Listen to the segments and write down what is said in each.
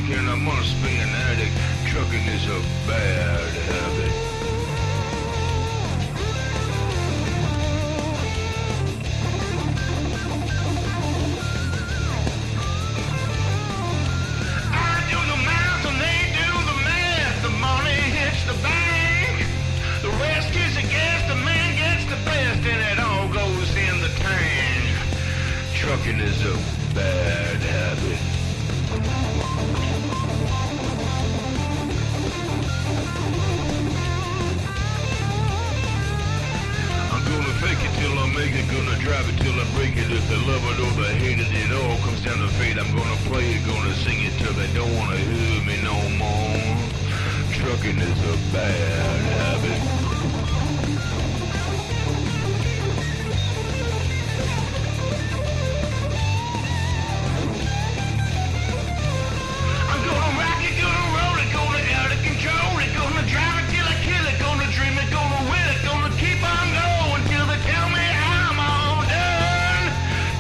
thinking I must be an addict. Trucking is a bad habit. I do the math and they do the math. The money hits the bank. The rest is a guess. The man gets the best and it all goes in the tank. Trucking is a bad habit. I'm gonna fake it till I make it, gonna drive it till I break it. If they love it or they hate it, it all comes down to fate. I'm gonna play it, gonna sing it till they don't wanna hear me no more. Trucking is a bad habit.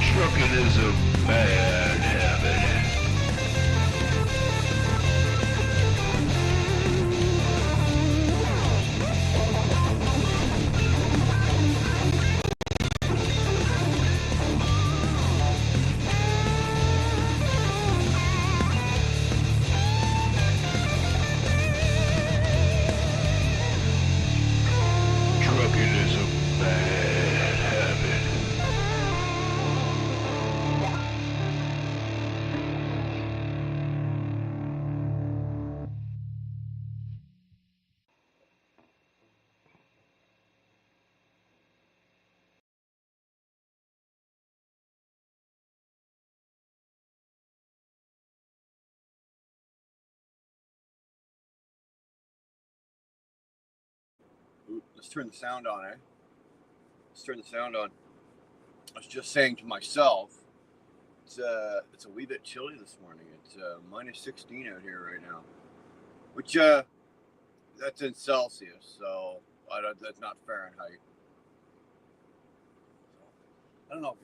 Trucking is a bad habit. Trucking is a bad habit. Ooh, let's turn the sound on, eh? Let's turn the sound on. I was just saying to myself, it's a wee bit chilly this morning. It's minus 16 out here right now, which that's in Celsius, so that's not Fahrenheit. I don't know.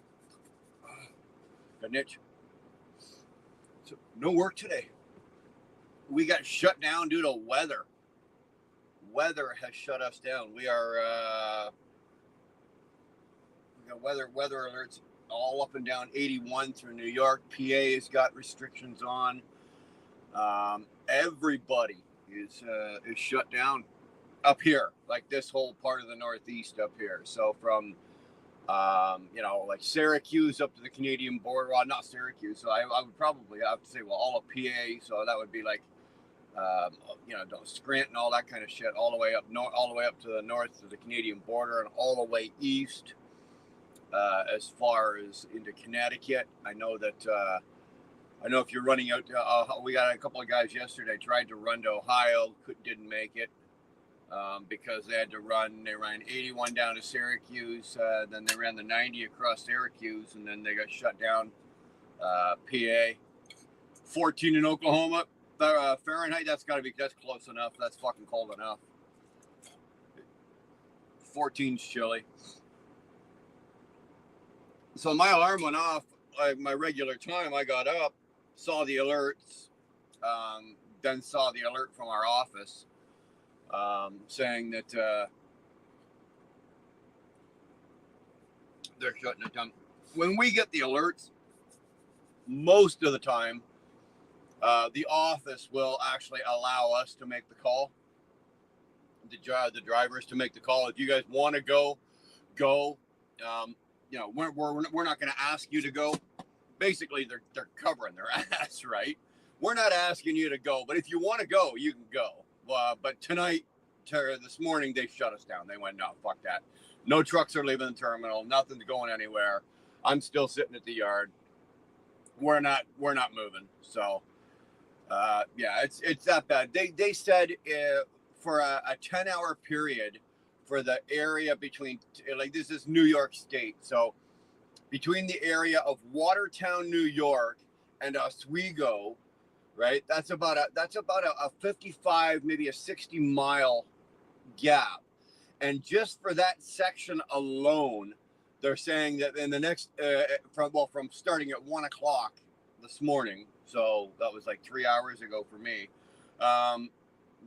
Got an itch. So no work today. We got shut down due to weather. Weather has shut us down. We are we got weather alerts all up and down 81 through New York. PA's got restrictions on. Everybody is shut down up here, like this whole part of the Northeast up here. So from like Syracuse up to the Canadian border. Well, not Syracuse. So I would probably have to say, well, all of PA. So that would be like, Scranton, all that kind of shit, all the way up north, all the way up to the north to the Canadian border, and all the way east as far as into Connecticut. I know if you're running out, we got a couple of guys yesterday tried to run to Ohio, didn't make it because they had to run. They ran 81 down to Syracuse, then they ran the 90 across Syracuse, and then they got shut down. PA, 14 in Oklahoma. Fahrenheit, that's close enough. That's fucking cold enough. 14's chilly. So my alarm went off, my regular time. I got up, saw the alerts, then saw the alert from our office saying that they're shutting it down. When we get the alerts, most of the time, the office will actually allow us to make the call. The drivers to make the call. If you guys want to go. We're not going to ask you to go. Basically, they're covering their ass, right? We're not asking you to go, but if you want to go, you can go. But this morning, they shut us down. They went, no, fuck that. No trucks are leaving the terminal. Nothing's going anywhere. I'm still sitting at the yard. We're not moving. So. It's that bad. They said for a 10-hour period for the area between, like, this is New York State, so between the area of Watertown, New York, and Oswego, right? That's about a 55, maybe a 60-mile gap, and just for that section alone, they're saying that in the next from starting at 1 o'clock this morning, so that was like 3 hours ago for me.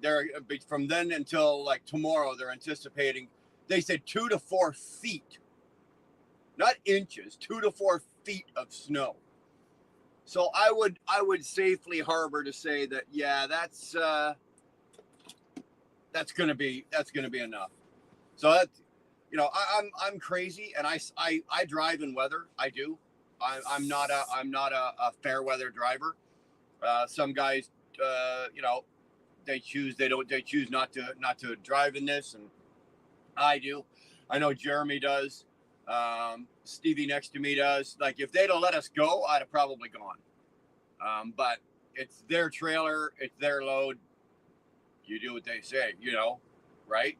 They're from then until like tomorrow. They're anticipating. They said 2 to 4 feet, not inches, 2 to 4 feet of snow. So I would safely harbor to say that yeah, that's gonna be enough. So that, you know, I'm crazy, and I drive in weather. I do. I'm not a fair weather driver. Some guys, you know, they choose not to drive in this, and I do. I know Jeremy does. Stevie next to me does. Like, if they'd have let us go, I'd have probably gone. But it's their trailer, it's their load. You do what they say, you know, right?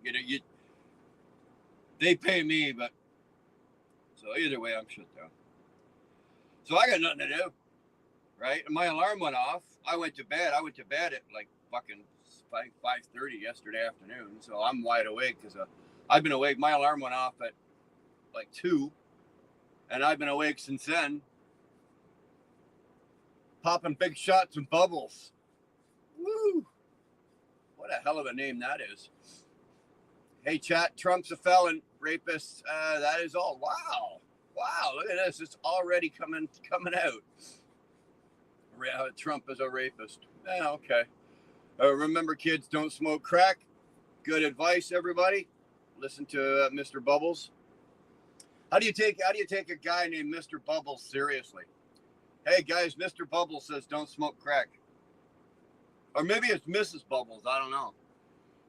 They pay me, but so either way, I'm shut down. So I got nothing to do, right? And my alarm went off. I went to bed at like fucking 5:30 yesterday afternoon. So I'm wide awake because I've been awake. My alarm went off at like 2, and I've been awake since then, popping big shots and bubbles. Woo! What a hell of a name that is. Hey, chat, Trump's a felon, rapist. That is all. Wow, look at this. It's already coming out. Trump is a rapist. Okay. Remember, kids, don't smoke crack. Good advice, everybody. Listen to Mr. Bubbles. How do you take a guy named Mr. Bubbles seriously? Hey guys, Mr. Bubbles says don't smoke crack. Or maybe it's Mrs. Bubbles. I don't know.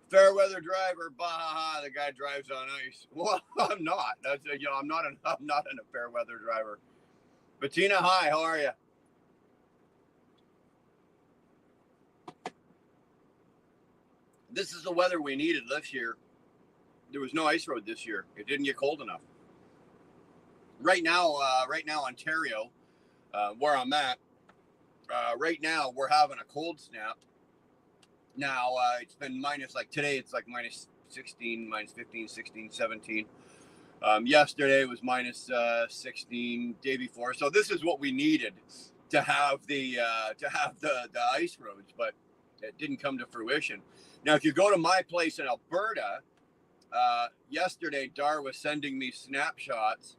Fair weather driver, bah, the guy drives on ice. Well, I'm not. That's, you know, I'm not a fair weather driver. Bettina, hi, how are you? This is the weather we needed this year. There was no ice road this year. It didn't get cold enough. Right now, Ontario, where I'm at, right now we're having a cold snap. Now, it's been minus, like today, it's like minus 16, minus 15, 16, 17. Yesterday was minus 16, day before. So this is what we needed to have the ice roads, but it didn't come to fruition. Now, if you go to my place in Alberta, yesterday, Dar was sending me snapshots,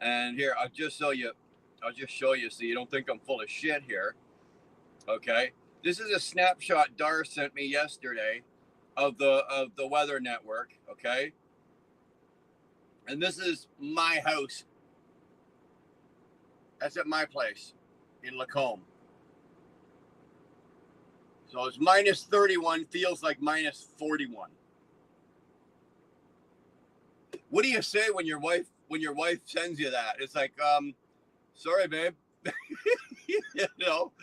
and here, I'll just show you so you don't think I'm full of shit here. Okay. This is a snapshot Dar sent me yesterday of the weather network, okay? And this is my house. That's at my place in Lacombe. So it's minus 31, feels like minus 41. What do you say when your wife sends you that? It's like, sorry, babe. You know.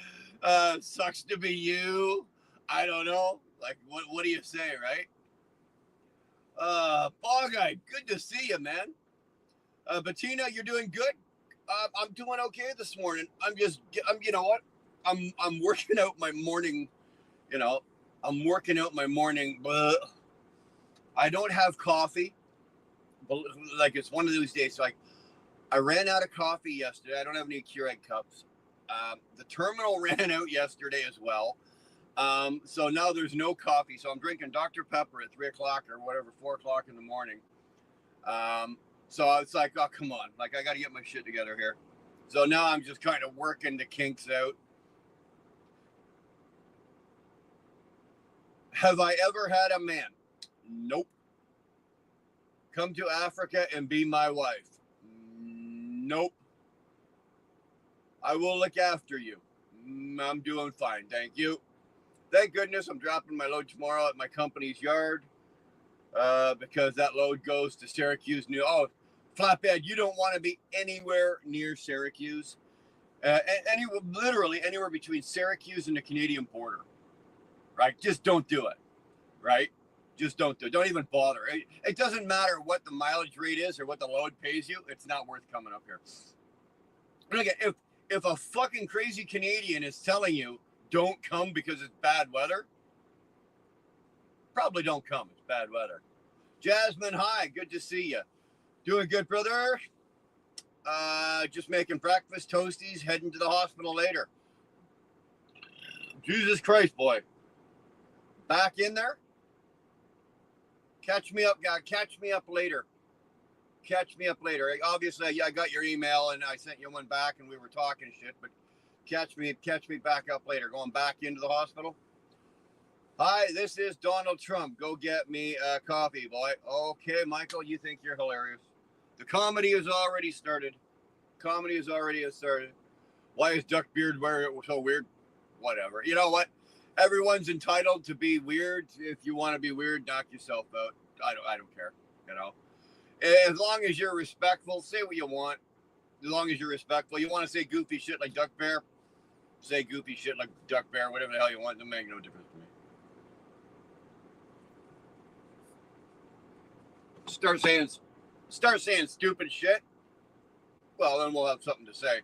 Sucks to be you. I don't know. Like, what do you say, right? Bogeye, good to see you, man. Bettina, you're doing good. I'm doing okay this morning. You know what? I'm working out my morning. You know, I'm working out my morning. I don't have coffee. But like, it's one of those days. So I ran out of coffee yesterday. I don't have any Keurig cups. The terminal ran out yesterday as well. So now there's no coffee. So I'm drinking Dr. Pepper at 3 o'clock or whatever, 4 o'clock in the morning. So it's like, oh, come on. Like, I got to get my shit together here. So now I'm just kind of working the kinks out. Have I ever had a man? Nope. Come to Africa and be my wife? Nope. I will look after you. I'm doing fine. Thank you. Thank goodness I'm dropping my load tomorrow at my company's yard because that load goes to Syracuse. Flatbed, you don't want to be anywhere near Syracuse. Literally anywhere between Syracuse and the Canadian border. Right? Just don't do it. Right? Just don't do it. Don't even bother. It doesn't matter what the mileage rate is or what the load pays you. It's not worth coming up here. Look, if a fucking crazy Canadian is telling you don't come because it's bad weather, probably don't come. It's bad weather. Jasmine, hi. Good to see you. Doing good, brother. Just making breakfast, toasties, heading to the hospital later. Jesus Christ, boy. Back in there. Catch me up, guy. Catch me up later. Catch me up later. Obviously, I got your email and I sent you one back and we were talking shit, but catch me back up later. Going back into the hospital. Hi, this is Donald Trump. Go get me a coffee, boy. Okay, Michael, you think you're hilarious. The comedy has already started. Why is Duckbeard wearing it so weird? Whatever. You know what? Everyone's entitled to be weird. If you want to be weird, knock yourself out. I don't care. You know, as long as you're respectful, say what you want. As long as you're respectful, you want to say goofy shit like Duck Bear, say goofy shit like Duck Bear, whatever the hell you want. It make no difference to me. Start saying stupid shit. Well, then we'll have something to say.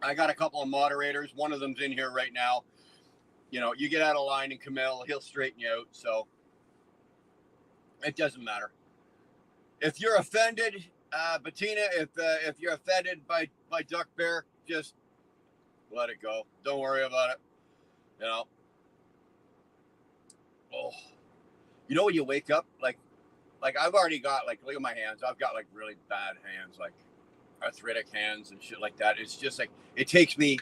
I got a couple of moderators. One of them's in here right now. You know, you get out of line and Camille, he'll straighten you out. So it doesn't matter. If you're offended, Bettina, if you're offended by Duck Bear, just let it go. Don't worry about it. You know. Oh, you know when you wake up, like I've already got, like, look at my hands. I've got like really bad hands, like arthritic hands and shit like that. It's just like, it takes me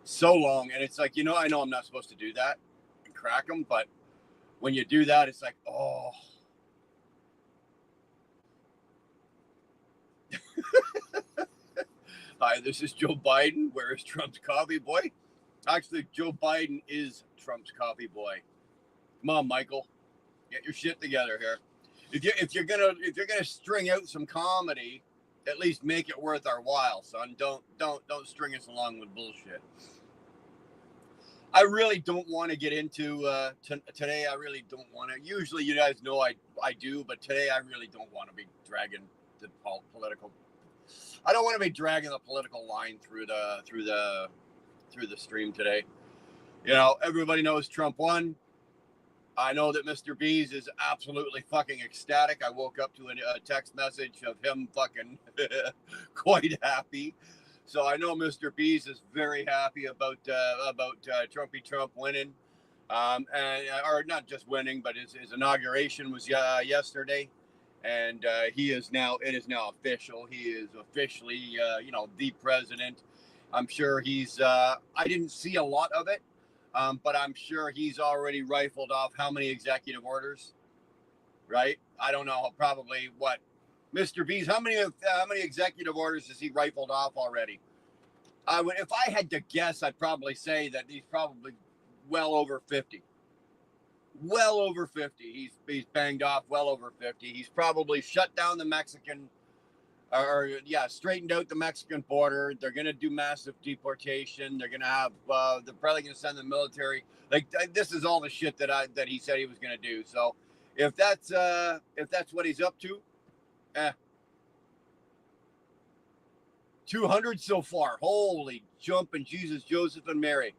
so long, and it's like, you know, I know I'm not supposed to do that and crack them, but when you do that, it's like, oh. Hi, this is Joe Biden. Where is Trump's coffee boy? Actually, Joe Biden is Trump's coffee boy. Come on, Michael, get your shit together here. If you're gonna string out some comedy, at least make it worth our while, son. Don't string us along with bullshit. I really don't want to get into today. I really don't want to. Usually, you guys know I do, but today I really don't want to be dragging the political. I don't want to be dragging the political line through the stream today. You know, everybody knows Trump won. I know that Mr. Bees is absolutely fucking ecstatic. I woke up to a text message of him fucking quite happy. So I know Mr. Bees is very happy about Trumpy Trump winning, or not just winning, but his inauguration was yesterday, and it is now official. He is officially the president. I'm sure he's. I didn't see a lot of it. But I'm sure he's already rifled off how many executive orders, right? I don't know, probably what, Mr. Bees, how many executive orders has he rifled off already? If I had to guess, I'd probably say that he's probably well over 50. Well over 50. He's banged off well over 50. He's probably shut down the Mexican. Straightened out the Mexican border. They're going to do massive deportation. They're going to have, they're probably going to send the military. Like, this is all the shit that he said he was going to do. So if that's what he's up to, 200 so far. Holy jumping Jesus, Joseph, and Mary.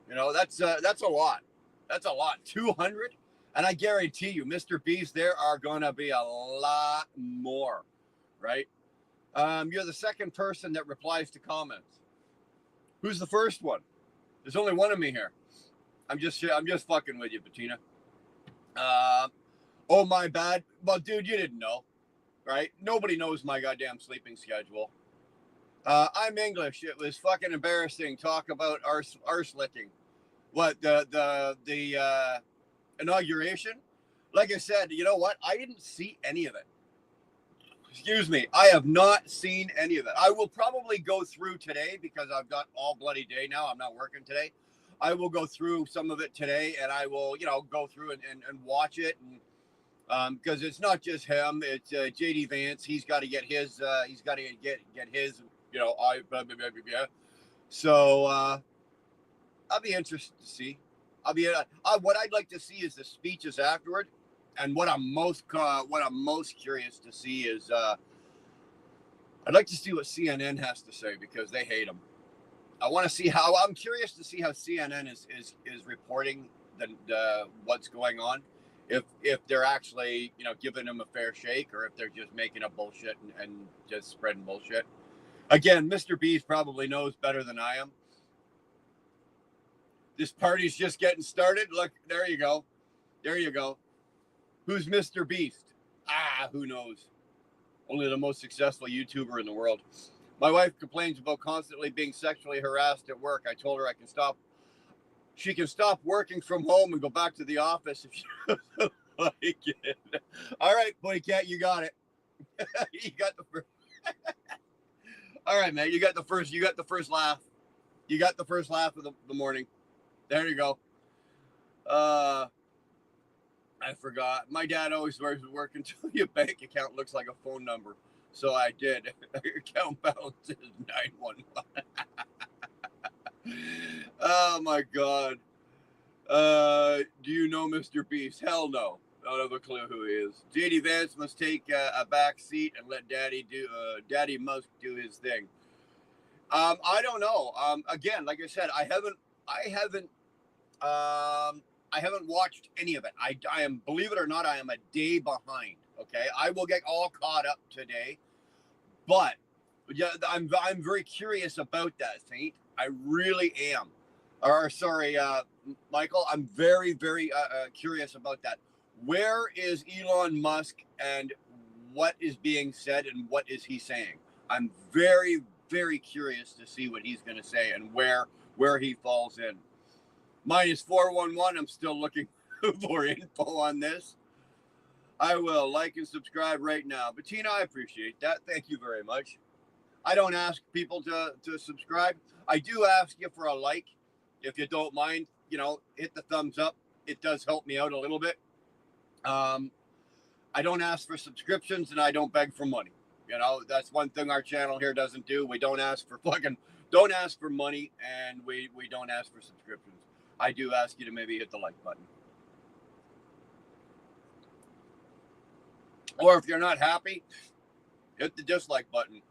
You know, that's a lot. That's a lot. 200. And I guarantee you, Mr. Beast, there are going to be a lot more, right? You're the second person that replies to comments. Who's the first one? There's only one of me here. I'm just fucking with you, Bettina. Oh, my bad. Well, dude, you didn't know, right? Nobody knows my goddamn sleeping schedule. I'm English. It was fucking embarrassing. Talk about arse licking. What, the inauguration? Like I said, you know what? I didn't see any of it. Excuse me. I have not seen any of it. I will probably go through today because I've got all bloody day now. I'm not working today. I will go through some of it today, and I will, go through and watch it. And because it's not just him, it's JD Vance. He's got to get his. He's got to get his. So I'll be interested to see. What I'd like to see is the speeches afterward, and what I'm most curious to see is I'd like to see what CNN has to say because they hate him. I'm curious to see how CNN is reporting the what's going on, if they're actually, giving him a fair shake, or if they're just making up bullshit and just spreading bullshit. Again, Mr. Beast probably knows better than I am. This party's just getting started. Look, there you go. There you go. Who's Mr. Beast? Who knows? Only the most successful YouTuber in the world. My wife complains about constantly being sexually harassed at work. I told her she can stop working from home and go back to the office if she doesn't like it. All right, Buddy Cat, you got it. You got the first. All right, man, you got the first laugh. You got the first laugh of the morning. There you go. I forgot. My dad always swears to work until your bank account looks like a phone number. So I did. Your account balance is 911. Oh my God. Do you know Mr. Beast? Hell no. I don't have a clue who he is. JD Vance must take a back seat and let Daddy Musk do his thing. I don't know. Again, like I said, I haven't watched any of it. I am, believe it or not, I am a day behind. Okay, I will get all caught up today, but yeah, I'm very curious about that, Saint. I really am. Or sorry, Michael, I'm very, very curious about that. Where is Elon Musk, and what is being said, and what is he saying? I'm very, very curious to see what he's going to say and where he falls in. Minus 411. I'm still looking for info on this. I will like and subscribe right now. Bettina, I appreciate that. Thank you very much. I don't ask people to subscribe. I do ask you for a like. If you don't mind, hit the thumbs up. It does help me out a little bit. I don't ask for subscriptions, and I don't beg for money. That's one thing our channel here doesn't do. We don't ask for money, and we don't ask for subscriptions. I do ask you to maybe hit the like button. Or if you're not happy, hit the dislike button.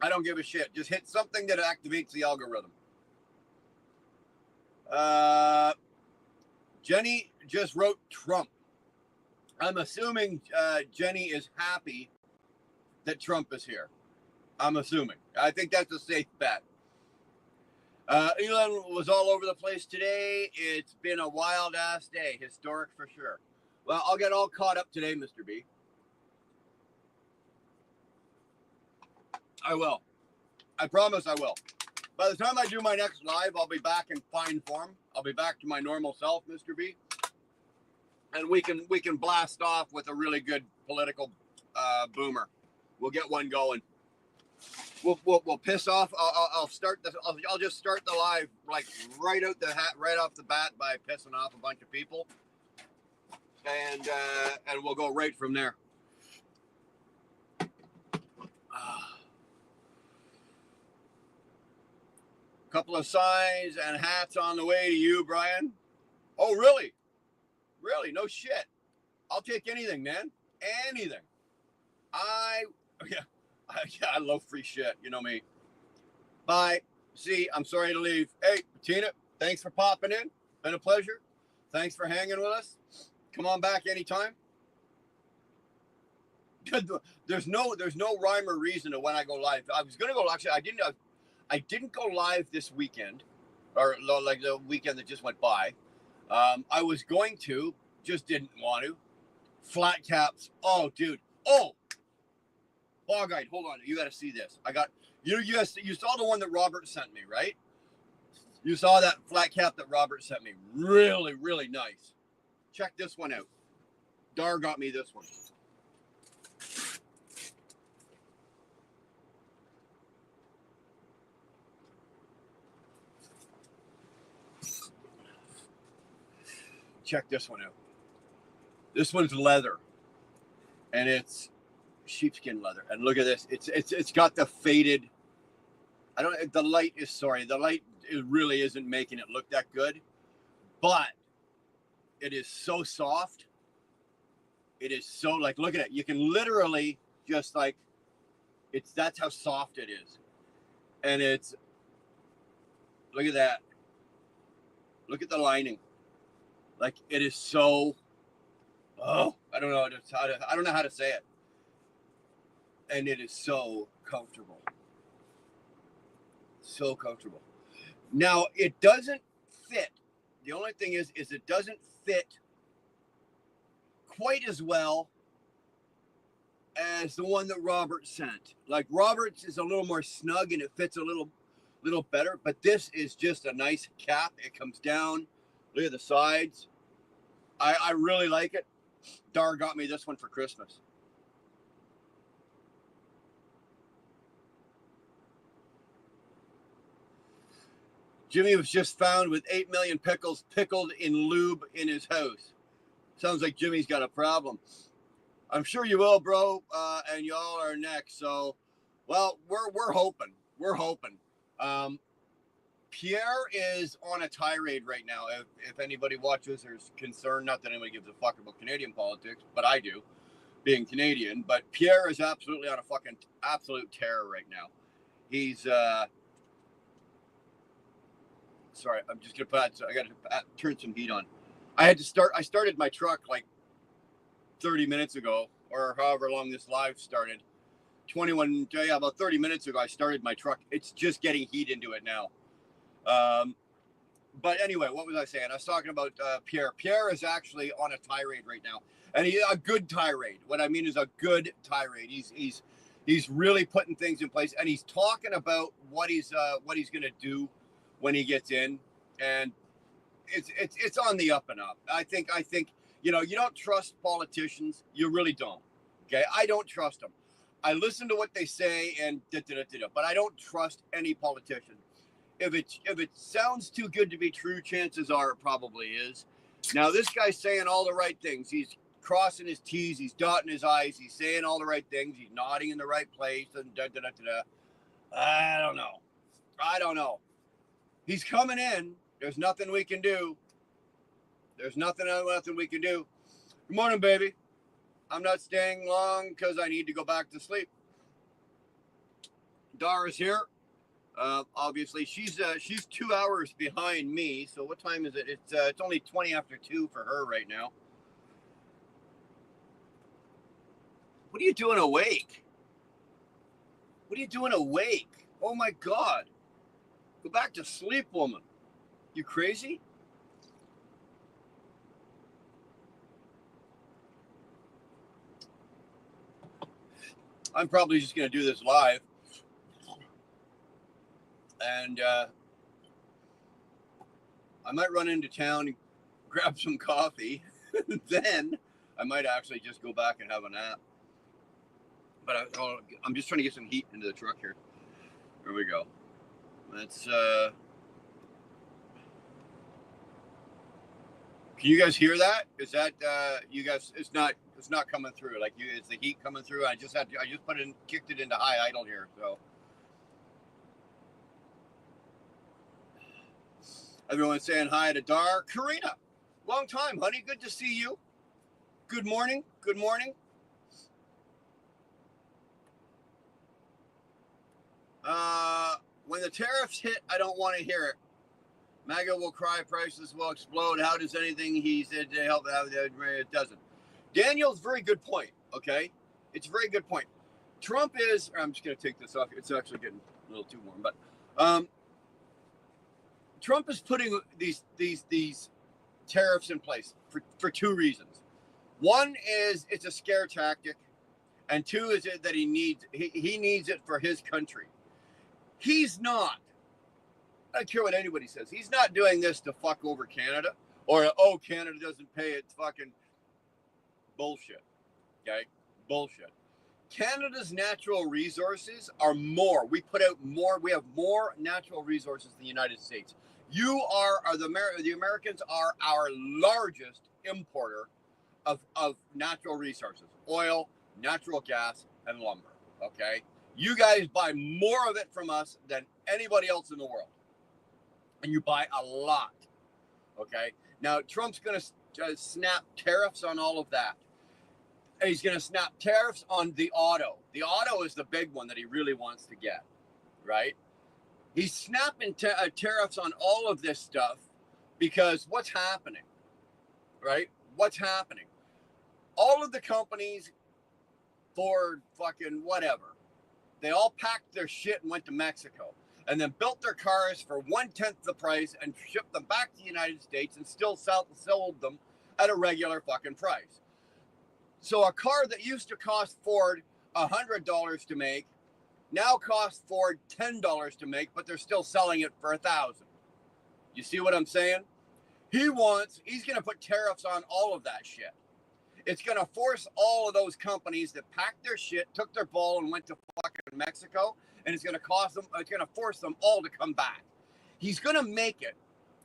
I don't give a shit. Just hit something that activates the algorithm. Jenny just wrote Trump. I'm assuming Jenny is happy that Trump is here. I'm assuming. I think that's a safe bet. Elon was all over the place today. It's been a wild ass day. Historic for sure. Well, I'll get all caught up today, Mr. B. I will. I promise I will. By the time I do my next live, I'll be back in fine form. I'll be back to my normal self, Mr. B. And we can blast off with a really good political boomer. We'll get one going. We'll piss off. I'll start this. I'll just start the live like right off the bat by pissing off a bunch of people, and we'll go right from there. Couple of signs and hats on the way to you, Brian. Oh, really? Really? No shit. I'll take anything, man. Anything. I love free shit. You know me. Bye. See, I'm sorry to leave. Hey, Tina, thanks for popping in. Been a pleasure. Thanks for hanging with us. Come on back anytime. There's no rhyme or reason to when I go live. I was gonna go. Actually, I didn't go live this weekend, or like the weekend that just went by. I was going to, just didn't want to. Flat caps. Oh, dude. Oh, Bogeyed. Hold on. You got to see this. I got you saw the one that Robert sent me, right? You saw that flat cap that Robert sent me. Really, really nice. Check this one out. Dar got me this one. Check this one out. This one's leather, and it's sheepskin leather. And look at this. It's got the faded. The light it really isn't making it look that good, but it is so soft. It is so look at it. You can literally just that's how soft it is, and look at that. Look at the lining. It is so Oh, I don't know I don't know how to say it. And it is so comfortable. So comfortable. Now, it doesn't fit. The only thing is it doesn't fit quite as well as the one that Robert sent. Like Robert's is a little more snug and it fits a little better, but this is just a nice cap. It comes down. Look at the sides. I really like it. Dar got me this one for Christmas. Jimmy was just found with 8 million pickles pickled in lube in his house. Sounds like Jimmy's got a problem. I'm sure you will, bro. And y'all are next. So, well, we're hoping. We're hoping. Pierre is on a tirade right now. If anybody watches or is concerned, not that anybody gives a fuck about Canadian politics, but I do, being Canadian. But Pierre is absolutely on a fucking absolute tear right now. He's sorry, I'm just gonna I gotta turn some heat on. I started my truck like 30 minutes ago, or however long this live started. About 30 minutes ago, I started my truck. It's just getting heat into it now. But anyway, what was I saying? I was talking about Pierre. Pierre is actually on a tirade right now, and he's a good tirade. What I mean is a good tirade. He's really putting things in place, and he's talking about what he's gonna do when he gets in, and it's on the up and up. I think you don't trust politicians. You really don't. Okay, I don't trust them. I listen to what they say and but I don't trust any politician. If it sounds too good to be true, chances are it probably is. Now this guy's saying all the right things. He's crossing his T's, he's dotting his I's, he's saying all the right things, he's nodding in the right place, and I don't know. He's coming in. There's nothing we can do. There's nothing we can do. Good morning, baby. I'm not staying long because I need to go back to sleep. Dara's here. Obviously, she's 2 hours behind me. So what time is it? It's only 20 after 2 for her right now. What are you doing awake? What are you doing awake? Oh my God. Go back to sleep, woman. You crazy? I'm probably just going to do this live. And I might run into town and grab some coffee. Then I might actually just go back and have a nap. But I'm just trying to get some heat into the truck here. There we go. That's can you guys hear that? Is that you guys? It's not coming through. Like is the heat coming through? I just kicked it into high idle here. So everyone's saying hi to Dar. Karina, long time, honey. Good to see you. Good morning. Good morning. When the tariffs hit, I don't want to hear it. MAGA will cry, prices will explode. How does anything he said to help out? It doesn't. Daniel's very good point, okay? It's a very good point. Trump is, I'm just going to take this off. It's actually getting a little too warm, but Trump is putting these tariffs in place for two reasons. One is it's a scare tactic, and two is that he needs it for his country. He's not. I don't care what anybody says. He's not doing this to fuck over Canada or, oh, Canada doesn't pay its fucking bullshit. Okay? Bullshit. Canada's natural resources are more. We put out more. We have more natural resources than the United States. The Americans are our largest importer of natural resources, oil, natural gas, and lumber. Okay? You guys buy more of it from us than anybody else in the world. And you buy a lot. Okay? Now, Trump's going to snap tariffs on all of that. And he's going to snap tariffs on the auto. The auto is the big one that he really wants to get. Right? He's snapping tariffs on all of this stuff because what's happening? Right? What's happening? all of the companies, Ford, fucking whatever, they all packed their shit and went to Mexico and then built their cars for 1/10 the price and shipped them back to the United States and still sold them at a regular fucking price. So a car that used to cost Ford $100 to make now costs Ford $10 to make, but they're still selling it for $1,000. You see what I'm saying? He's going to put tariffs on all of that shit. It's going to force all of those companies that packed their shit, took their ball and went to fucking Mexico, and it's going to force them all to come back. He's going to make it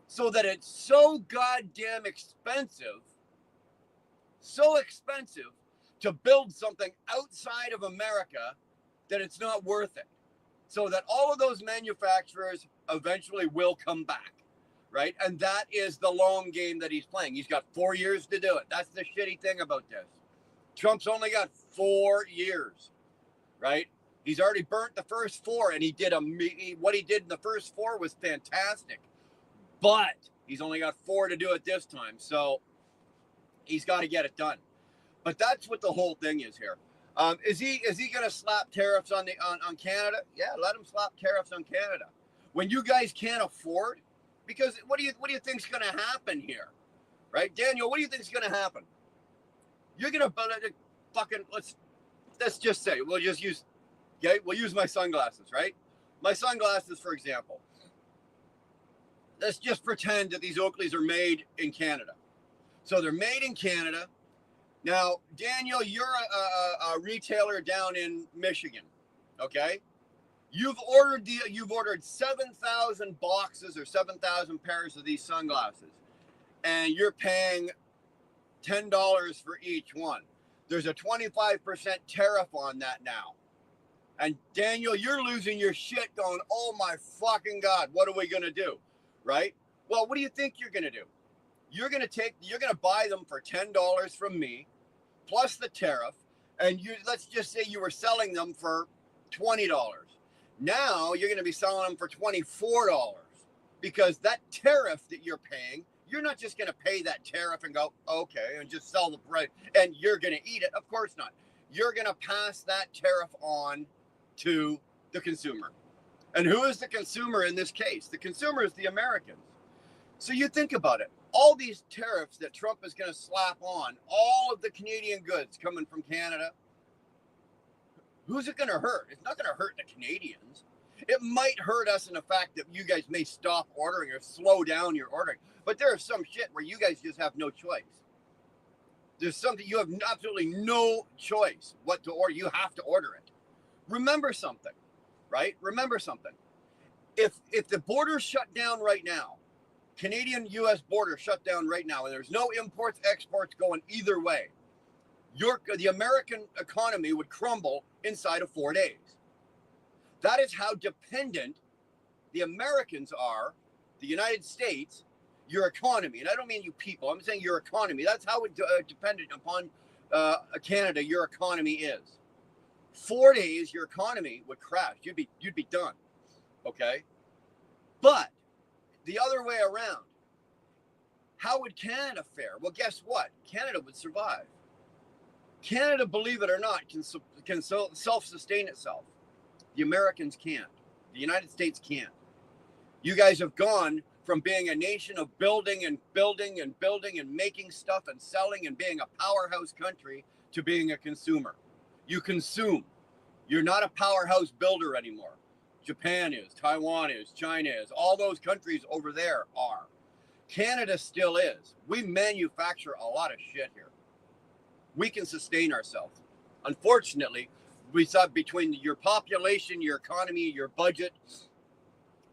so that it's so goddamn expensive to build something outside of America that it's not worth it. So that all of those manufacturers eventually will come back, right? And that is the long game that he's playing. He's got 4 years to do it. That's the shitty thing about this. Trump's only got 4 years, right? He's already burnt the first 4, and what he did in the first 4 was fantastic. But he's only got 4 to do it this time, so he's got to get it done. But that's what the whole thing is here. Is he going to slap tariffs on Canada? Yeah, let him slap tariffs on Canada. When you guys can't afford, because what do you think's going to happen here, right, Daniel? What do you think's going to happen? You're going to fucking let's just say we'll use my sunglasses, right? My sunglasses, for example. Let's just pretend that these Oakleys are made in Canada. So they're made in Canada. Now, Daniel, you're a retailer down in Michigan, okay? You've ordered 7,000 boxes or 7,000 pairs of these sunglasses, and you're paying $10 for each one. There's a 25% tariff on that now. And Daniel, you're losing your shit going, oh my fucking God, what are we going to do? Right? Well, what do you think you're going to do? You're going to buy them for $10 from me, plus the tariff, and let's just say you were selling them for $20. Now you're going to be selling them for $24 because that tariff that you're paying, you're not just going to pay that tariff and go, okay, and just sell the price, and you're going to eat it. Of course not. You're going to pass that tariff on to the consumer. And who is the consumer in this case? The consumer is the Americans. So you think about it. All these tariffs that Trump is going to slap on all of the Canadian goods coming from Canada, who's it going to hurt? It's not going to hurt the Canadians. It might hurt us in the fact that you guys may stop ordering or slow down your ordering. But there is some shit where you guys just have no choice. There's something you have absolutely no choice what to order. You have to order it. Remember something, right? Remember something. If the border shut down right now, Canadian-U.S. border shut down right now, and there's no imports, exports going either way, the American economy would crumble inside of 4 days. That is how dependent the Americans are, the United States, your economy. And I don't mean you people, I'm saying your economy. That's how dependent upon Canada your economy is. 4 days, your economy would crash. You'd be done, okay? But the other way around, how would Canada fare? Well, guess what? Canada would survive. Canada, believe it or not, can self-sustain itself. The Americans can't. The United States can't. You guys have gone from being a nation of building and building and building and making stuff and selling and being a powerhouse country to being a consumer. You consume. You're not a powerhouse builder anymore. Japan is, Taiwan is, China is, all those countries over there are. Canada still is. We manufacture a lot of shit here. We can sustain ourselves. Unfortunately, we saw between your population, your economy, your budget,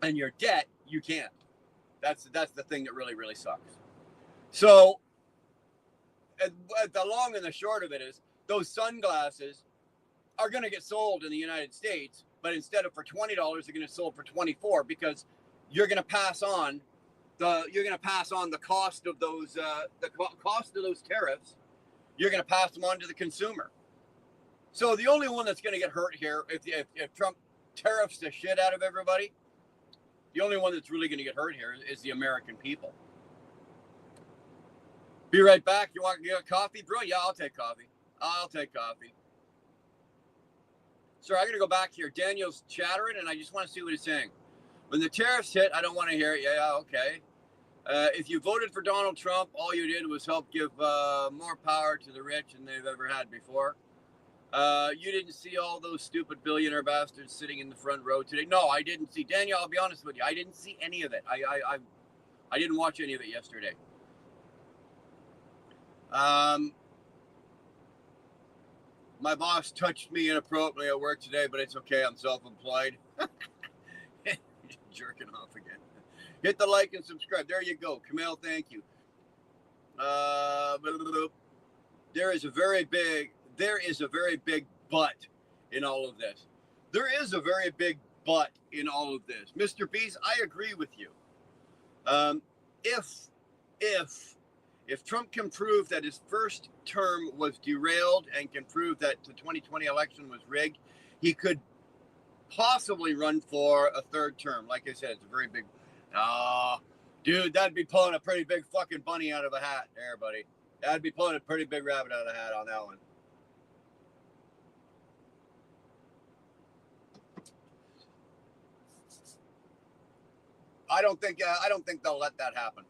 and your debt, you can't. That's the thing that really, really sucks. So, the long and the short of it is, those sunglasses are going to get sold in the United States, but instead of for $20, they're going to sold for $24 because you're going to pass on the cost of those cost of those tariffs. You're going to pass them on to the consumer. So the only one that's going to get hurt here, if Trump tariffs the shit out of everybody, the only one that's really going to get hurt here is the American people. Be right back. You want coffee, bro? Yeah, I'll take coffee. I'll take coffee. Sir, I'm going to go back here. Daniel's chattering, and I just want to see what he's saying. When the tariffs hit, I don't want to hear it. Yeah, okay. If you voted for Donald Trump, all you did was help give more power to the rich than they've ever had before. You didn't see all those stupid billionaire bastards sitting in the front row today. No, I didn't see. Daniel, I'll be honest with you. I didn't see any of it. I didn't watch any of it yesterday. My boss touched me inappropriately at work today, but it's okay. I'm self-employed. Jerking off again. Hit the like and subscribe. There you go. Camille, thank you. There is a very big but in all of this. There is a very big but in all of this. Mr. Beast, I agree with you. If Trump can prove that his first term was derailed and can prove that the 2020 election was rigged, he could possibly run for a third term. Like I said, it's a very big... dude, that'd be pulling a pretty big fucking bunny out of a hat there, buddy. That'd be pulling a pretty big rabbit out of the hat on that one. I don't think they'll let that happen.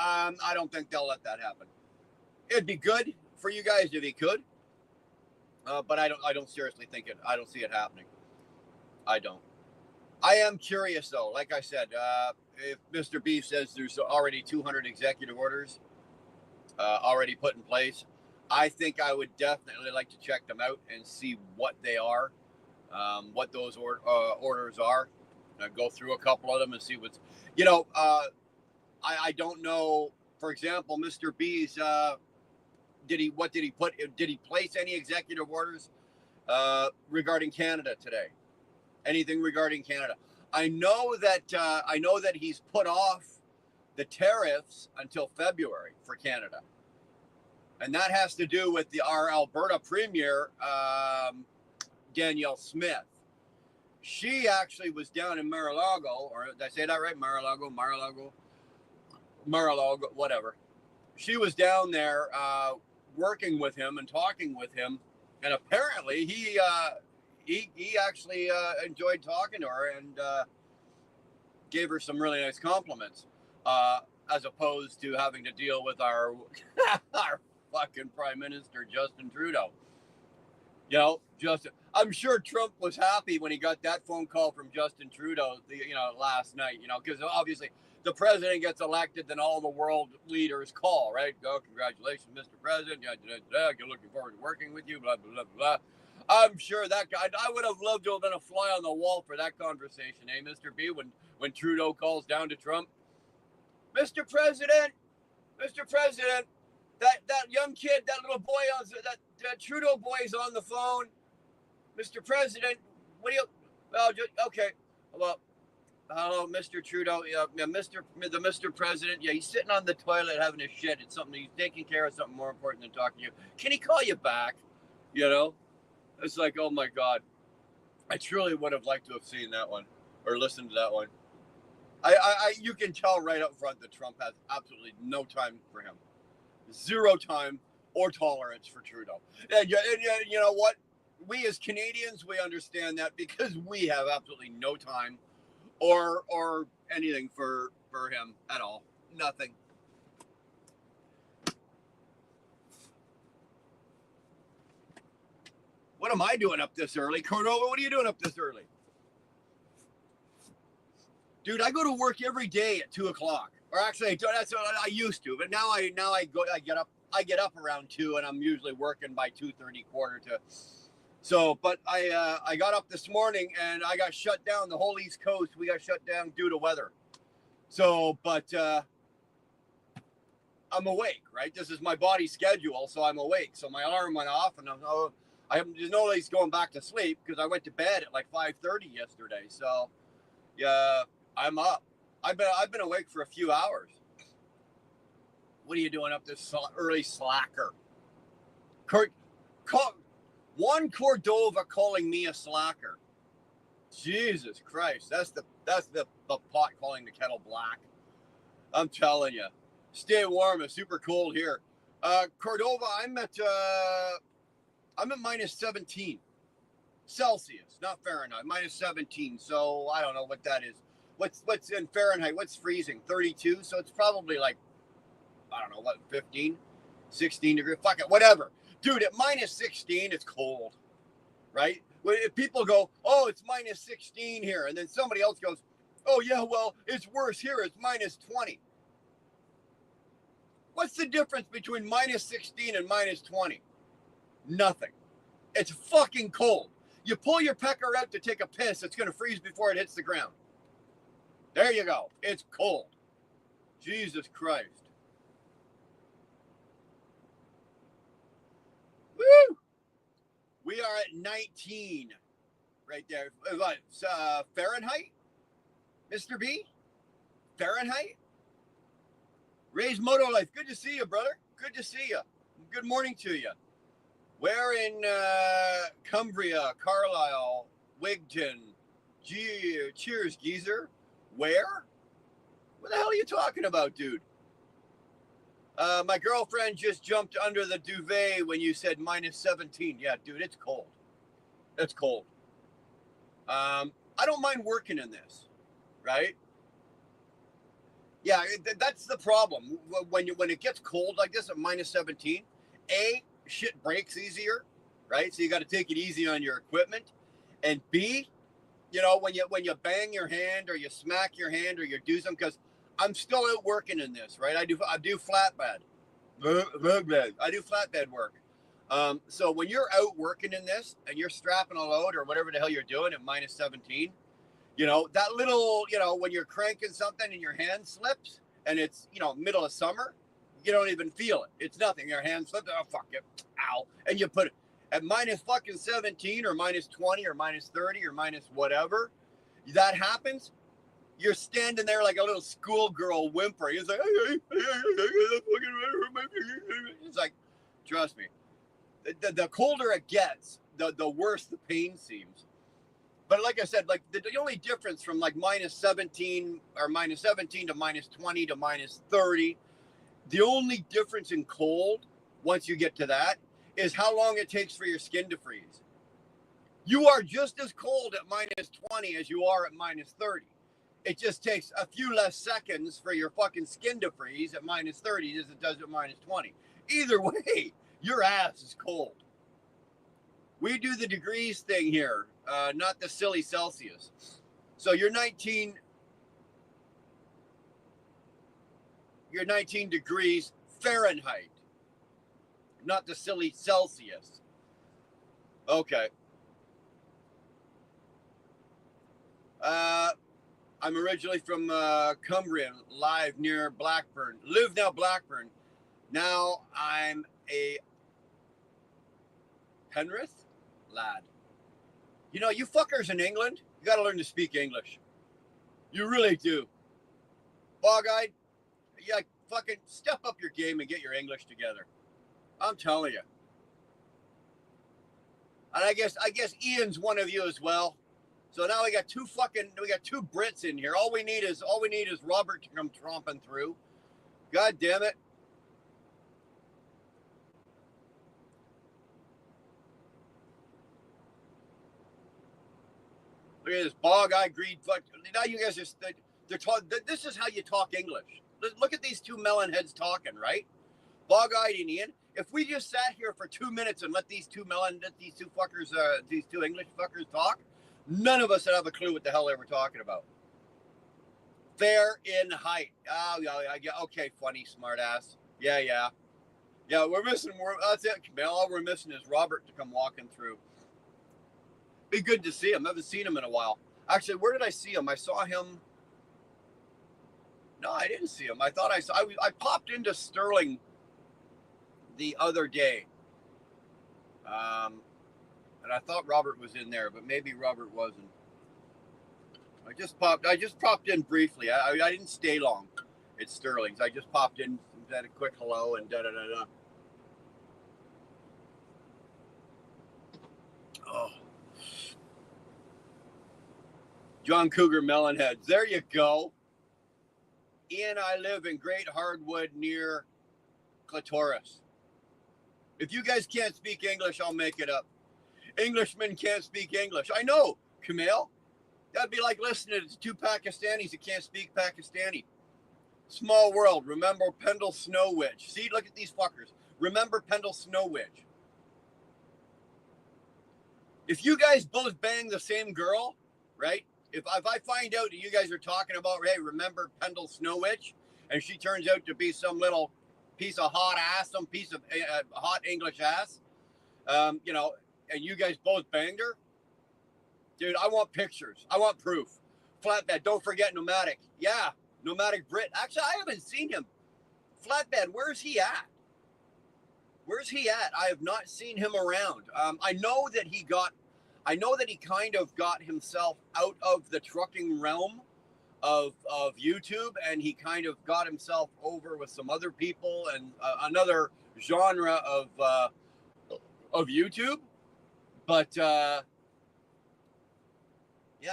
I don't think they'll let that happen. It'd be good for you guys if he could, but I don't seriously think it. I don't see it happening. I don't. I am curious though. Like I said, if Mr. B says there's already 200 executive orders already put in place, I think I would definitely like to check them out and see what they are, what those orders are. Go through a couple of them and see what's, I don't know. For example, Mr. B's, did he place any executive orders regarding Canada today? Anything regarding Canada? I know that he's put off the tariffs until February for Canada, and that has to do with our Alberta Premier, Danielle Smith. She actually was down in Mar-a-Lago, or did I say that right? Mar-a-Lago, whatever. She was down there working with him and talking with him, and apparently he actually enjoyed talking to her and gave her some really nice compliments, as opposed to having to deal with our our fucking Prime Minister Justin Trudeau. I'm sure Trump was happy when he got that phone call from Justin Trudeau, last night, because obviously the president gets elected, then all the world leaders call, right? Oh, congratulations, Mr. President. You're looking forward to working with you, blah, blah, blah, blah. I'm sure that guy, I would have loved to have been a fly on the wall for that conversation, Mr. B, when Trudeau calls down to Trump. Mr. President, that young kid, that little boy, that Trudeau boy is on the phone. Mr. President, okay. Well, hello, Mr. Trudeau. Mr. President. Yeah, he's sitting on the toilet having a shit. It's something, he's taking care of something more important than talking to you. Can he call you back? It's like, oh my God. I truly would have liked to have seen that one or listened to that one. You can tell right up front that Trump has absolutely no time for him. Zero time or tolerance for Trudeau. And you know what? We as Canadians, we understand that because we have absolutely no time or anything for him at all. Nothing. What am I doing up this early? Cordova, what are you doing up this early? Dude, I go to work every day at 2:00. Or actually, that's what I used to, but now I get up around 2, and I'm usually working by 2:30, quarter to. So, but I got up this morning and I got shut down. The whole East Coast, we got shut down due to weather. So, but I'm awake, right? This is my body's schedule, so I'm awake. So my alarm went off, and there's no place going back to sleep because I went to bed at like 5:30 yesterday. So, yeah, I'm up. I've been awake for a few hours. What are you doing up this early, slacker? One Cordova calling me a slacker. Jesus Christ, that's the pot calling the kettle black. I'm telling you, Stay warm. It's super cold here. Cordova, I'm at minus 17 Celsius, not Fahrenheit. Minus 17. So I don't know what that is. What's in Fahrenheit? What's freezing? 32. So it's probably like, I don't know what, 15, 16 degrees. Fuck it, whatever. Dude, at minus 16, it's cold, right? If people go, oh, it's minus 16 here, and then somebody else goes, oh yeah, well, it's worse here. It's minus 20. What's the difference between minus 16 and minus 20? Nothing. It's fucking cold. You pull your pecker out to take a piss, it's going to freeze before it hits the ground. There you go. It's cold. Jesus Christ. Woo! We are at 19 right there. What? Fahrenheit? Mr. B? Fahrenheit? Ray's Moto Life. Good to see you, brother. Good to see you. Good morning to you. Where in Cumbria, Carlisle, Wigton? Cheers, geezer. Where? What the hell are you talking about, dude? My girlfriend just jumped under the duvet when you said minus 17. Yeah, dude, it's cold. It's cold. I don't mind working in this, right? Yeah, that's the problem. When it gets cold like this at minus 17, A, shit breaks easier, right? So you got to take it easy on your equipment. And B, you know, when you bang your hand or you smack your hand or you do something, because I'm still out working in this, right? I do flatbed. I do flatbed work. So when you're out working in this and you're strapping a load or whatever the hell you're doing at minus 17, you know, that little, you know, when you're cranking something and your hand slips and it's, you know, middle of summer, you don't even feel it. It's nothing. Your hand slips. Oh, fuck it. Ow. And you put it at minus fucking 17 or minus 20 or minus 30 or minus whatever. That happens. You're standing there like a little schoolgirl whimpering. It's like, it's like, trust me, the colder it gets, the worse the pain seems. But like I said, like the only difference from like minus 17 or minus 17 to minus 20 to minus 30, the only difference in cold, once you get to that, is how long it takes for your skin to freeze. You are just as cold at minus 20 as you are at minus 30. It just takes a few less seconds for your fucking skin to freeze at minus 30 as it does at minus 20. Either way, your ass is cold. We do the degrees thing here, not the silly Celsius. So you're 19 degrees Fahrenheit, not the silly Celsius. Okay. I'm originally from Cumbria, live near Blackburn. Live now Blackburn. Now I'm a Penrith lad. You know, you fuckers in England, you got to learn to speak English. You really do. Bog-eyed, yeah, fucking step up your game and get your English together. I'm telling you. And I guess Ian's one of you as well. So now we got two Brits in here. All we need is Robert to come tromping through. God damn it. Look at this bog-eyed greed. Now you guys they're talking. This is how you talk English. Look at these two melon heads talking, right? Bog-eyed and Ian. If we just sat here for 2 minutes and let these two fuckers, these two English fuckers talk, none of us would have a clue what the hell they were talking about. Fahrenheit. Oh, yeah. Okay, funny, smart ass. Yeah. That's it. All we're missing is Robert to come walking through. Be good to see him. I haven't seen him in a while. Actually, where did I see him? I saw him. No, I didn't see him. I thought I saw. I popped into Sterling the other day. And I thought Robert was in there, but maybe Robert wasn't. I just popped in briefly. I didn't stay long at Sterling's. I just popped in, said a quick hello, and da-da-da-da. Oh. John Cougar Melonheads. There you go. Ian, I live in Great Hardwood near Clitoris. If you guys can't speak English, I'll make it up. Englishmen can't speak English. I know, Kumail. That'd be like listening to two Pakistanis that can't speak Pakistani. Small world. Remember Pendle Snow Witch. See, look at these fuckers. Remember Pendle Snow Witch. If you guys both bang the same girl, right? If I find out that you guys are talking about, hey, remember Pendle Snow Witch, and she turns out to be some little piece of hot ass, some piece of hot English ass, you know, and you guys both banged her, dude, I want pictures. I want proof. Flatbed, don't forget Nomadic. Yeah, Nomadic Brit. Actually, I haven't seen him. Flatbed, where's he at? Where's he at? I have not seen him around. I know that he kind of got himself out of the trucking realm of YouTube, and he kind of got himself over with some other people and another genre of YouTube. But yeah,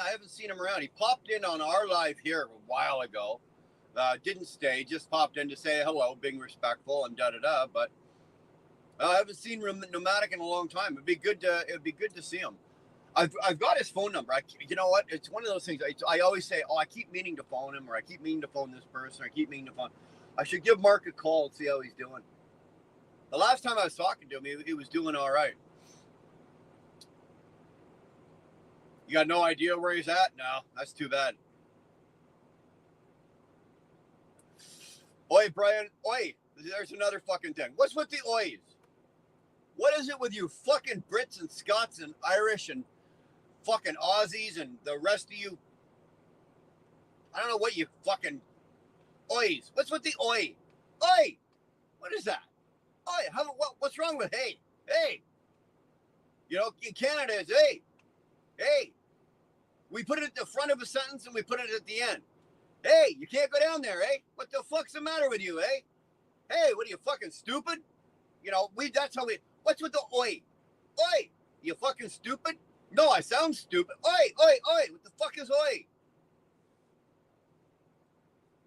I haven't seen him around. He popped in on our live here a while ago. Didn't stay, just popped in to say hello, being respectful and da-da-da. But I haven't seen Nomadic in a long time. It'd be good to see him. I've got his phone number. You know what? It's one of those things. I always say, oh, I keep meaning to phone him, or I keep meaning to phone this person, or I keep meaning to phone. I should give Mark a call and see how he's doing. The last time I was talking to him, he was doing all right. You got no idea where he's at? No, that's too bad. Oi, Brian. Oi, there's another fucking thing. What's with the ois? What is it with you fucking Brits and Scots and Irish and fucking Aussies and the rest of you? I don't know what you fucking ois. What's with the oi? Oi! What is that? Oi, what's wrong with hey? Hey! You know, in Canada it's hey! Hey! We put it at the front of a sentence and we put it at the end. Hey, you can't go down there, eh? What the fuck's the matter with you, eh? Hey, what are you, fucking stupid? You know, that's how we... What's with the oi? Oi! You fucking stupid? No, I sound stupid. Oi, oi, oi! What the fuck is oi?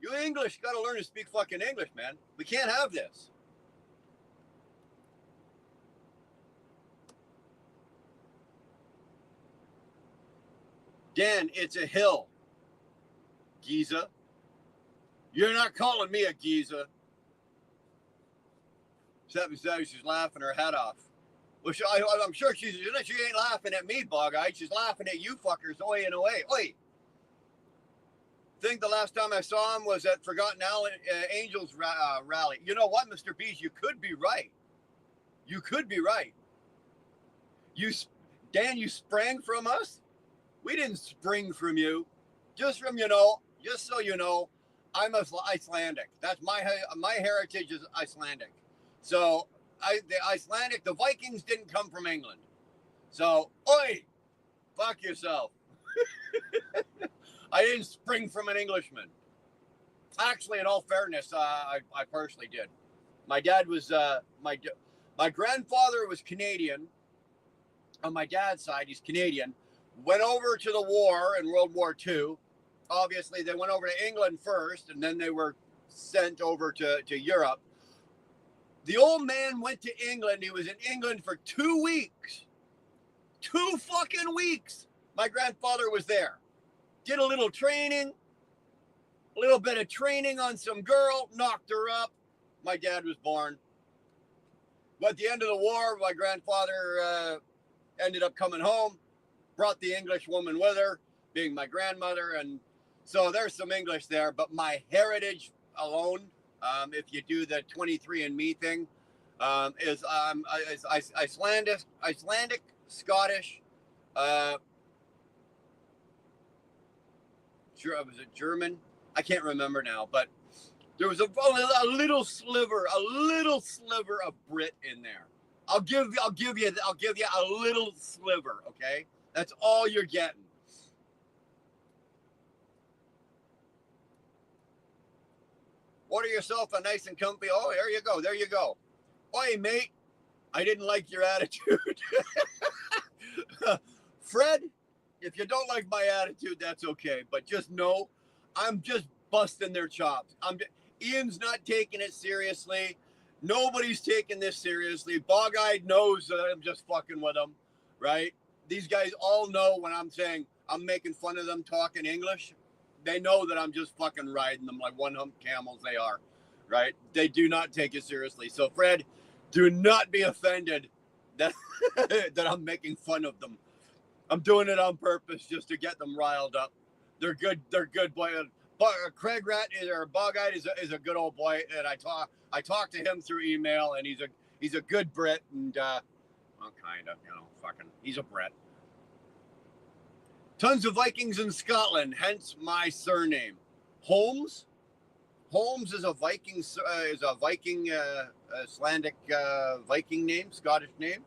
You English gotta learn to speak fucking English, man. We can't have this. Dan, it's a hill. Giza. You're not calling me a Giza. She's laughing her head off. Well, I'm sure she ain't laughing at me, bog-eyed. She's laughing at you fuckers, oi and away. Oi! I think the last time I saw him was at Forgotten Angels rally. You know what, Mr. Bees? You could be right. You could be right. Dan, you sprang from us? We didn't spring from you. Just so you know, I'm Icelandic. That's my heritage is Icelandic. So the Vikings didn't come from England. So, oi, fuck yourself. I didn't spring from an Englishman. Actually, in all fairness, I partially did. My dad was my grandfather was Canadian. On my dad's side, he's Canadian. Went over to the war in World War II. Obviously, they went over to England first, and then they were sent over to Europe. The old man went to England. He was in England for 2 weeks. 2 fucking weeks. My grandfather was there. Did a little training. A little bit of training on some girl. Knocked her up. My dad was born. But at the end of the war, my grandfather ended up coming home. Brought the English woman with her, being my grandmother. And so there's some English there. But my heritage alone, if you do the 23andMe thing, is Icelandic, Scottish, was it German? I can't remember now, but there was a little sliver of Brit in there. I'll give you a little sliver, okay? That's all you're getting. Order yourself a nice and comfy. Oh, there you go. Oi, mate. I didn't like your attitude. Fred, if you don't like my attitude, that's okay. But just know, I'm just busting their chops. Ian's not taking it seriously. Nobody's taking this seriously. Bog-eyed knows that I'm just fucking with him, right? These guys all know when I'm saying I'm making fun of them talking English. They know that I'm just fucking riding them like one-hump camels they are, right? They do not take it seriously. So, Fred, do not be offended that, that I'm making fun of them. I'm doing it on purpose just to get them riled up. They're good boy. But Craig Rat or Bog-eyed is a good old boy, and I talk to him through email, and he's a good Brit, and well, kind of, fucking, he's a Brit. Tons of Vikings in Scotland, hence my surname. Holmes is a Viking Icelandic Viking name, Scottish name.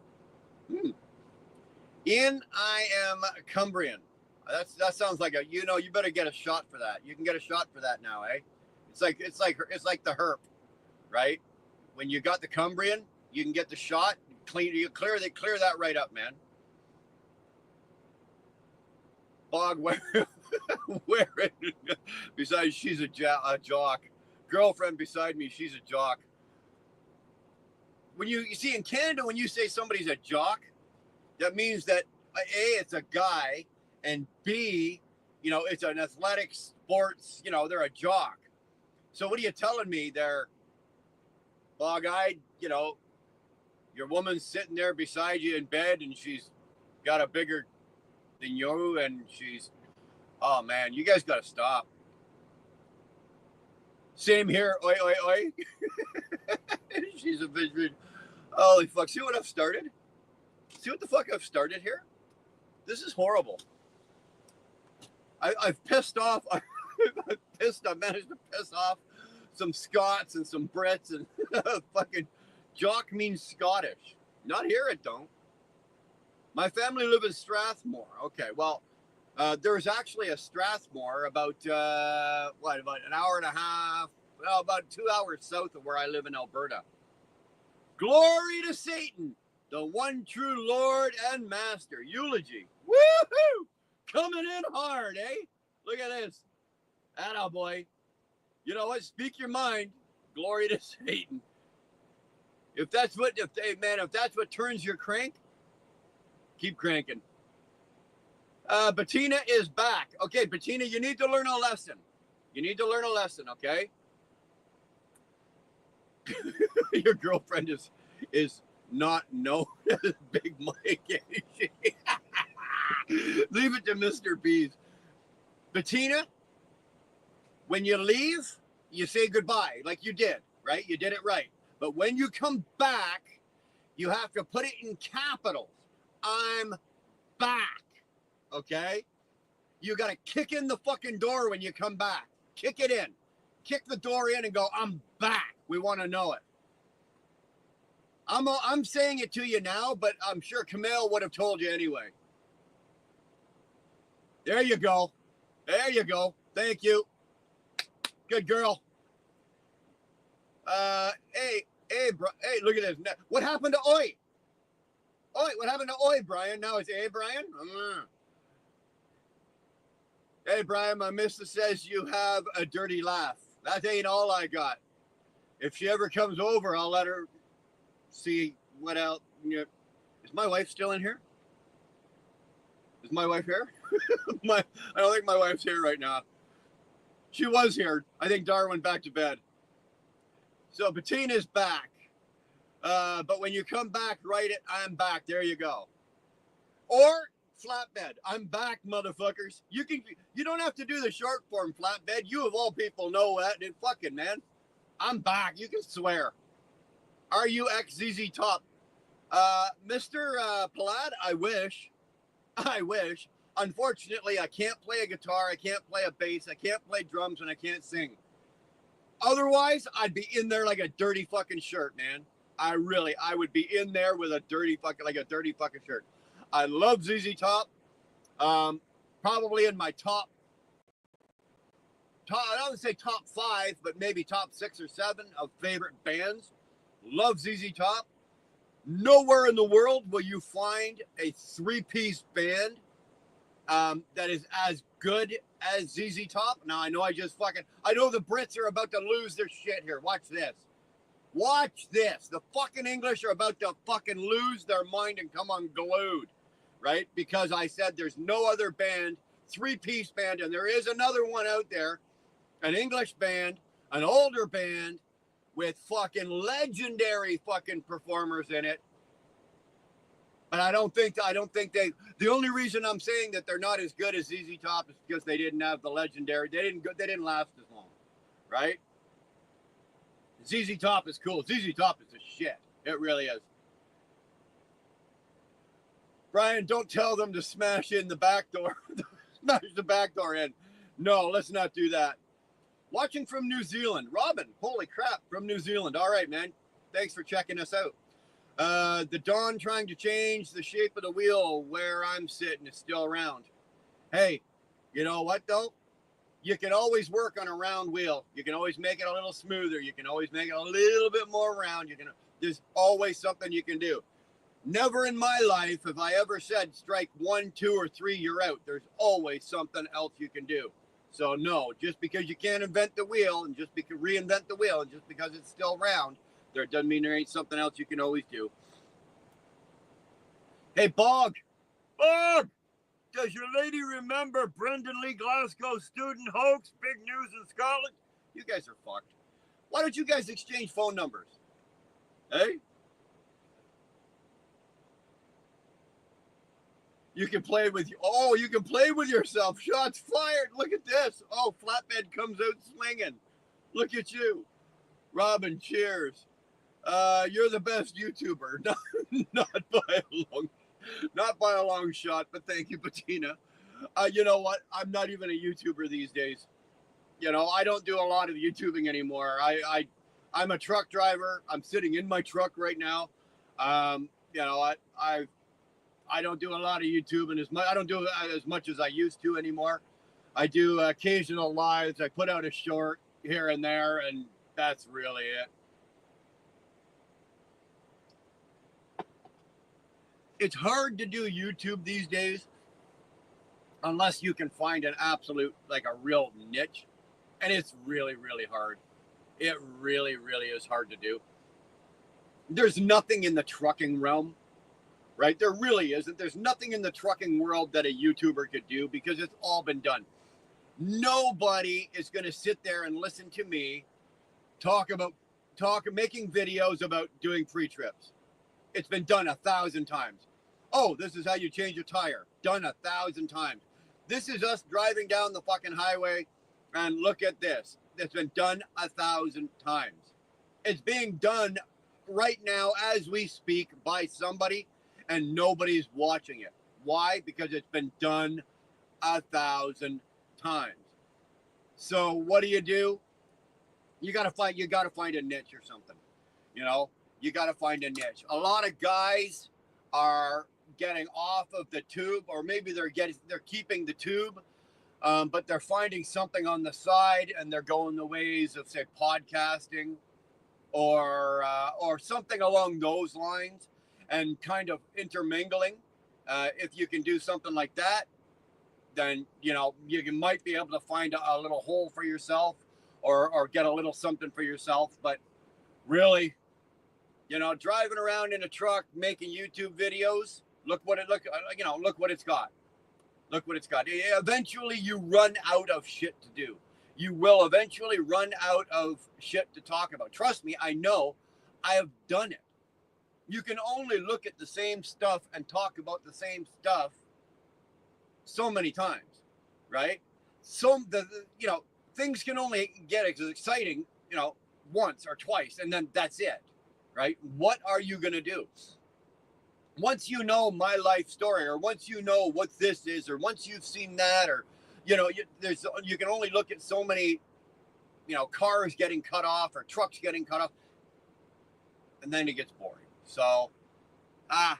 Ian, I am Cumbrian. That sounds like you better get a shot for that. You can get a shot for that now, eh? It's like the herp, right? When you got the Cumbrian, you can get the shot. Clear that right up, man. Bog wearing besides she's a jock. Girlfriend beside me, she's a jock. When you see in Canada, when you say somebody's a jock, that means that A, it's a guy, and B, it's an athletic sports, they're a jock. So what are you telling me there, Bog-eyed? Your woman's sitting there beside you in bed, and she's got a bigger than you, and oh man, you guys got to stop. Same here, oi, oi, oi. She's a bit, holy fuck, see what I've started? See what the fuck I've started here? This is horrible. I've pissed off. I managed to piss off some Scots and some Brits, and fucking jock means Scottish. Not here, it don't. My family live in Strathmore. Okay, well, there's actually a Strathmore about an hour and a half, about 2 hours south of where I live in Alberta. Glory to Satan, the one true Lord and Master. Eulogy. Woohoo! Coming in hard, eh? Look at this. Atta boy. You know what? Speak your mind. Glory to Satan. If that's what turns your crank, keep cranking. Bettina is back. Okay, Bettina, you need to learn a lesson. Okay? Your girlfriend is not known as Big Mike. Leave it to Mr. B's. Bettina, when you leave, you say goodbye like you did, right? You did it right. But when you come back, you have to put it in capitals. I'm back. Okay? You got to kick in the fucking door when you come back. Kick it in. Kick the door in and go, I'm back. We want to know it. I'm saying it to you now, but I'm sure Camille would have told you anyway. There you go. Thank you. Good girl. Hey, look at this. What happened to Oi? What happened to Oi, Brian? Now it's Brian? Hey, Brian, my missus says you have a dirty laugh. That ain't all I got. If she ever comes over, I'll let her see what else. Is my wife still in here? Is my wife here? I don't think my wife's here right now. She was here. I think Dar went back to bed. So Bettina's back. But when you come back, write it, I'm back. There you go. Or flatbed. I'm back, motherfuckers. You don't have to do the short form flatbed. You of all people know that. And fucking, man. I'm back. You can swear. RUXZZ Top. Mr. Palad, I wish. Unfortunately, I can't play a guitar. I can't play a bass. I can't play drums, and I can't sing. Otherwise, I'd be in there like a dirty fucking shirt, man. I would be in there with a dirty fucking shirt. I love ZZ Top. Probably in my top, I don't say top 5, but maybe top 6 or 7 of favorite bands. Love ZZ Top. Nowhere in the world will you find a 3-piece band that is as good as ZZ Top. Now, I know I know the Brits are about to lose their shit here. Watch this. Watch this. The fucking English are about to fucking lose their mind and come unglued, right? Because I said there's no other band, three-piece band, and there is another one out there, an English band, an older band with fucking legendary fucking performers in it. But I don't think the only reason I'm saying that they're not as good as ZZ Top is because they didn't have the legendary, they didn't last as long, right? ZZ Top is cool. ZZ Top is a shit. It really is. Brian, don't tell them to smash in the back door. Smash the back door in. No, let's not do that. Watching from New Zealand. Robin, holy crap, from New Zealand. All right, man. Thanks for checking us out. The Dawn trying to change the shape of the wheel where I'm sitting is still around. Hey, you know what, though? You can always work on a round wheel. You can always make it a little smoother. You can always make it a little bit more round. There's always something you can do. Never in my life have I ever said strike 1, 2, or 3, you're out. There's always something else you can do. So no, just because you can't invent the wheel and just because reinvent the wheel and just because it's still round, there doesn't mean there ain't something else you can always do. Hey, Bog, does your lady remember Brendan Lee Glasgow student hoax? Big news in Scotland. You guys are fucked. Why don't you guys exchange phone numbers? Hey? You can play with you. Oh, you can play with yourself. Shots fired. Look at this. Oh, Flatbed comes out swinging. Look at you. Robin, cheers. You're the best YouTuber. Not by a long shot, but thank you, Bettina. You know what? I'm not even a YouTuber these days. You know, I don't do a lot of YouTubing anymore. I'm a truck driver. I'm sitting in my truck right now. You know, I don't do a lot of YouTubing as much. I don't do as much as I used to anymore. I do occasional lives. I put out a short here and there, and that's really it. It's hard to do YouTube these days unless you can find an absolute, like a real niche. And it's really, really hard. It really, really is hard to do. There's nothing in the trucking realm, right? There really isn't. There's nothing in the trucking world that a YouTuber could do because it's all been done. Nobody is going to sit there and listen to me making videos about doing pre-trips. It's been done 1,000 times. Oh, this is how you change a tire. Done 1,000 times. This is us driving down the fucking highway and look at this. It's been done 1,000 times. It's being done right now as we speak by somebody and nobody's watching it. Why? Because it's been done 1,000 times. So what do? You gotta find a niche or something. You know, you gotta find a niche. A lot of guys are getting off of the tube, or maybe they're keeping the tube, but they're finding something on the side and they're going the ways of, say, podcasting or something along those lines and kind of intermingling. If you can do something like that, then, you know, you might be able to find a little hole for yourself or get a little something for yourself. But really, you know, driving around in a truck, making YouTube videos, look what it's got. Look what it's got. Eventually you run out of shit to do. You will eventually run out of shit to talk about. Trust me, I know. I have done it. You can only look at the same stuff and talk about the same stuff so many times, right? Things can only get as exciting, you know, once or twice, and then that's it, right? What are you going to do? Once you know my life story, or once you know what this is, or once you've seen that, or, you know, you can only look at so many, you know, cars getting cut off or trucks getting cut off, and then it gets boring. So, I've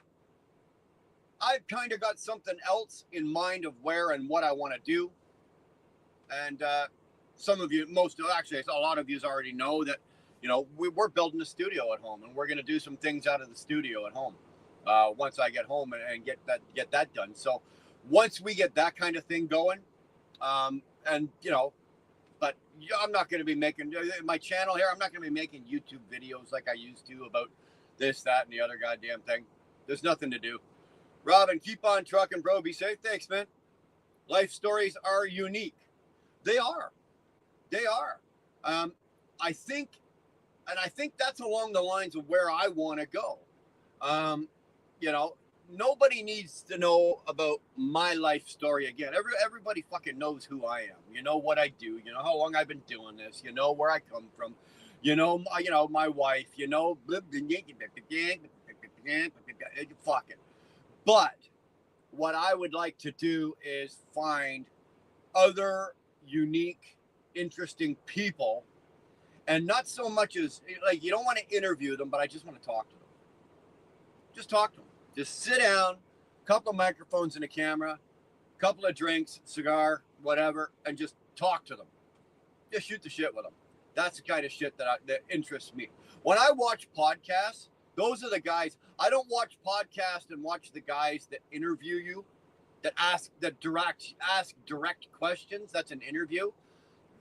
kind of got something else in mind of where and what I want to do. And some of you, a lot of you already know that, you know, we're building a studio at home, and we're going to do some things out of the studio at home once I get home and get that done. So once we get that kind of thing going, and but I'm not going to be making my channel here. I'm not going to be making YouTube videos like I used to about this, that, and the other goddamn thing. There's nothing to do. Robin, keep on trucking, bro. Be safe. Thanks, man. Life stories are unique. They are. They are. I think that's along the lines of where I want to go. Nobody needs to know about my life story again. Everybody fucking knows who I am. You know what I do. You know how long I've been doing this. You know where I come from. My wife. Fuck it. But what I would like to do is find other unique, interesting people, and not so much as like you don't want to interview them, but I just want to talk to them. Just talk to them. Just sit down, couple of microphones and a camera, couple of drinks, cigar, whatever, and just talk to them. Just shoot the shit with them. That's the kind of shit that interests me. When I watch podcasts, those are the guys. I don't watch podcasts and watch the guys that interview you, that ask direct questions. That's an interview.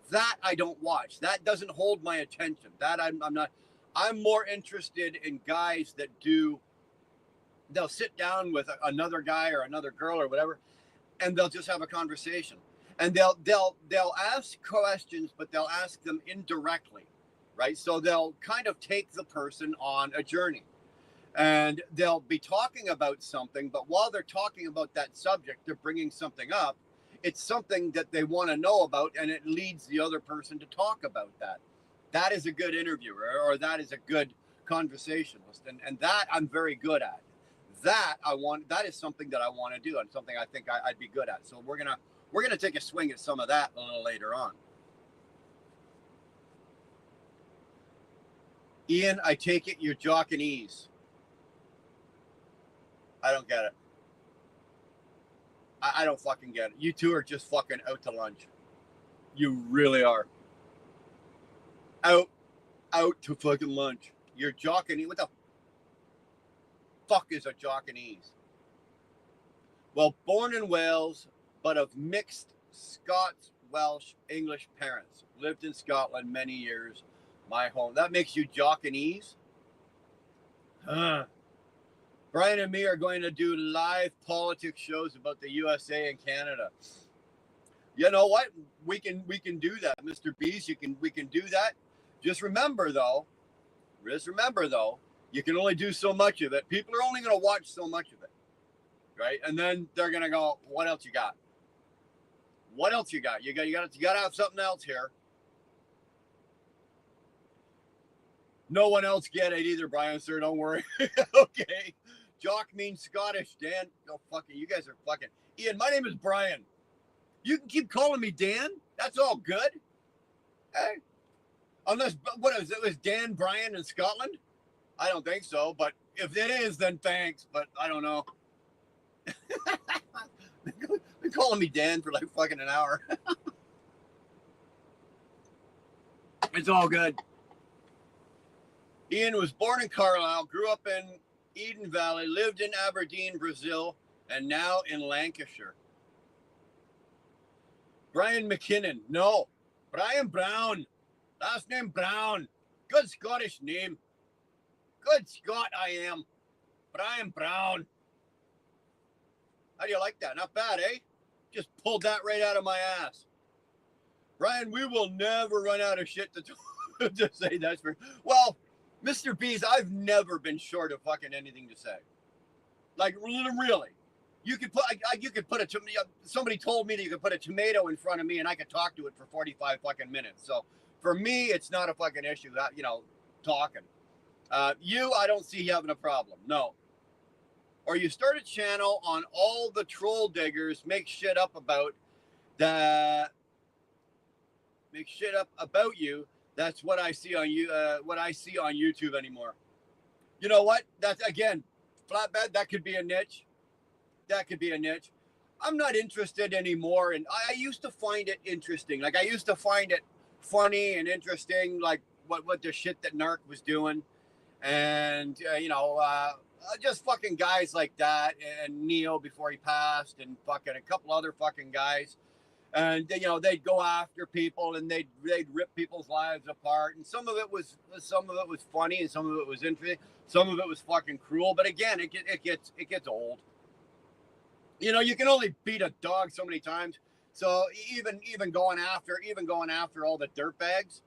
That I don't watch. That doesn't hold my attention. That I'm not. I'm more interested in guys that do. They'll sit down with another guy or another girl or whatever, and they'll just have a conversation. And they'll ask questions, but they'll ask them indirectly, right? So they'll kind of take the person on a journey, and they'll be talking about something. But while they're talking about that subject, they're bringing something up. It's something that they want to know about, and it leads the other person to talk about that. That is a good interviewer, or that is a good conversationalist, and that I'm very good at. That is something that I want to do, and something I think I'd be good at. So we're gonna take a swing at some of that a little later on. Ian, I take it you're jock and ease. I don't get it. I don't fucking get it. You two are just fucking out to lunch. You really are. Out to fucking lunch. You're jock and ease. What the fuck is a jock and ease? Well, born in Wales, but of mixed Scots, Welsh, English parents. Lived in Scotland many years. My home. That makes you jock and ease? Huh. Brian and me are going to do live politics shows about the USA and Canada. You know what? We can do that, Mr. Bees. We can do that. Just remember though, you can only do so much of it. People are only going to watch so much of it, right? And then they're going to go, "What else you got? What else you got? You got to have something else here." No one else get it either, Brian, sir. Don't worry. Okay. Jock means Scottish. Dan, no fucking. You guys are fucking. Ian, my name is Brian. You can keep calling me Dan. That's all good. Hey. Unless, what is it? Was Dan Brian in Scotland? I don't think so. But if it is, then thanks. But I don't know. They're calling me Dan for like fucking an hour. It's all good. Ian was born in Carlisle, grew up in Eden Valley, lived in Aberdeen, Brazil, and now in Lancashire. Brian McKinnon. No. Brian Brown. Last name Brown. Good Scottish name. Good Scot I am. Brian Brown. How do you like that? Not bad, eh? Just pulled that right out of my ass. Brian, we will never run out of shit to say. That's for well. Mr. B's, I've never been short of fucking anything to say. Like, really. You could put a tomato. Somebody told me that you could put a tomato in front of me and I could talk to it for 45 fucking minutes. So for me, it's not a fucking issue, talking. I don't see you having a problem. No. Or you start a channel on all the troll diggers make shit up about you. That's what I see on YouTube anymore. You know what? That's again, flatbed. That could be a niche. I'm not interested anymore. And I used to find it interesting. Like I used to find it funny and interesting. Like what the shit that Narc was doing, and just fucking guys like that, and Neo before he passed, and fucking a couple other fucking guys. and you know, they'd go after people and they'd rip people's lives apart. And some of it was funny, and some of it was interesting. Some of it was fucking cruel. But again, it gets old. You know, you can only beat a dog so many times. So even going after all the dirtbags,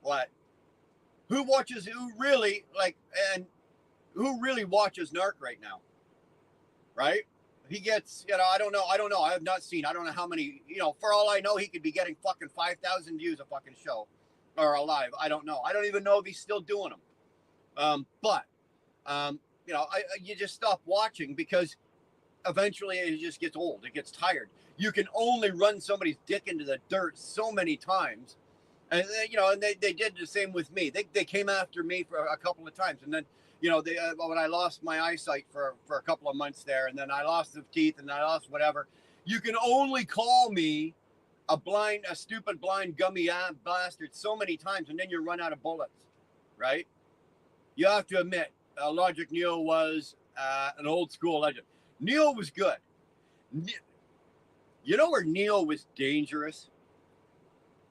what? Who really watches Narc right now? Right? He gets, you know, I don't know. I have not seen. I don't know how many, you know, for all I know, he could be getting fucking 5,000 views a fucking show or a live. I don't know. I don't even know if he's still doing them. But you know, you just stop watching because eventually it just gets old. It gets tired. You can only run somebody's dick into the dirt so many times. And you know, and they did the same with me. They came after me for a couple of times, and then, you know, when I lost my eyesight for a couple of months there, and then I lost the teeth, and I lost whatever. You can only call me a stupid blind gummy bastard so many times, and then you run out of bullets, right? You have to admit, Logic Neil was an old school legend. Neil was good. You know where Neil was dangerous?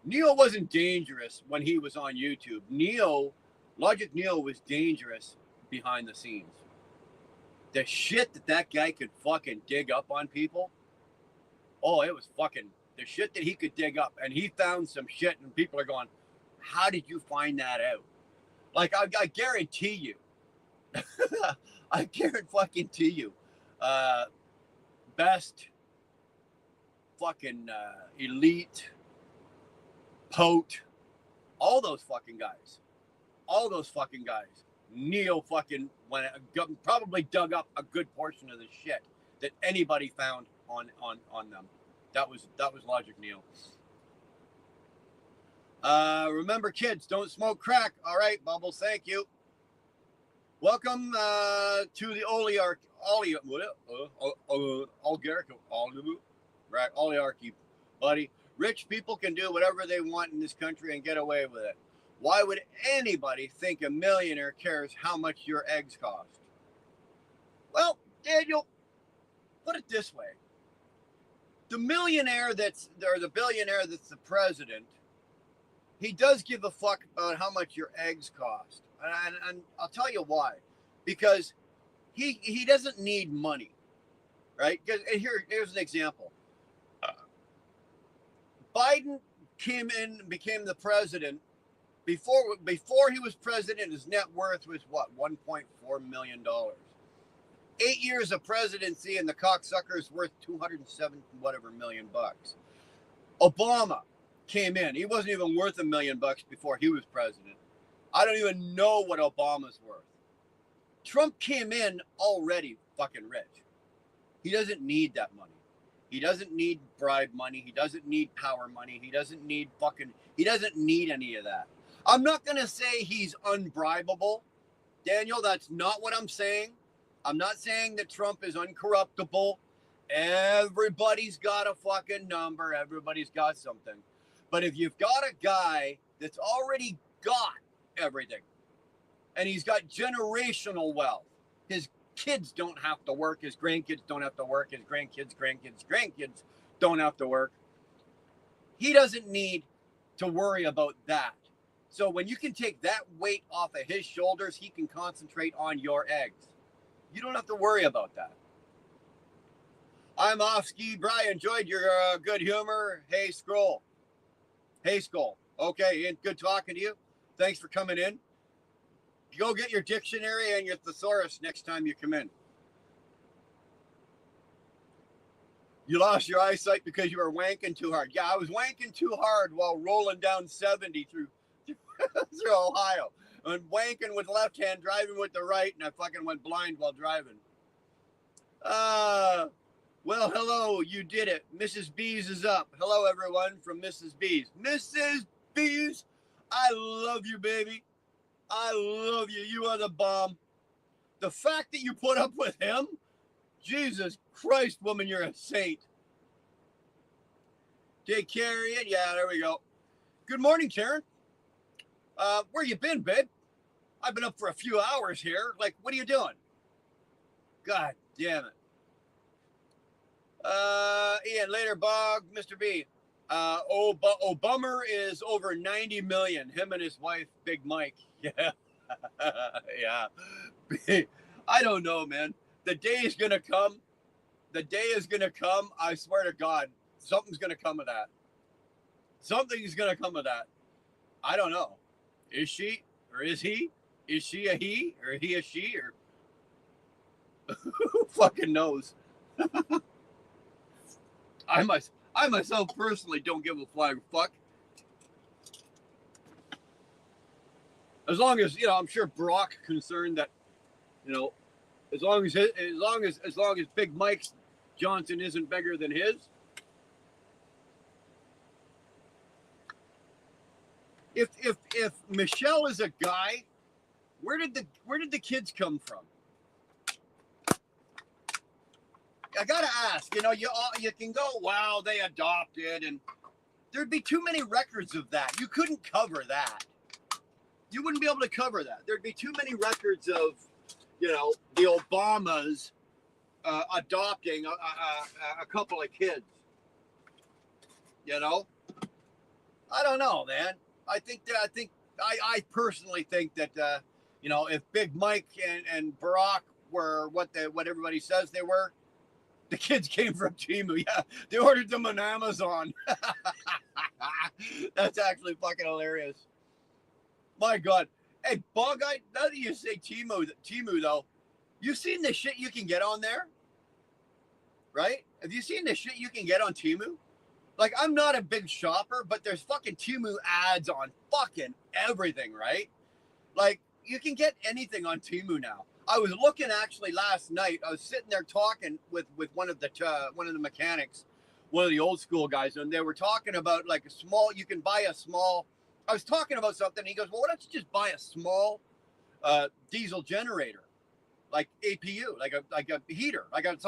Neil wasn't dangerous when he was on YouTube. Logic Neil was dangerous behind the scenes. The shit that guy could fucking dig up on people. Oh, it was fucking the shit that he could dig up. And he found some shit, and people are going, how did you find that out? Like, I guarantee you. I guarantee you. Best fucking elite Pote, all those fucking guys, Neil fucking probably dug up a good portion of the shit that anybody found on them. That was Logic Neil. Remember, kids, don't smoke crack. All right, Bubbles, thank you. Welcome to the oligarchy, buddy. Rich people can do whatever they want in this country and get away with it. Why would anybody think a millionaire cares how much your eggs cost? Well, Daniel, put it this way. The billionaire that's the president, he does give a fuck about how much your eggs cost. And I'll tell you why. Because he doesn't need money, right? And here's an example. Biden came in and became the president. Before he was president, his net worth was what? $1.4 million. 8 years of presidency, and the cocksucker's worth 207 whatever million bucks. Obama came in. He wasn't even worth $1 million before he was president. I don't even know what Obama's worth. Trump came in already fucking rich. He doesn't need that money. He doesn't need bribe money. He doesn't need power money. He doesn't need any of that. I'm not going to say he's unbribable. Daniel, that's not what I'm saying. I'm not saying that Trump is uncorruptible. Everybody's got a fucking number. Everybody's got something. But if you've got a guy that's already got everything, and he's got generational wealth, his kids don't have to work, his grandkids don't have to work, his grandkids don't have to work. He doesn't need to worry about that. So when you can take that weight off of his shoulders, he can concentrate on your eggs. You don't have to worry about that. I'm off ski. Brian, enjoyed your good humor. Hey, Skull. Okay, good talking to you. Thanks for coming in. Go get your dictionary and your thesaurus next time you come in. You lost your eyesight because you were wanking too hard. Yeah, I was wanking too hard while rolling down 70 through Ohio. And wanking with left hand, driving with the right, and I fucking went blind while driving. Well, hello, you did it. Mrs. Bees is up. Hello, everyone, from Mrs. Bees. Mrs. Bees, I love you, baby. I love you. You are the bomb. The fact that you put up with him, Jesus Christ, woman, you're a saint. Take care of it. Yeah, there we go. Good morning, Karen. Where you been, babe? I've been up for a few hours here. Like, what are you doing? God damn it. Ian, later, Bog, Mr. B. Bummer is over 90 million. Him and his wife, Big Mike. Yeah. Yeah. I don't know, man. The day is going to come. The day is going to come. I swear to God, something's going to come of that. Something's going to come of that. I don't know. Is she or is he? Is she a he or he a she or who fucking knows? I myself personally don't give a flying fuck. As long as, I'm sure Brock concerned that, as long as Big Mike's Johnson isn't bigger than his. If Michelle is a guy, where did the kids come from? I gotta ask. You can go, wow, they adopted, and there'd be too many records of that. You couldn't cover that. You wouldn't be able to cover that. There'd be too many records of, the Obamas adopting a couple of kids. I don't know, man. I personally think that if Big Mike and Barack were what everybody says they were, the kids came from Temu. Yeah, they ordered them on Amazon. That's actually fucking hilarious. My God. Hey, Bog, now that you say Temu though, you seen the shit you can get on there? Right? Have you seen the shit you can get on Temu? Like, I'm not a big shopper, but there's fucking Temu ads on fucking everything, right? Like, you can get anything on Temu now. I was looking actually last night. I was sitting there talking with one of the mechanics, one of the old school guys, and they were talking about like you can buy a small. I was talking about something. And he goes, well, why don't you just buy a small diesel generator, like APU, like a heater, like a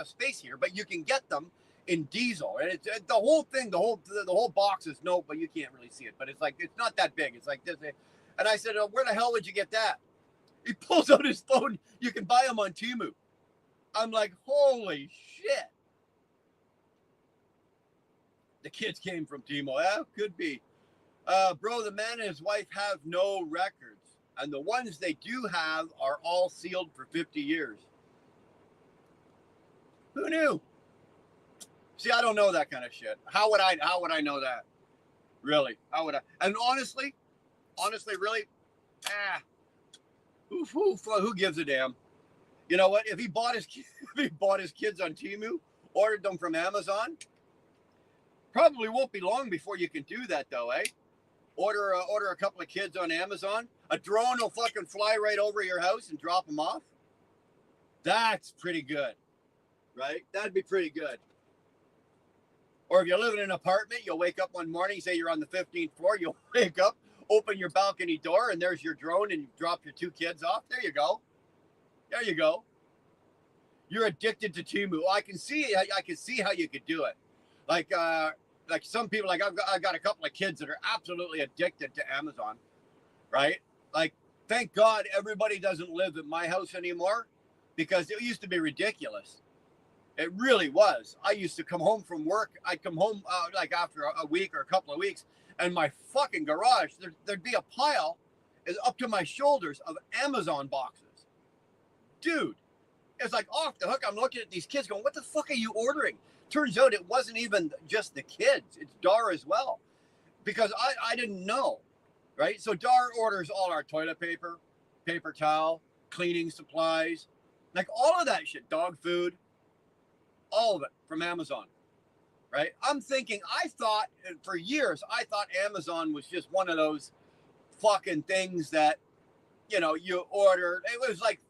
space heater, but you can get them in diesel, and it's the whole thing. The whole box is but you can't really see it. But it's like it's not that big. It's like this. And I said, oh, where the hell would you get that? He pulls out his phone. You can buy them on Temu. I'm like, holy shit. The kids came from Temu. Yeah, could be. Bro, the man and his wife have no records. And the ones they do have are all sealed for 50 years. Who knew? See, I don't know that kind of shit. How would I know that? Really? How would I? And honestly, really? Who gives a damn? You know what? If he bought his kids on Temu, ordered them from Amazon, probably won't be long before you can do that, though, eh? Order a couple of kids on Amazon. A drone will fucking fly right over your house and drop them off. That's pretty good, right? That'd be pretty good. Or if you live in an apartment, you'll wake up one morning, say you're on the 15th floor, you'll wake up, open your balcony door, and there's your drone, and you drop your two kids off. There you go. There you go. You're addicted to Temu. I can see how you could do it. Like some people, like I've got a couple of kids that are absolutely addicted to Amazon, right? Like, thank God everybody doesn't live at my house anymore, because it used to be ridiculous. It really was. I used to come home from work. I'd come home like after a week or a couple of weeks, and my fucking garage, there'd be a pile is up to my shoulders of Amazon boxes. Dude, it's like off the hook. I'm looking at these kids going, what the fuck are you ordering? Turns out it wasn't even just the kids. It's Dar as well. Because I didn't know, right? So Dar orders all our toilet paper, paper towel, cleaning supplies, like all of that shit, dog food, all of it from Amazon, right? I'm thinking, for years, I thought Amazon was just one of those fucking things that, you order. It was like,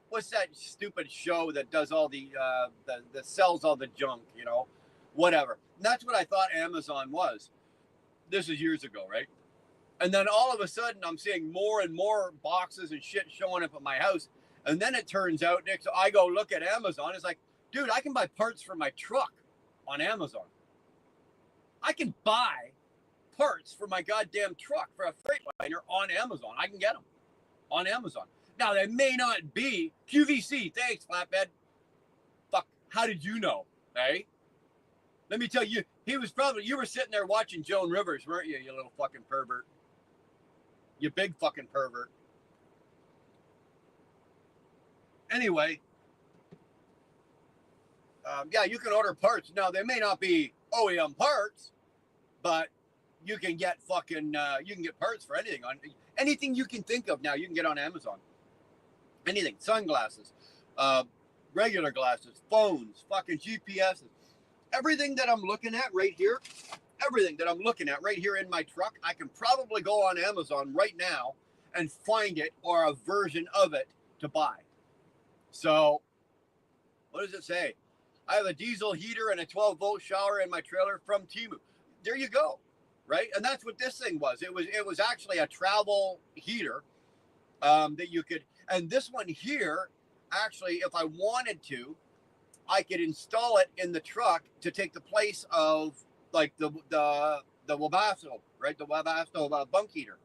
what's that stupid show that does all that sells all the junk, whatever. And that's what I thought Amazon was. This is years ago, right? And then all of a sudden I'm seeing more and more boxes and shit showing up at my house. And then it turns out, Nick, so I go look at Amazon. It's like, dude, I can buy parts for my truck on Amazon. I can buy parts for my goddamn truck for a Freightliner on Amazon. I can get them on Amazon. Now, they may not be QVC. Thanks, Flatbed. Fuck, how did you know? Hey? Let me tell you, you were sitting there watching Joan Rivers, weren't you, you little fucking pervert? You big fucking pervert. Anyway, yeah, you can order parts. Now, they may not be OEM parts, but you can get you can get parts for anything you can think of now. You can get on Amazon. Anything, sunglasses, regular glasses, phones, fucking GPSs, everything that I'm looking at right here, in my truck, I can probably go on Amazon right now and find it or a version of it to buy. So, what does it say? I have a diesel heater and a 12-volt shower in my trailer from Temu. There you go, right? And that's what this thing was. It was actually a travel heater that you could. And this one here, actually, if I wanted to, I could install it in the truck to take the place of like the Webasto, right? The Webasto bunk heater.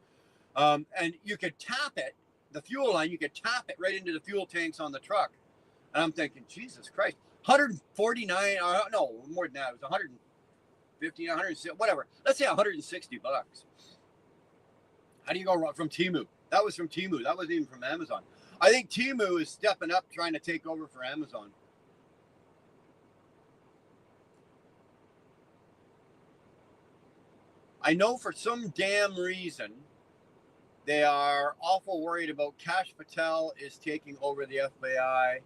And you could tap it, the fuel line, you could tap it right into the fuel tanks on the truck. And I'm thinking, Jesus Christ, 149, no, more than that. It was 150, 160, whatever. Let's say $160. How do you go wrong from Temu? That was from Temu. That wasn't even from Amazon. I think Temu is stepping up, trying to take over for Amazon. I know for some damn reason they are awful worried about Kash Patel is taking over the FBI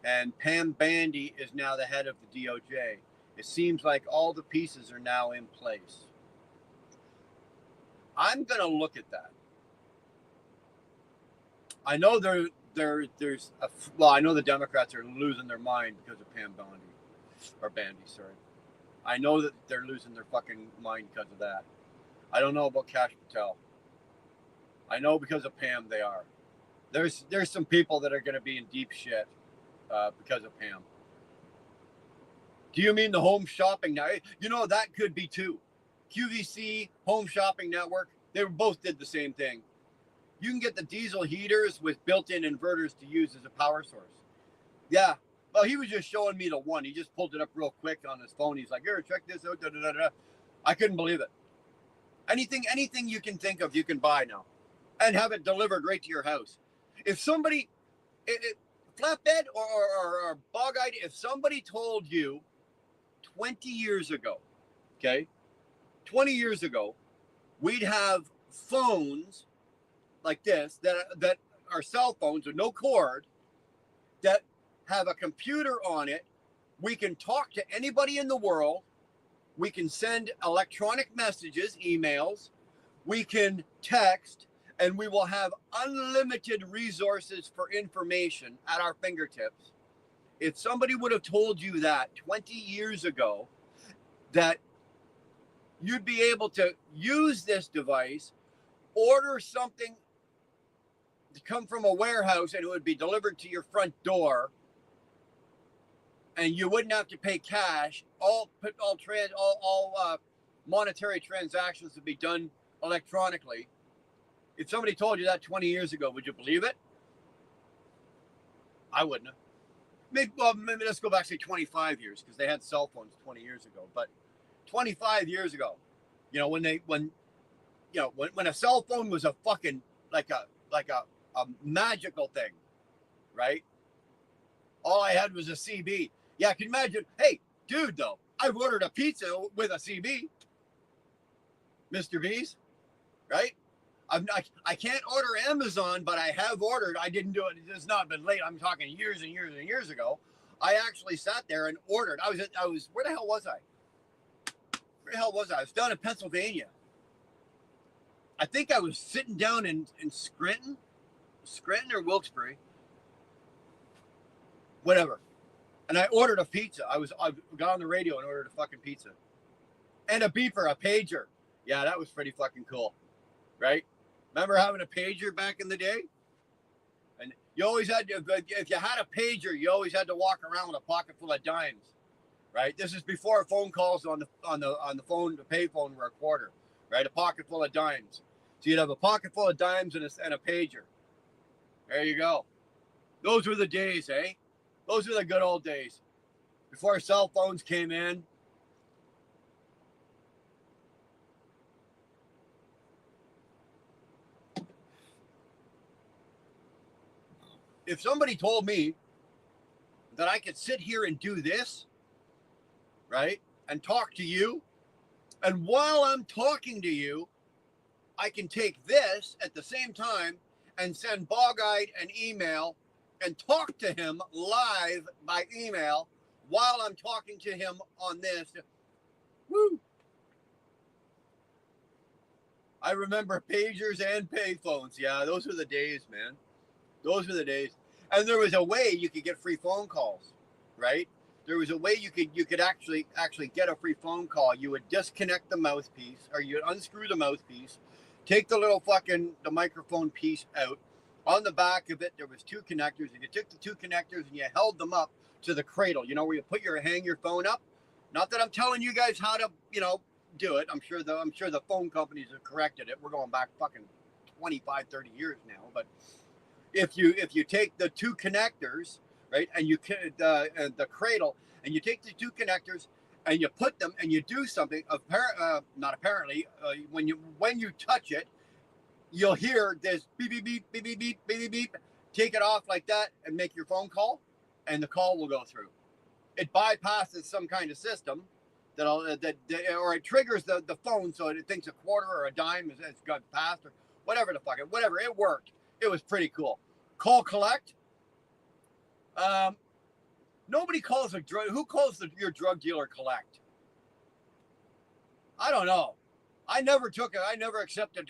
and Pam Bandy is now the head of the DOJ. It seems like all the pieces are now in place. I'm going to look at that. I know I know the Democrats are losing their mind because of Pam Bandy, sorry. I know that they're losing their fucking mind because of that. I don't know about Kash Patel. I know because of Pam they are. There's some people that are going to be in deep shit because of Pam. Do you mean the Home Shopping Network? You know, that could be too. QVC, Home Shopping Network, they both did the same thing. You can get the diesel heaters with built-in inverters to use as a power source. Yeah. Well, he was just showing me the one. He just pulled it up real quick on his phone. He's like, here, check this out. Da, da, da, da. I couldn't believe it. Anything you can think of, you can buy now and have it delivered right to your house. If somebody, flatbed or bog-eyed, if somebody told you 20 years ago, okay, 20 years ago, we'd have phones like this that are cell phones with no cord that have a computer on it. We can talk to anybody in the world. We can send electronic messages, emails. We can text, and we will have unlimited resources for information at our fingertips. If somebody would have told you that 20 years ago, that you'd be able to use this device, order something to come from a warehouse, and it would be delivered to your front door, and you wouldn't have to pay cash. All monetary transactions would be done electronically. If somebody told you that 20 years ago, would you believe it? I wouldn't have. Maybe let's go back, say 25 years, because they had cell phones 20 years ago. But 25 years ago, you know, when a cell phone was a fucking like a magical thing, right? All I had was a CB. Yeah, I can imagine. Hey, dude, though, I've ordered a pizza with a CB, Mr. B's, right? I can't order Amazon, but I have ordered. I didn't do it. It's not been late. I'm talking years and years and years ago. I actually sat there and ordered. I was. Where the hell was I? Where the hell was I? I was down in Pennsylvania. I think I was sitting down in Scranton or Wilkes-Barre, whatever. And I ordered a pizza. I got on the radio and ordered a fucking pizza. And a beeper, a pager. Yeah, that was pretty fucking cool. Right? Remember having a pager back in the day? And you always had to, if you had a pager, you always had to walk around with a pocket full of dimes. Right? This is before phone calls on the phone, the pay phone were a quarter. Right? A pocket full of dimes. So you'd have a pocket full of dimes and a pager. There you go. Those were the days, eh? Those were the good old days. Before cell phones came in, if somebody told me that I could sit here and do this, right, and talk to you, and while I'm talking to you, I can take this at the same time and send Bog-Eyed an email and talk to him live by email while I'm talking to him on this. Woo! I remember pagers and payphones. Yeah, those were the days, man. Those were the days. And there was a way you could get free phone calls, right? There was a way you could actually get a free phone call. You would disconnect the mouthpiece, or you'd unscrew the mouthpiece, take the little the microphone piece out. On the back of it, there was two connectors, and you took the two connectors and you held them up to the cradle. You know, where you hang your phone up. Not that I'm telling you guys how to, do it. I'm sure the phone companies have corrected it. We're going back fucking 25, 30 years now. But if you take the two connectors, right, and you the cradle, and you take the two connectors and you put them and you do something, not apparently, when you touch it, you'll hear this beep, beep, beep, beep, beep, beep, beep, beep. Take it off like that and make your phone call, and the call will go through. It bypasses some kind of system or it triggers the phone so it thinks a quarter or a dime has got passed or whatever whatever. It worked. It was pretty cool. Call collect. Nobody calls who calls your drug dealer collect? I don't know. I never accepted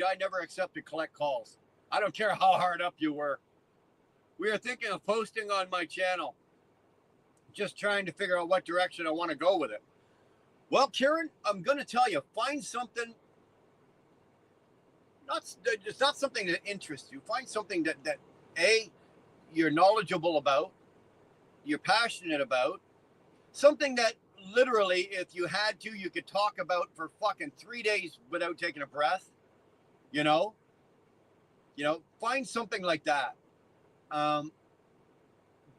collect calls. I don't care how hard up you were. We are thinking of posting on my channel. Just trying to figure out what direction I want to go with it. Well, Kieran, I'm going to tell you, find something. It's not something that interests you. Find something that you're knowledgeable about, you're passionate about, something that literally, if you had to, you could talk about for fucking 3 days without taking a breath. Find something like that.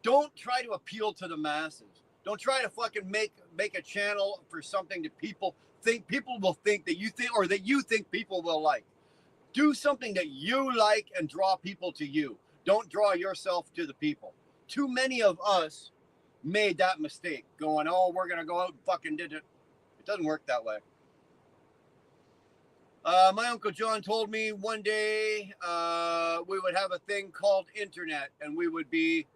Don't try to appeal to the masses. Don't try to fucking make a channel for something that people will think that you think, or that you think people will like. Do something that you like and draw people to you. Don't draw yourself to the people. Too many of us made that mistake, going, oh, we're going to go out and fucking did it. It doesn't work that way. My Uncle John told me one day we would have a thing called internet, and we would be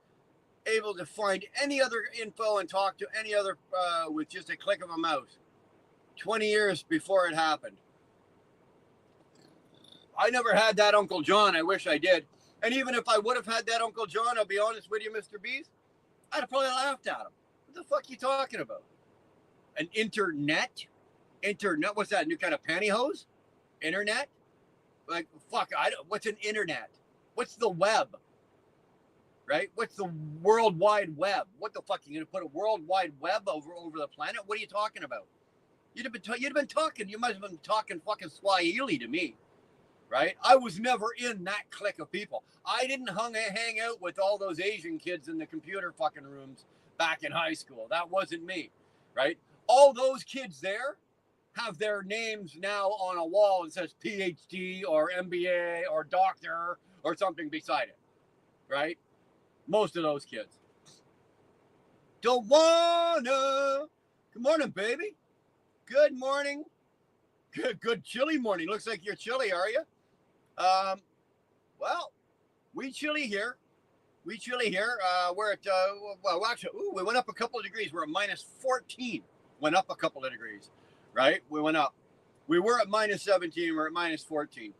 able to find any other info and talk to any other with just a click of a mouse. 20 years before it happened. I never had that Uncle John. I wish I did. And even if I would have had that Uncle John, I'll be honest with you, Mr. Beast, I'd have probably laughed at him. What the fuck are you talking about? An internet? Internet? What's that? New kind of pantyhose? Internet? Like, fuck, what's an internet? What's the web? Right? What's the World Wide Web? What the fuck? You gonna put a World Wide Web over the planet? What are you talking about? You might have been talking fucking Swahili to me. Right? I was never in that clique of people. I didn't hang out with all those Asian kids in the computer fucking rooms back in high school. That wasn't me. Right? All those kids there have their names now on a wall and says PhD or MBA or doctor or something beside it. Right? Most of those kids. Don't wanna. Good morning, baby. Good morning. Good chilly morning. Looks like you're chilly, are you? Well, we chilly here. We're at, actually, we went up a couple of degrees. We're at minus 14. Went up a couple of degrees, right? We went up. We were at minus 17. We're at minus 14.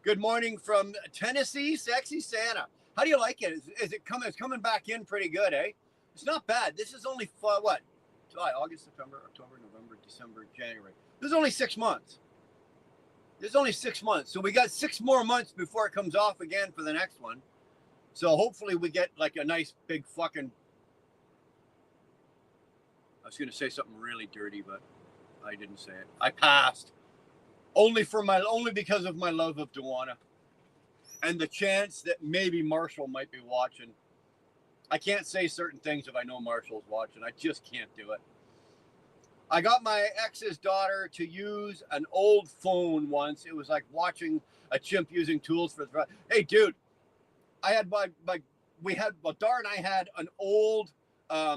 Good morning from Tennessee, Sexy Santa. How do you like it? Is it coming? It's coming back in pretty good, eh? It's not bad. This is only, what? July, August, September, October, November, December, January. This is only 6 months. So we got 6 more months before it comes off again for the next one. So hopefully we get like a nice big fucking, I was going to say something really dirty, but I didn't say it. I passed. Only because of my love of Duana and the chance that maybe Marshall might be watching. I can't say certain things if I know Marshall's watching. I just can't do it. I got my ex's daughter to use an old phone once. It was like watching a chimp using tools for the. Hey, dude, I had Dar and I had an old, I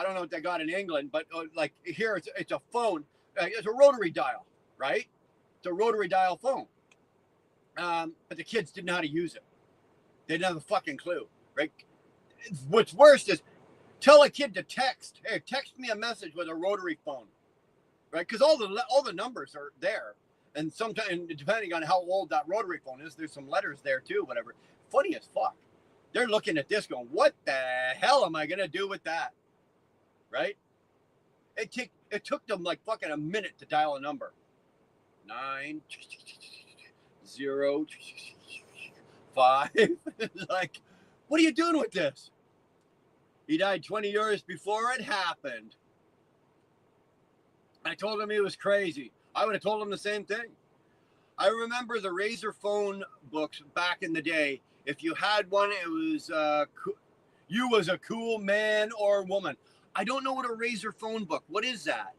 don't know what they got in England, but like here it's a phone. It's a rotary dial, right? It's a rotary dial phone. But the kids didn't know how to use it. They didn't have a fucking clue, right? What's worse is tell a kid to text. Hey, text me a message with a rotary phone, right? Because all the numbers are there, and sometimes depending on how old that rotary phone is, there's some letters there too. Whatever. Funny as fuck. They're looking at this going, what the hell am I gonna do with that? Right? It took them like fucking a minute to dial a number. 9 0 5. Like, what are you doing with this? He died 20 years before it happened. I told him he was crazy. I would have told him the same thing. I remember the Razor phone books back in the day. If you had one, it was you was a cool man or woman. I don't know what a Razor phone book. What is that?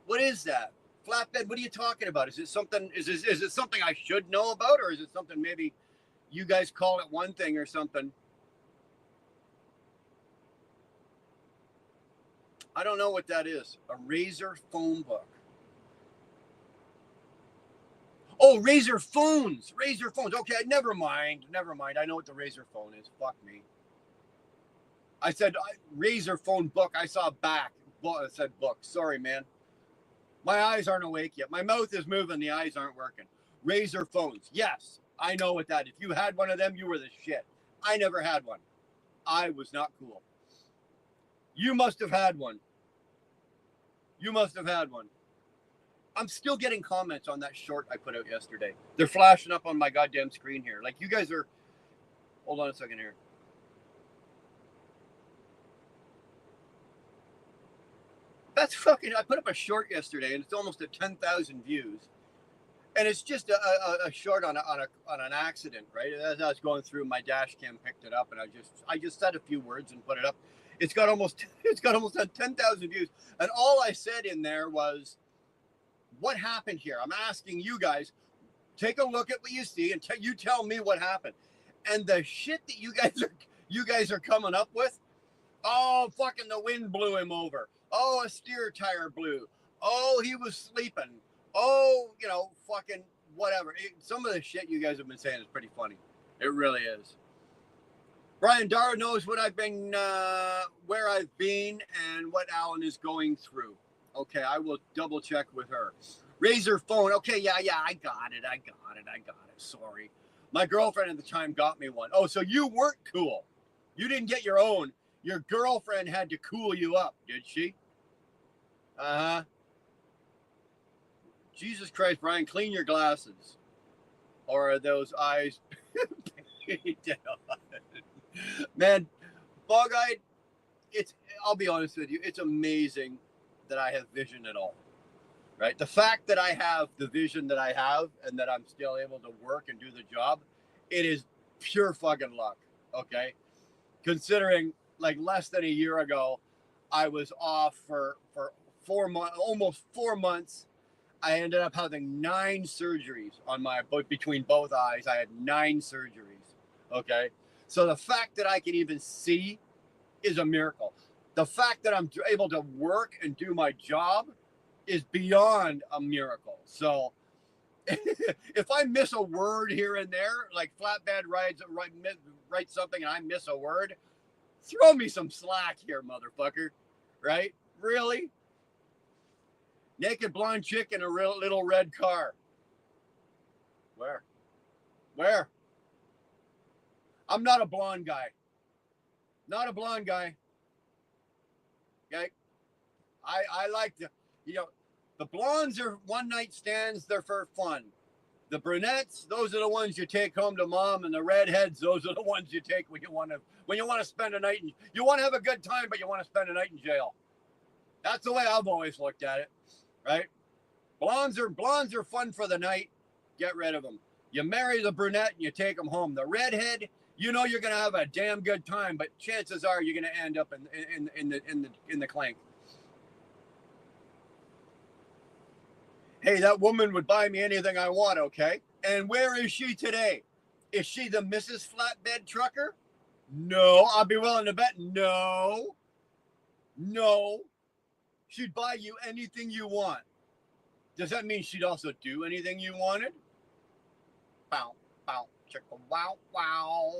What is that? Flatbed, what are you talking about? Is it something? Is it something I should know about, or is it something maybe you guys call it one thing or something? I don't know what that is. A Razor phone book. Oh, Razor phones. Razor phones. Okay, never mind. Never mind. I know what the Razor phone is. Fuck me. I said Razor phone book. I saw back. It said book. Sorry, man. My eyes aren't awake yet. My mouth is moving. The eyes aren't working. Razor phones. Yes, I know what that is. If you had one of them, you were the shit. I never had one. I was not cool. You must have had one. You must have had one. I'm still getting comments on that short I put out yesterday. They're flashing up on my goddamn screen here. Like, you guys are... Hold on a second here. That's fucking... I put up a short yesterday, and it's almost at 10,000 views. And it's just a short on an accident, right? As I was going through, my dash cam picked it up, and I just said a few words and put it up. It's got almost 10,000 views. And all I said in there was... What happened here? I'm asking you guys, take a look at what you see and you tell me what happened. And the shit that you guys are coming up with, oh, fucking the wind blew him over. Oh, a steer tire blew. Oh, he was sleeping. Oh, fucking whatever. Some of the shit you guys have been saying is pretty funny. It really is. Brian Dara knows what I've been, where I've been and what Alan is going through. Okay, I will double check with her. Razor phone. Okay, yeah, I got it. Sorry. My girlfriend at the time got me one. Oh, so you weren't cool. You didn't get your own. Your girlfriend had to cool you up, did she? Uh-huh. Jesus Christ, Brian, clean your glasses. Or are those eyes... Man, bug-eyed, I'll be honest with you, it's amazing that I have vision at all, right? The fact that I have the vision that I have and that I'm still able to work and do the job, it is pure fucking luck, okay? Considering like less than a year ago, I was off for 4 months, almost 4 months. I ended up having 9 surgeries between both eyes. I had 9 surgeries, okay? So the fact that I can even see is a miracle. The fact that I'm able to work and do my job is beyond a miracle. So if I miss a word here and there, like Flatbed writes something and I miss a word, throw me some slack here, motherfucker. Right? Really? Naked blonde chick in a little red car. Where? I'm not a blonde guy. Not a blonde guy. Okay, I like the blondes are one night stands. They're for fun. The brunettes, those are the ones you take home to mom, and the redheads, those are the ones you take when you want to spend a night. You want to have a good time, but you want to spend a night in jail. That's the way I've always looked at it, right? Blondes are fun for the night. Get rid of them. You marry the brunette and you take them home. The redhead, you're going to have a damn good time, but chances are you're going to end up in the clink. Hey, that woman would buy me anything I want, okay? And where is she today? Is she the Mrs. Flatbed Trucker? No. I'll be willing to bet no. No. She'd buy you anything you want. Does that mean she'd also do anything you wanted? Bow, bow, chicka, wow, wow.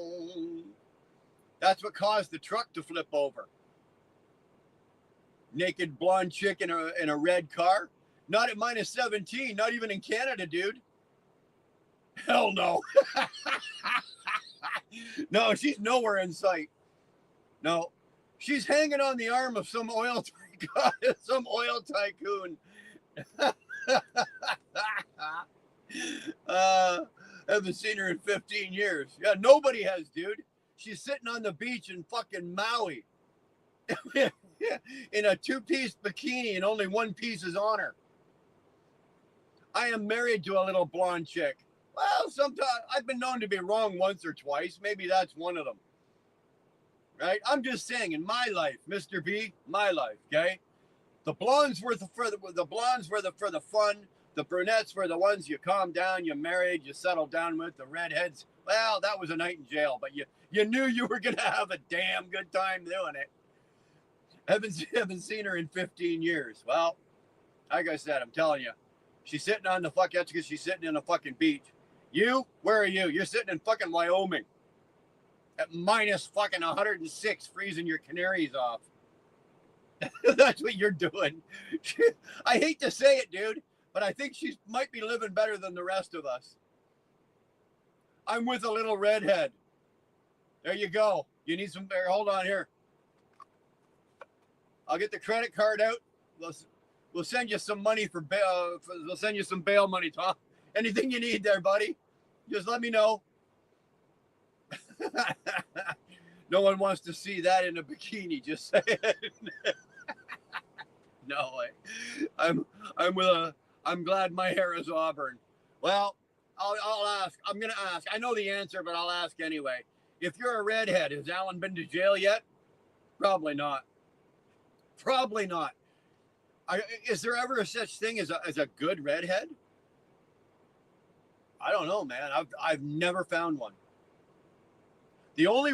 That's what caused the truck to flip over. Naked blonde chick in a red car. Not at minus 17. Not even in Canada, dude. Hell no. No, she's nowhere in sight. No, she's hanging on the arm of some oil tycoon. Haven't seen her in 15 years. Yeah, nobody has, dude. She's sitting on the beach in fucking Maui in a two-piece bikini and only one piece is on her. I am married to a little blonde chick. Well, sometimes I've been known to be wrong once or twice. Maybe that's one of them. Right? I'm just saying, in my life, Mr. B, my life, okay? The blondes were for the fun. The brunettes were the ones you calm down, you married, you settled down with. The redheads, well, that was a night in jail, but you knew you were gonna have a damn good time doing it. Haven't seen her in 15 years. Well, like I said, I'm telling you, she's sitting on the fuck. That's because she's sitting in a fucking beach. You, where are you? You're sitting in fucking Wyoming at minus fucking 106, freezing your canaries off. That's what you're doing. I hate to say it, dude, but I think she might be living better than the rest of us. I'm with a little redhead. There you go. You need some, hold on here. I'll get the credit card out. We'll send you some money for bail. We'll send you some bail money, Tom. Anything you need there, buddy. Just let me know. No one wants to see that in a bikini. Just saying. No way. I'm glad my hair is auburn. Well, I'll ask. I'm gonna ask. I know the answer, but I'll ask anyway. If you're a redhead, has Alan been to jail yet? Probably not. Probably not. Is there ever a such thing as a good redhead? I don't know, man. I've never found one. The only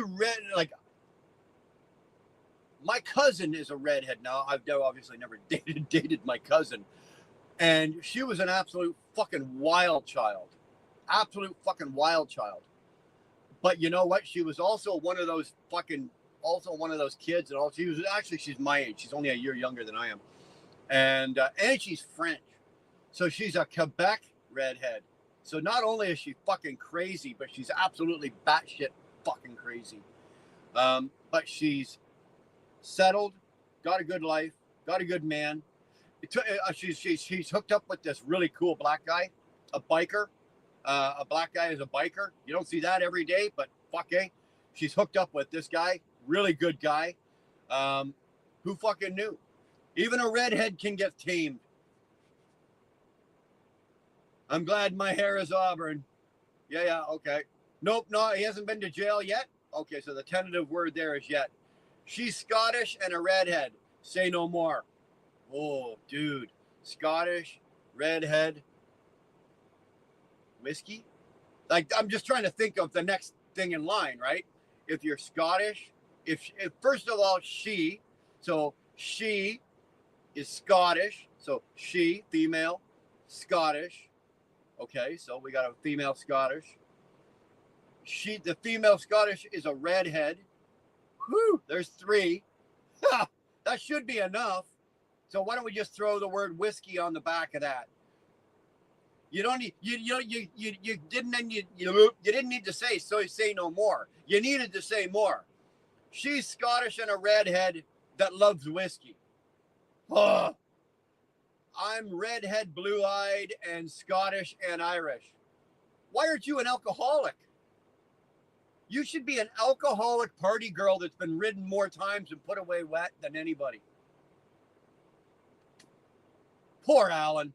my cousin is a redhead now. I've obviously never dated my cousin, and she was an absolute fucking wild child. Absolute fucking wild child. But you know what? She was also one of those kids, and she's my age. She's only a year younger than I am, and she's French, so she's a Quebec redhead. So not only is she fucking crazy, but she's absolutely batshit fucking crazy. But she's settled, got a good life, got a good man. She's hooked up with this really cool black guy, a biker. A black guy is a biker. You don't see that every day, but fuck, she's hooked up with this guy, really good guy. Who fucking knew? Even a redhead can get tamed. I'm glad my hair is auburn. Yeah, okay. Nope, no, he hasn't been to jail yet. Okay, so the tentative word there is yet. She's Scottish and a redhead. Say no more. Oh, dude. Scottish, redhead, whiskey? Like, I'm just trying to think of the next thing in line, right? If you're Scottish, if first of all, she is Scottish. So she, female, Scottish. Okay, so we got a female Scottish. The female Scottish is a redhead. Whew, there's 3. That should be enough. So why don't we just throw the word whiskey on the back of that? You don't need you didn't need to say no more. You needed to say more. She's Scottish and a redhead that loves whiskey. Oh, I'm redhead, blue-eyed, and Scottish and Irish. Why aren't you an alcoholic? You should be an alcoholic party girl that's been ridden more times and put away wet than anybody. Poor Alan.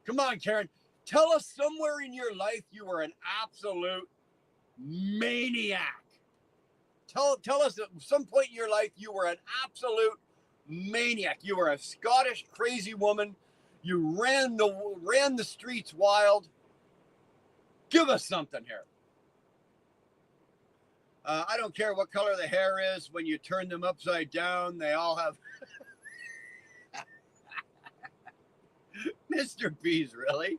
Come on, Karen. Tell us somewhere in your life you were an absolute maniac. Tell us at some point in your life you were an absolute maniac. You were a Scottish crazy woman. You ran the streets wild. Give us something here. I don't care what color the hair is. When you turn them upside down, they all have... Mr. B's, really?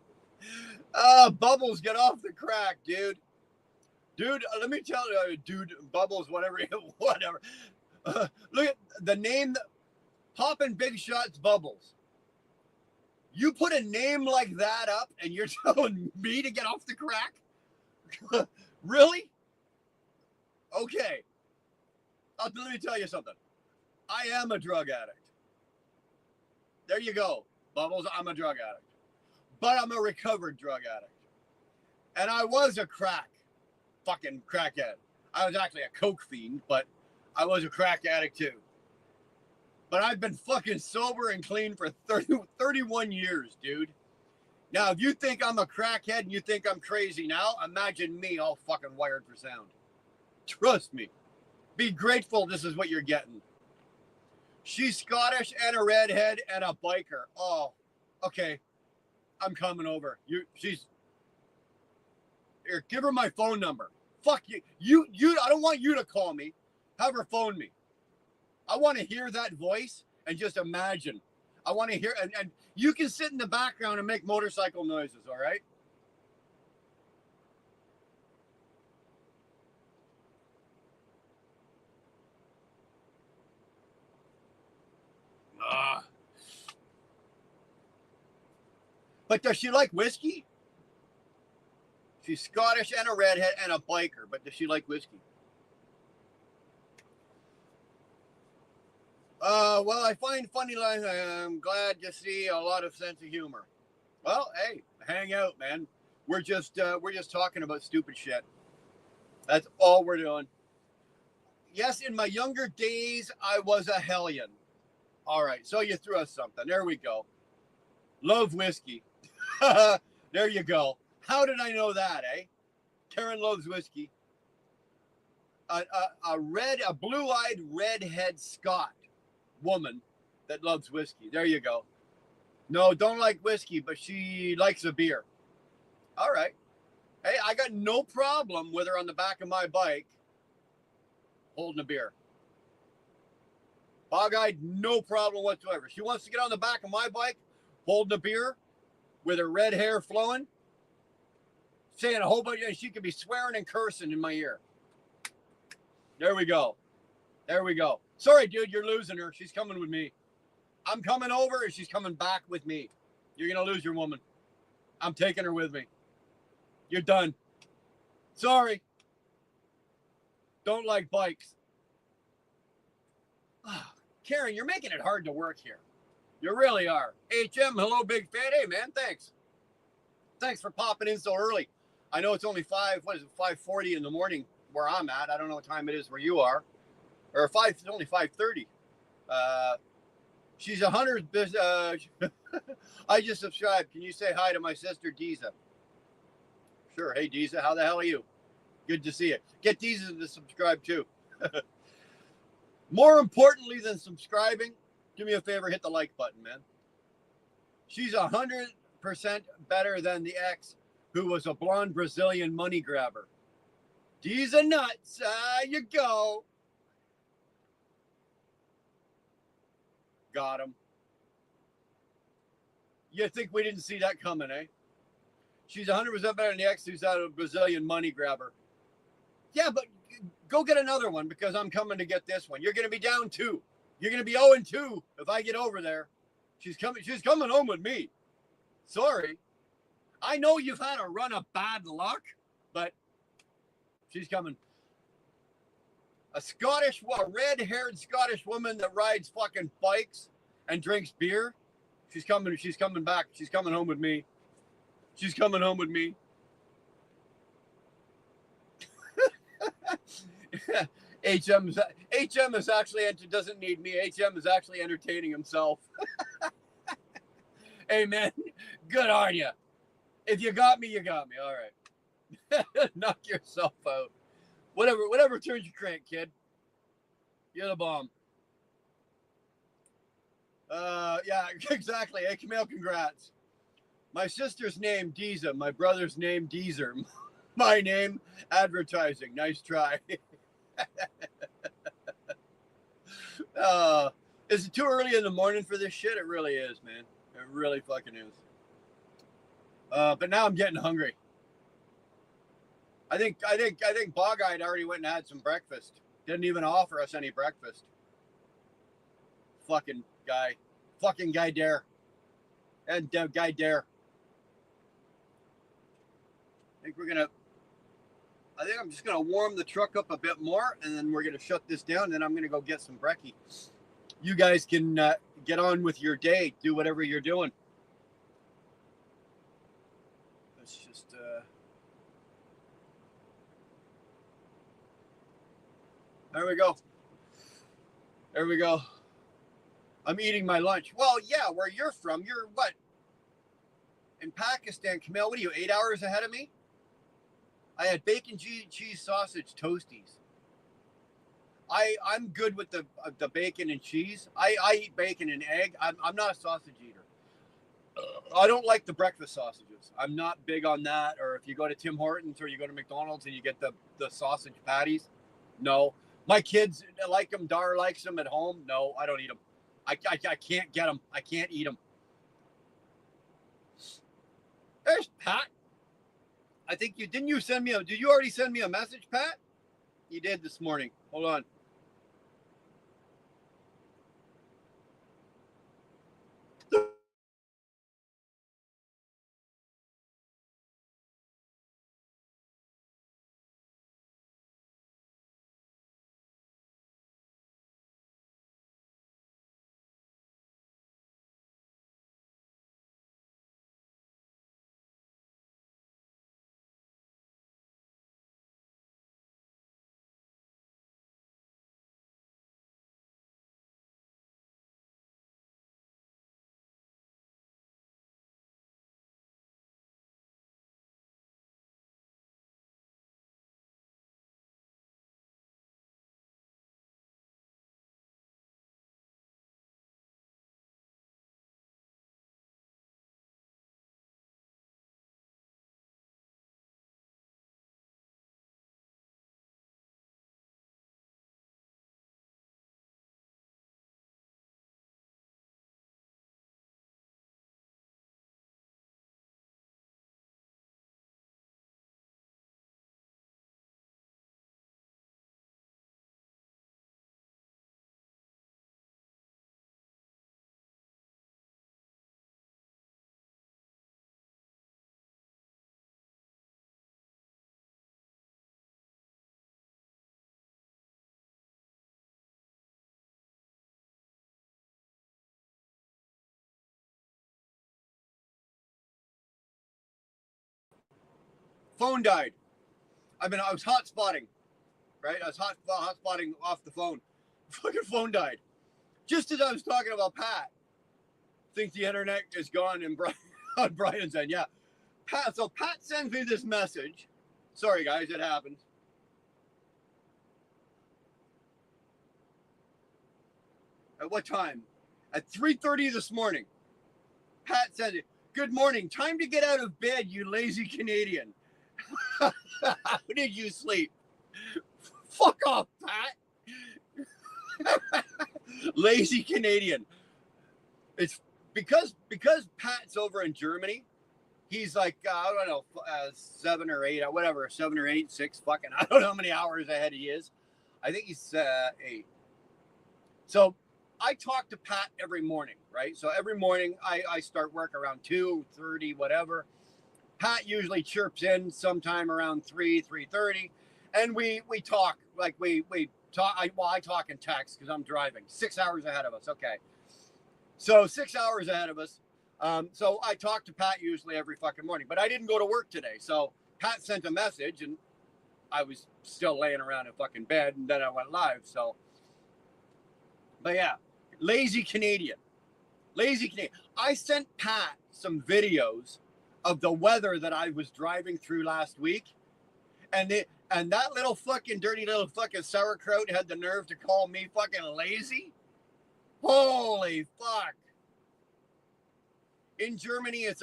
Bubbles, get off the crack, dude. Dude, let me tell you, dude, Bubbles, whatever. Look at the name, Poppin' Big Shots Bubbles. You put a name like that up and you're telling me to get off the crack? Really? Okay. Let me tell you something. I am a drug addict. There you go, Bubbles. I'm a drug addict. But I'm a recovered drug addict. And I was a fucking crackhead. I was actually a coke fiend, but I was a crack addict too. But I've been fucking sober and clean for 31 years, dude. Now, if you think I'm a crackhead and you think I'm crazy now, imagine me all fucking wired for sound. Trust me. Be grateful this is what you're getting. She's Scottish and a redhead and a biker. Oh, okay. I'm coming over. Here, give her my phone number. Fuck you. I don't want you to call me. Have her phone me. I want to hear that voice and just imagine. I want to hear, and you can sit in the background and make motorcycle noises, all right? But does she like whiskey? She's Scottish and a redhead and a biker, but does she like whiskey? Well, I find funny lines. I'm glad to see a lot of sense of humor. Well, hey, hang out, man. We're just talking about stupid shit. That's all we're doing. Yes, in my younger days, I was a hellion. All right, so you threw us something. There we go. Love whiskey. There you go. How did I know that, eh? Karen loves whiskey. A blue-eyed redhead Scot woman that loves whiskey. There you go. No, don't like whiskey, but she likes a beer. All right. Hey, I got no problem with her on the back of my bike holding a beer. Bog-eyed, no problem whatsoever. She wants to get on the back of my bike holding a beer with her red hair flowing, saying a whole bunch, and she could be swearing and cursing in my ear. There we go. There we go. Sorry, dude, you're losing her. She's coming with me. I'm coming over and she's coming back with me. You're going to lose your woman. I'm taking her with me. You're done. Sorry. Don't like bikes. Karen, you're making it hard to work here. You really are. HM, hello, big fan. Hey, man, thanks. Thanks for popping in so early. I know it's only 5:40 in the morning where I'm at. I don't know what time it is where you are. Or it's only 5:30. She's 100. I just subscribed. Can you say hi to my sister, Deeza? Sure. Hey, Deeza, how the hell are you? Good to see you. Get Deeza to subscribe too. More importantly than subscribing, do me a favor, hit the like button, man. She's 100% better than the ex who was a blonde Brazilian money grabber. Deeza nuts. You go. Got him. You think we didn't see that coming, eh? She's 100% better than the ex who's out of a Brazilian money grabber. Yeah, but go get another one because I'm coming to get this one. You're going to be down 2. You're going to be 0-2 if I get over there. She's coming home with me. Sorry. I know you've had a run of bad luck, but she's coming. A red-haired Scottish woman that rides fucking bikes and drinks beer. She's coming back. She's coming home with me. She's coming home with me. HM is actually doesn't need me. HM is actually entertaining himself. Hey man, good on you. If you got me, you got me. All right. Knock yourself out. Whatever turns you crank, kid. You're the bomb. Yeah, exactly. Hey, Camille, congrats. My sister's name, Deeza. My brother's name, Deezer. My name, advertising. Nice try. Is it too early in the morning for this shit? It really is, man. It really fucking is. But now I'm getting hungry. I think Bog-Eyed already went and had some breakfast. Didn't even offer us any breakfast. Fucking guy dare. And guy dare. I think I'm just gonna warm the truck up a bit more, and then we're gonna shut this down. And then I'm gonna go get some brekkie. You guys can get on with your day. Do whatever you're doing. Let's just. There we go. There we go. I'm eating my lunch. Well, yeah, where you're from, you're what? In Pakistan, Camille, what are you, 8 hours ahead of me? I had bacon, cheese, sausage, toasties. I'm good with the bacon and cheese. I eat bacon and egg. I'm not a sausage eater. I don't like the breakfast sausages. I'm not big on that. Or if you go to Tim Hortons or you go to McDonald's and you get the sausage patties, no. My kids like them. Dar likes them at home. No, I don't eat them. I can't get them. I can't eat them. There's Pat. I think you didn't. You send me a. Did you already send me a message, Pat? You did this morning. Hold on. Phone died. I was hotspotting, right? I was hotspotting off the phone. Fucking phone died. Just as I was talking about Pat. Think the internet is gone and on Brian's end. Yeah. Pat sends me this message. Sorry guys, it happens. At what time? At 3:30 this morning. Pat said, "Good morning. Time to get out of bed, you lazy Canadian." How did you sleep? Fuck off, Pat. Lazy Canadian. It's because Pat's over in Germany. He's like I don't know 7 or 8 or whatever, 7 or 8, 6 fucking I don't know how many hours ahead he is. I think he's 8. So I talk to Pat every morning, right? So every morning I start work around 2:30, whatever. Pat usually chirps in sometime around 3:30, and we talk like we talk. I talk and text because I'm driving. 6 hours ahead of us. Okay, so 6 hours ahead of us. So I talk to Pat usually every fucking morning, but I didn't go to work today. So Pat sent a message, and I was still laying around in fucking bed, and then I went live. So, but yeah, lazy Canadian. I sent Pat some videos of the weather that I was driving through last week, and that little fucking dirty little fucking sauerkraut had the nerve to call me fucking lazy. Holy fuck! In Germany, it's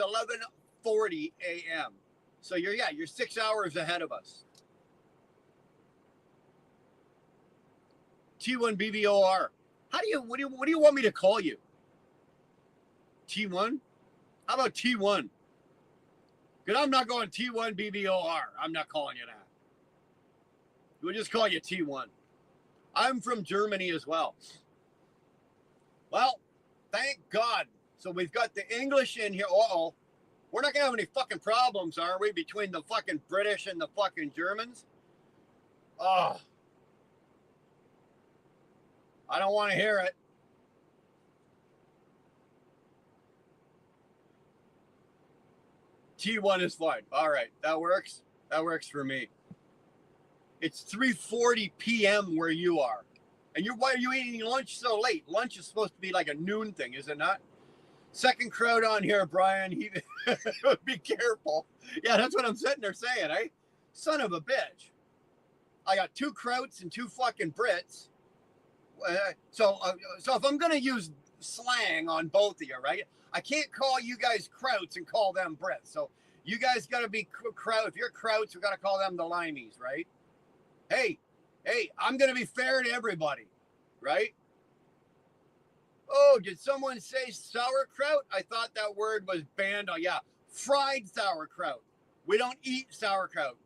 3:40 a.m. So you're 6 hours ahead of us. T1BBOR. What do you want me to call you? T1? How about T1? Because I'm not going T1BBOR. I'm not calling you that. We'll just call you T1. I'm from Germany as well. Well, thank God. So we've got the English in here. Uh-oh. We're not going to have any fucking problems, are we, between the fucking British and the fucking Germans? Oh. I don't want to hear it. T1 is fine. All right, that works. That works for me. It's 3:40 p.m. where you are. And why are you eating lunch so late? Lunch is supposed to be like a noon thing, is it not? Second crowd on here, Brian. Be careful. Yeah, that's what I'm sitting there saying, eh? Son of a bitch. I got 2 Krauts and 2 fucking Brits. So if I'm going to use slang on both of you, right? I can't call you guys Krauts and call them Brits. So you guys got to be Kraut. If you're Krauts, we got to call them the Limeys, right? Hey, I'm going to be fair to everybody, right? Oh, did someone say sauerkraut? I thought that word was banned. Oh, yeah. Fried sauerkraut. We don't eat sauerkraut.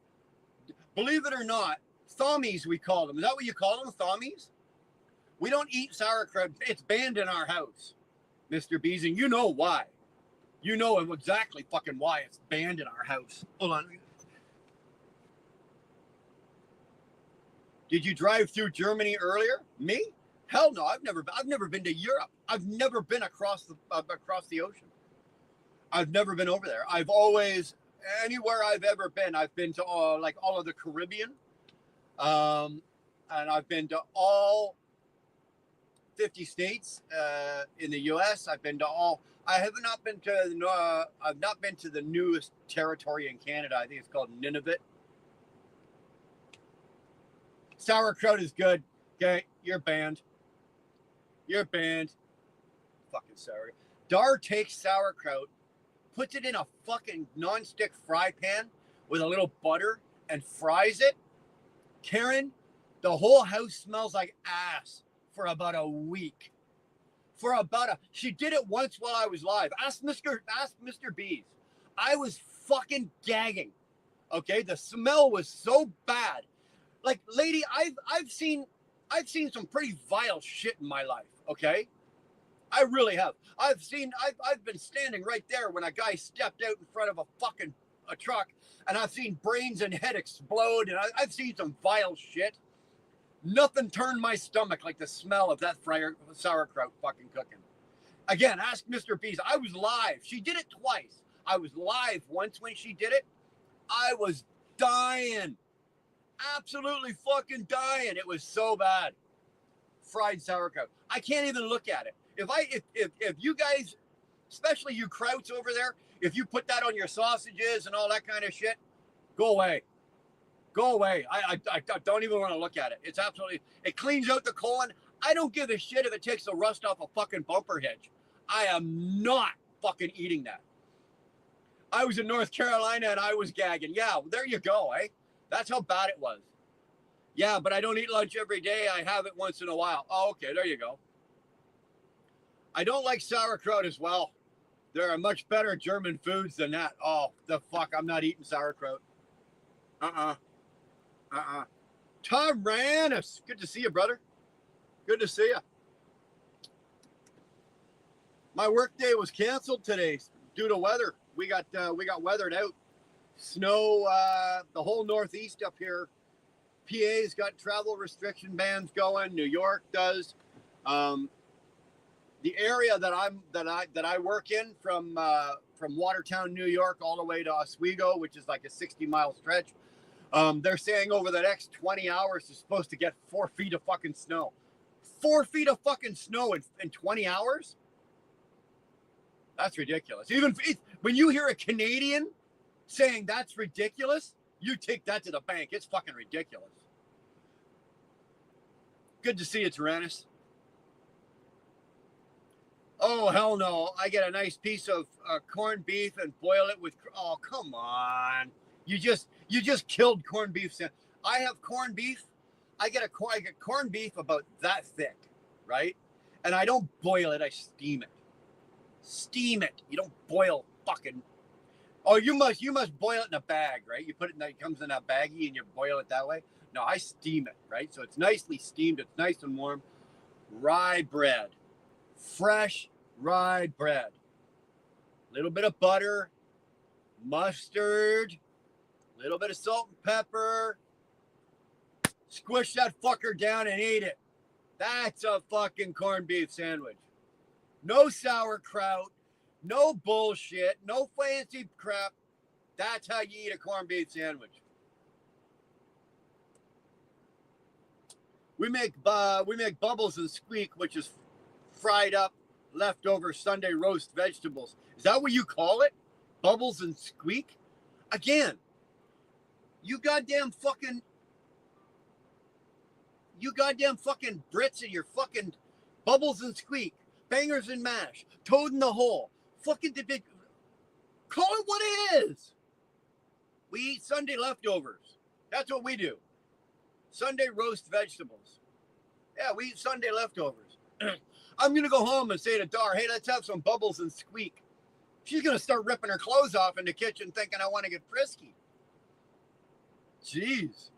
Believe it or not, thommies we call them. Is that what you call them, thommies? We don't eat sauerkraut. It's banned in our house, Mr. Bees, and you know why. You know exactly fucking why it's banned in our house. Hold on. Did you drive through Germany earlier? Me? Hell no. I've never been to Europe. I've never been across the ocean. I've never been over there. I've always, anywhere I've ever been, I've been to all of the Caribbean, and I've been to all 50 states in the U.S. I've been to all. I've not been to the newest territory in Canada. I think it's called Nunavut. Sauerkraut is good. Okay, you're banned. You're banned. Fucking sauerkraut. Dar takes sauerkraut, puts it in a fucking non-stick fry pan with a little butter and fries it. Karen, the whole house smells like ass for about a week. She did it once while I was live. Ask Mr. Bees. I was fucking gagging. Okay, the smell was so bad. Like, lady, I've seen some pretty vile shit in my life. Okay, I really have. I've been standing right there when a guy stepped out in front of a truck, and I've seen brains and head explode, and I've seen some vile shit. Nothing turned my stomach like the smell of that sauerkraut fucking cooking. Again, ask Mr. Bees. I was live. She did it twice. I was live once when she did it. I was dying. Absolutely fucking dying. It was so bad. Fried sauerkraut. I can't even look at it. If you guys, especially you Krauts over there, if you put that on your sausages and all that kind of shit, go away. Go away. I don't even want to look at it. It's absolutely, it cleans out the colon. I don't give a shit if it takes the rust off a fucking bumper hitch. I am not fucking eating that. I was in North Carolina and I was gagging. Yeah, there you go, eh? That's how bad it was. Yeah, but I don't eat lunch every day. I have it once in a while. Oh, okay, there you go. I don't like sauerkraut as well. There are much better German foods than that. Oh, the fuck, I'm not eating sauerkraut. Tom Ranis, good to see you, brother. Good to see you. My work day was canceled today due to weather. We got weathered out. Snow, the whole Northeast up here. PA's got travel restriction bans going. New York does. The area that I work in from Watertown, New York, all the way to Oswego, which is like a 60-mile stretch. They're saying over the next 20 hours is supposed to get 4 feet of fucking snow. 4 feet of fucking snow in 20 hours? That's ridiculous. Even when you hear a Canadian saying that's ridiculous, you take that to the bank. It's fucking ridiculous. Good to see you, Tyrannus. Oh, hell no. I get a nice piece of corned beef and boil it with, oh, come on. You just killed corned beef. I have corned beef. I get corned beef about that thick, right? And I don't boil it, I steam it. Steam it. You don't boil fucking. Oh, you must boil it in a bag, right? You put it in that, it comes in a baggie and you boil it that way. No, I steam it, right? So it's nicely steamed, it's nice and warm. Rye bread. Fresh rye bread. Little bit of butter, mustard, little bit of salt and pepper. Squish that fucker down and eat it. That's a fucking corned beef sandwich. No sauerkraut, no bullshit, no fancy crap. That's how you eat a corned beef sandwich. We make bubbles and squeak, which is fried up leftover Sunday roast vegetables. Is that what you call it? Bubbles and squeak? Again, you goddamn fucking Brits and your fucking bubbles and squeak, bangers and mash, toad in the hole. Fucking call it what it is. We eat Sunday leftovers. That's what we do. Sunday roast vegetables. Yeah, we eat Sunday leftovers. I'm going to go home and say to Dar, hey, let's have some bubbles and squeak. She's going to start ripping her clothes off in the kitchen thinking I want to get frisky. Jeez.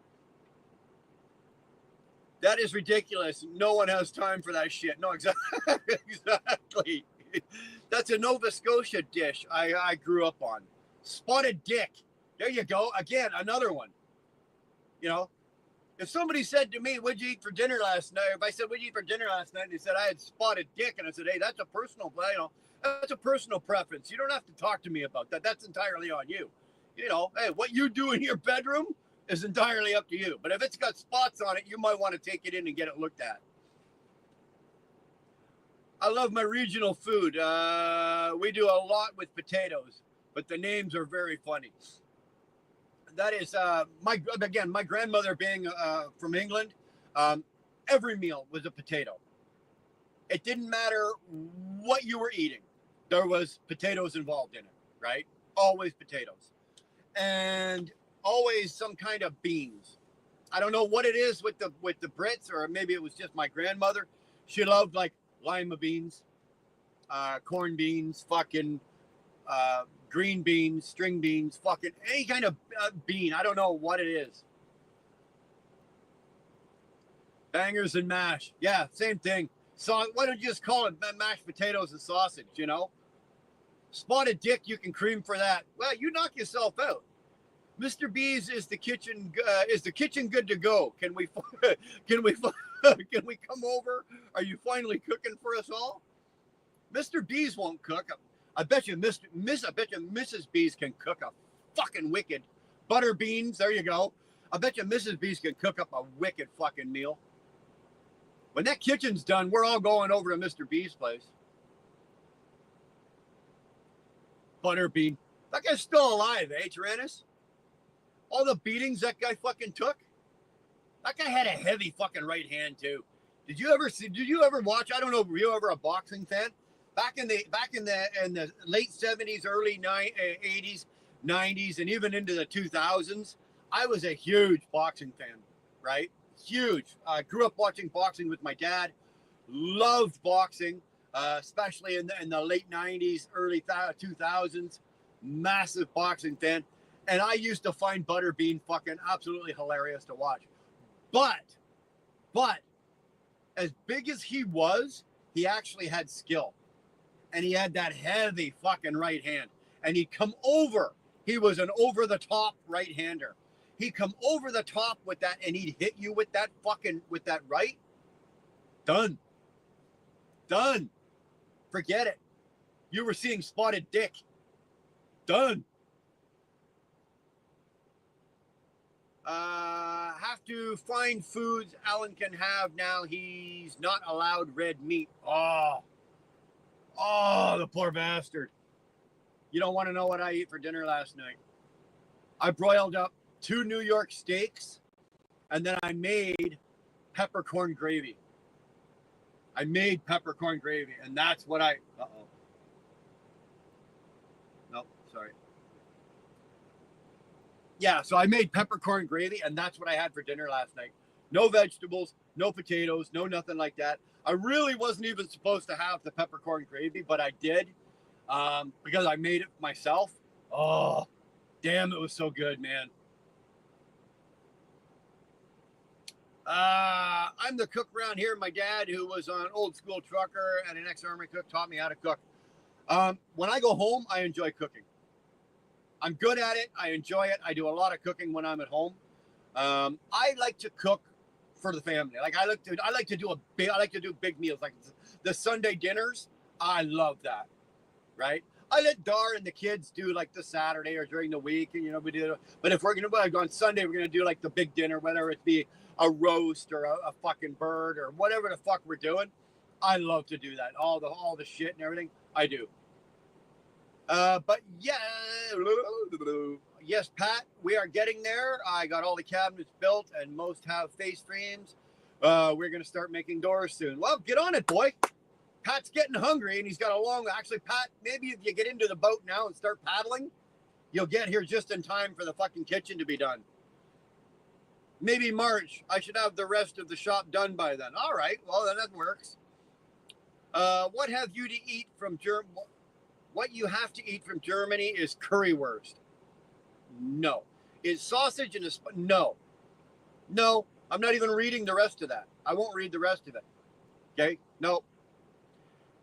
That is ridiculous. No one has time for that shit. No, exactly. That's a Nova Scotia dish I grew up on. Spotted dick. There you go. Again, another one. You know, if somebody said to me, what'd you eat for dinner last night? If I said, what'd you eat for dinner last night? And they said, I had spotted dick. And I said, hey, that's a personal, that's a personal preference. You don't have to talk to me about that. That's entirely on you. You know, hey, what you do in your bedroom is entirely up to you. But if it's got spots on it, you might want to take it in and get it looked at. I love my regional food. We do a lot with potatoes, but the names are very funny. That is my grandmother being from England, every meal was a potato. It didn't matter what you were eating. There was potatoes involved in it, right? Always potatoes. And always some kind of beans. I don't know what it is with the Brits, or maybe it was just my grandmother. She loved like lima beans, corn beans, fucking green beans, string beans, fucking any kind of bean. I don't know what it is. Bangers and mash. Yeah, same thing. So why don't you just call it mashed potatoes and sausage, you know? Spotted dick, you can cream for that. Well, you knock yourself out. Mr. B's is the kitchen good to go? Can we come over? Are you finally cooking for us all? Mr. B's won't cook. I bet you Mrs. B's can cook a fucking wicked butter beans. There you go. I bet you Mrs. B's can cook up a wicked fucking meal. When that kitchen's done, we're all going over to Mr. B's place. Butter bean. That guy's still alive, eh, Tyrannus? All the beatings that guy fucking took. That guy had a heavy fucking right hand too. Did you ever watch? I don't know. Were you ever a boxing fan? Back in the late 70s, early 80s, 90s, and even into the 2000s, I was a huge boxing fan, right? Huge. I grew up watching boxing with my dad. Loved boxing, especially in the late 90s, early 2000s. Massive boxing fan. And I used to find Butterbean fucking absolutely hilarious to watch. But as big as he was, he actually had skill. And he had that heavy fucking right hand. And he'd come over. He was an over-the-top right-hander. He'd come over the top with that, and he'd hit you with that right. Done. Forget it. You were seeing spotted dick. Done. Have to find foods Alan can have now. He's not allowed red meat. Oh, the poor bastard. You don't want to know what I ate for dinner last night. I broiled up 2 New York steaks, and then I made peppercorn gravy. I made peppercorn gravy, and that's what I. Uh-oh. No, sorry. Yeah, so I made peppercorn gravy, and that's what I had for dinner last night. No vegetables, no potatoes, no nothing like that. I really wasn't even supposed to have the peppercorn gravy, but I did because I made it myself. Oh, damn, it was so good, man. I'm the cook around here. My dad, who was an old school trucker and an ex-army cook, taught me how to cook. When I go home, I enjoy cooking. I'm good at it. I enjoy it. I do a lot of cooking when I'm at home. I like to cook for the family. Like I like to do big meals, like the Sunday dinners. I love that. Right. I let Dar and the kids do like the Saturday or during the week, and we do. But if we're gonna go on Sunday, we're gonna do like the big dinner, whether it be a roast or a fucking bird or whatever the fuck we're doing. I love to do that. All the shit and everything. I do. But yeah, yes, Pat, we are getting there. I got all the cabinets built, and most have face frames. We're gonna start making doors soon. Well, get on it, boy. Pat's getting hungry, and he's got a long. Actually, Pat, maybe if you get into the boat now and start paddling, you'll get here just in time for the fucking kitchen to be done. Maybe March. I should have the rest of the shop done by then. All right. Well, then that works. What have you to eat from Germany? What you have to eat from Germany is currywurst. No. Is sausage in a... No. No. I'm not even reading the rest of that. I won't read the rest of it. Okay? No.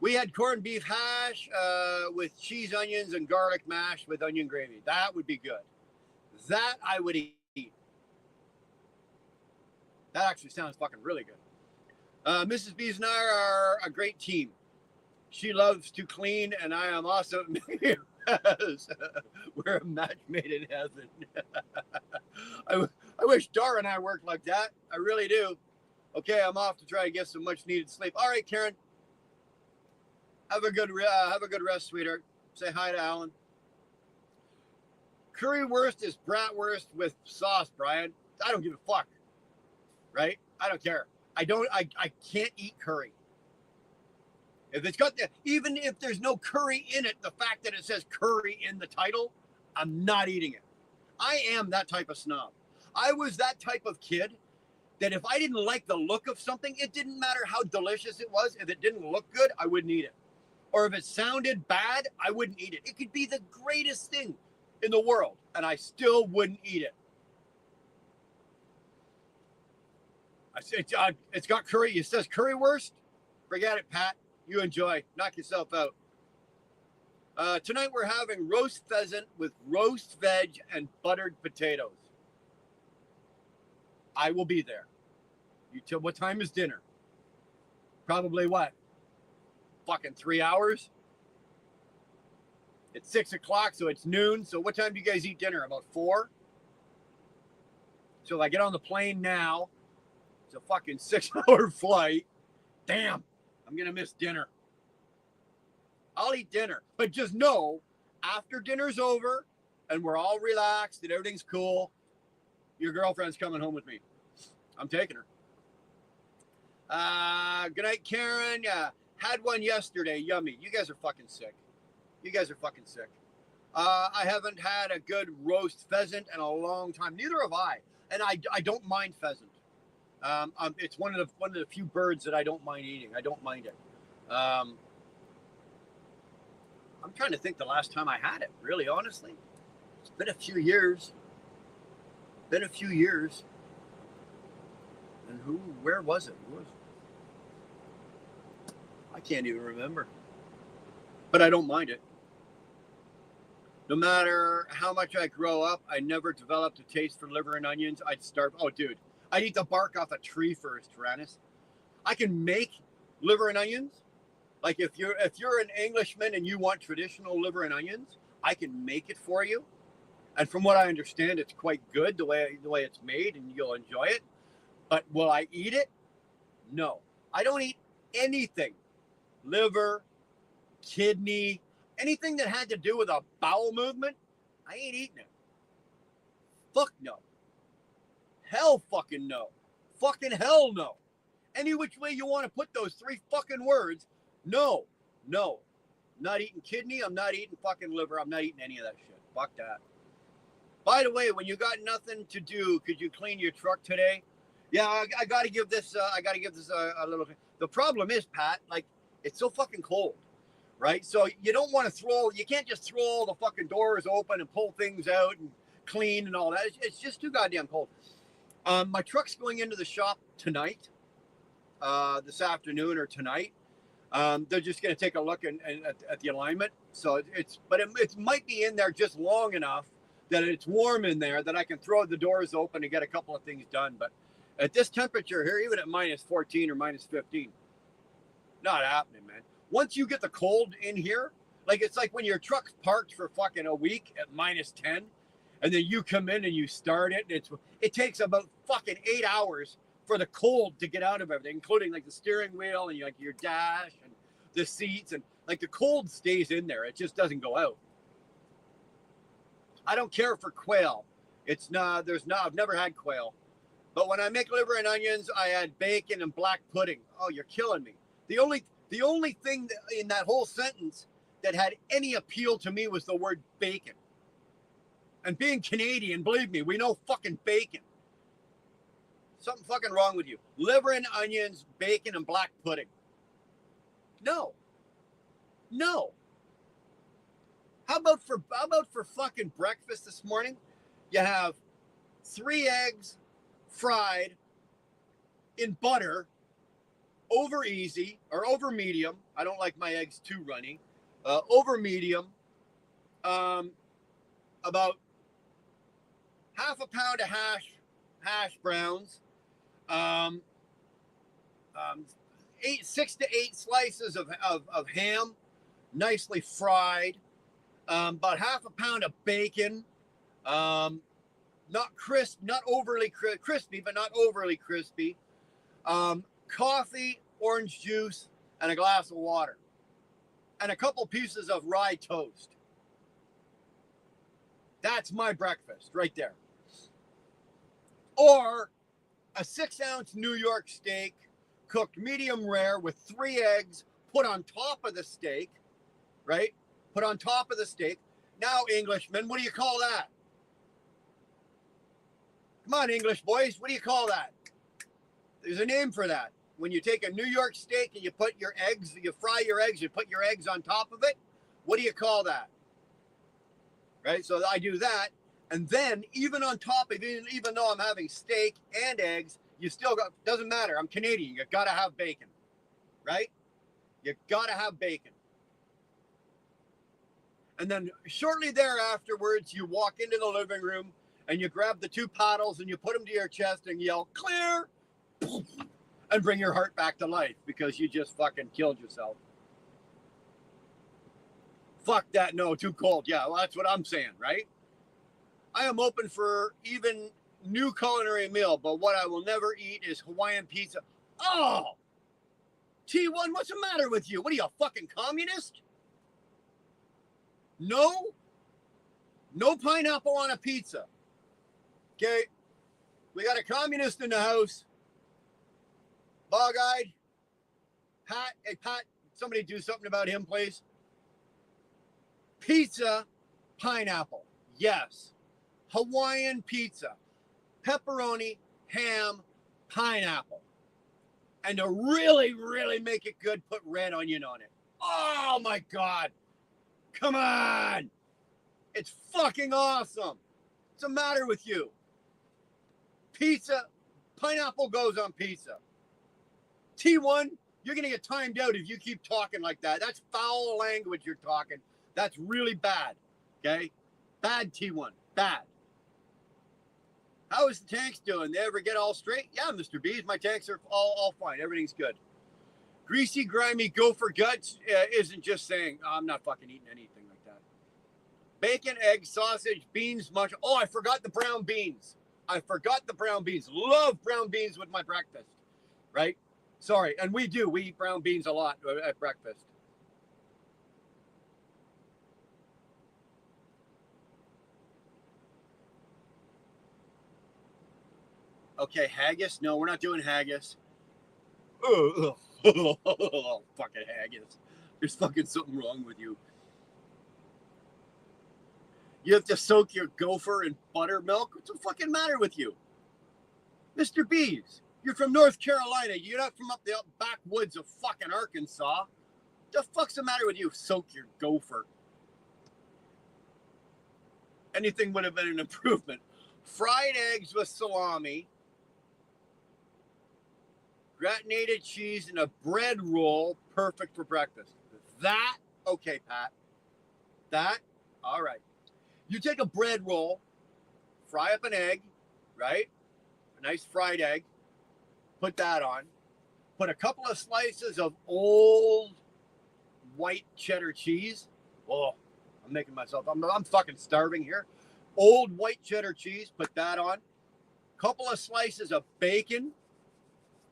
We had corned beef hash with cheese, onions, and garlic mash with onion gravy. That would be good. That I would eat. That actually sounds fucking really good. Mrs. Bees and I are a great team. She loves to clean, and I am also... We're a match made in heaven. I wish Dar and I worked like that. I really do. Okay, I'm off to try to get some much-needed sleep. All right, Karen. Have a good rest, sweetheart. Say hi to Alan. Currywurst is bratwurst with sauce, Brian. I don't give a fuck. Right? I don't care. I can't eat curry. If it's got even if there's no curry in it, the fact that it says curry in the title, I'm not eating it. I am that type of snob. I was that type of kid that if I didn't like the look of something, it didn't matter how delicious it was. If it didn't look good, I wouldn't eat it. Or if it sounded bad, I wouldn't eat it. It could be the greatest thing in the world, and I still wouldn't eat it. It's got curry. It says currywurst. Forget it, Pat. You enjoy. Knock yourself out. Tonight we're having roast pheasant with roast veg and buttered potatoes. I will be there. What time is dinner? Probably what? Fucking 3 hours? It's 6 o'clock, so it's noon. So what time do you guys eat dinner? About 4? So if I get on the plane now, it's a fucking 6-hour flight. Damn, I'm going to miss dinner. I'll eat dinner. But just know, after dinner's over and we're all relaxed and everything's cool, your girlfriend's coming home with me. I'm taking her. Good night, Karen. Had one yesterday. Yummy. You guys are fucking sick. I haven't had a good roast pheasant in a long time. Neither have I. And I don't mind pheasant. It's one of the few birds that I don't mind eating. I don't mind it. I'm trying to think the last time I had it. Really, honestly, it's been a few years. And where was it? I can't even remember. But I don't mind it. No matter how much I grow up, I never developed a taste for liver and onions. I'd starve. Oh, dude. I'd eat the bark off a tree first, Tyrannus. I can make liver and onions. Like if you're an Englishman and you want traditional liver and onions, I can make it for you. And from what I understand, it's quite good the way it's made, and you'll enjoy it. But will I eat it? No. I don't eat anything. Liver, kidney, anything that had to do with a bowel movement, I ain't eating it. Fuck no. Hell fucking no. Fucking hell no. Any which way you want to put those 3 fucking words. No. Not eating kidney. I'm not eating fucking liver. I'm not eating any of that shit. Fuck that. By the way, when you got nothing to do, could you clean your truck today? Yeah, I got to give this. A little. The problem is, Pat, like it's so fucking cold, right? So you don't want to throw. You can't just throw all the fucking doors open and pull things out and clean and all that. It's just too goddamn cold. My truck's going into the shop tonight, this afternoon or tonight. They're just going to take a look at the alignment. So it might be in there just long enough that it's warm in there that I can throw the doors open and get a couple of things done. But at this temperature here, even at minus 14 or minus 15, not happening, man. Once you get the cold in here, like it's like when your truck's parked for fucking a week at minus 10, and then you come in and you start it, and it takes about fucking 8 hours for the cold to get out of everything, including like the steering wheel and like your dash and the seats, and like the cold stays in there. It just doesn't go out. I don't care for quail. I've never had quail. But when I make liver and onions, I add bacon and black pudding. Oh, you're killing me. The only thing in that whole sentence that had any appeal to me was the word bacon. And being Canadian, believe me, we know fucking bacon. Something fucking wrong with you. Liver and onions, bacon and black pudding. No. How about for fucking breakfast this morning? You have 3 eggs fried in butter over easy or over medium. I don't like my eggs too runny. Over medium. About half a pound of hash browns. 6 to 8 slices of ham, nicely fried. About half a pound of bacon, not overly crispy, but not overly crispy. Coffee, orange juice, and a glass of water, and a couple pieces of rye toast. That's my breakfast right there. Or a 6-ounce New York steak, cooked medium rare with 3 eggs, put on top of the steak, right? Put on top of the steak. Now, Englishmen, what do you call that? Come on, English boys, what do you call that? There's a name for that. When you take a New York steak and you put your eggs, you fry your eggs, you put your eggs on top of it, what do you call that? Right, so I do that. And then even on top of it, even though I'm having steak and eggs, you still got, doesn't matter, I'm Canadian, you gotta have bacon, right? You gotta have bacon. And then shortly thereafterwards, you walk into the living room and you grab the 2 paddles and you put them to your chest and yell, clear, and bring your heart back to life because you just fucking killed yourself. Fuck that, no, too cold. Yeah, well, that's what I'm saying, right? I am open for even new culinary meal, but what I will never eat is Hawaiian pizza. Oh! T1, what's the matter with you? What are you, a fucking communist? No pineapple on a pizza. Okay, we got a communist in the house. Bog-eyed. Pat, hey Pat, somebody do something about him, please. Pizza, pineapple, yes. Hawaiian pizza, pepperoni, ham, pineapple. And to really, really make it good, put red onion on it. Oh my God. Come on. It's fucking awesome. What's the matter with you? Pizza, pineapple goes on pizza. T1, you're going to get timed out if you keep talking like that. That's foul language you're talking. That's really bad. Okay? Bad, T1. Bad. How is the tanks doing? They ever get all straight? Yeah, Mr. B's, my tanks are all fine. Everything's good. Greasy, grimy, gopher guts isn't just saying, oh, I'm not fucking eating anything like that. Bacon, egg, sausage, beans, mush. Oh, I forgot the brown beans. Love brown beans with my breakfast. Right? Sorry. And we eat brown beans a lot at breakfast. Okay, haggis? No, we're not doing haggis. Oh, fucking haggis. There's fucking something wrong with you. You have to soak your gopher in buttermilk? What's the fucking matter with you? Mr. Bees, you're from North Carolina. You're not from up the backwoods of fucking Arkansas. The fuck's the matter with you? Soak your gopher. Anything would have been an improvement. Fried eggs with salami, gratinated cheese, and a bread roll, perfect for breakfast. That, okay, Pat. That, all right. You take a bread roll, fry up an egg, right? A nice fried egg. Put that on. Put a couple of slices of old white cheddar cheese. Oh, I'm making myself, I'm fucking starving here. Old white cheddar cheese, put that on. Couple of slices of bacon,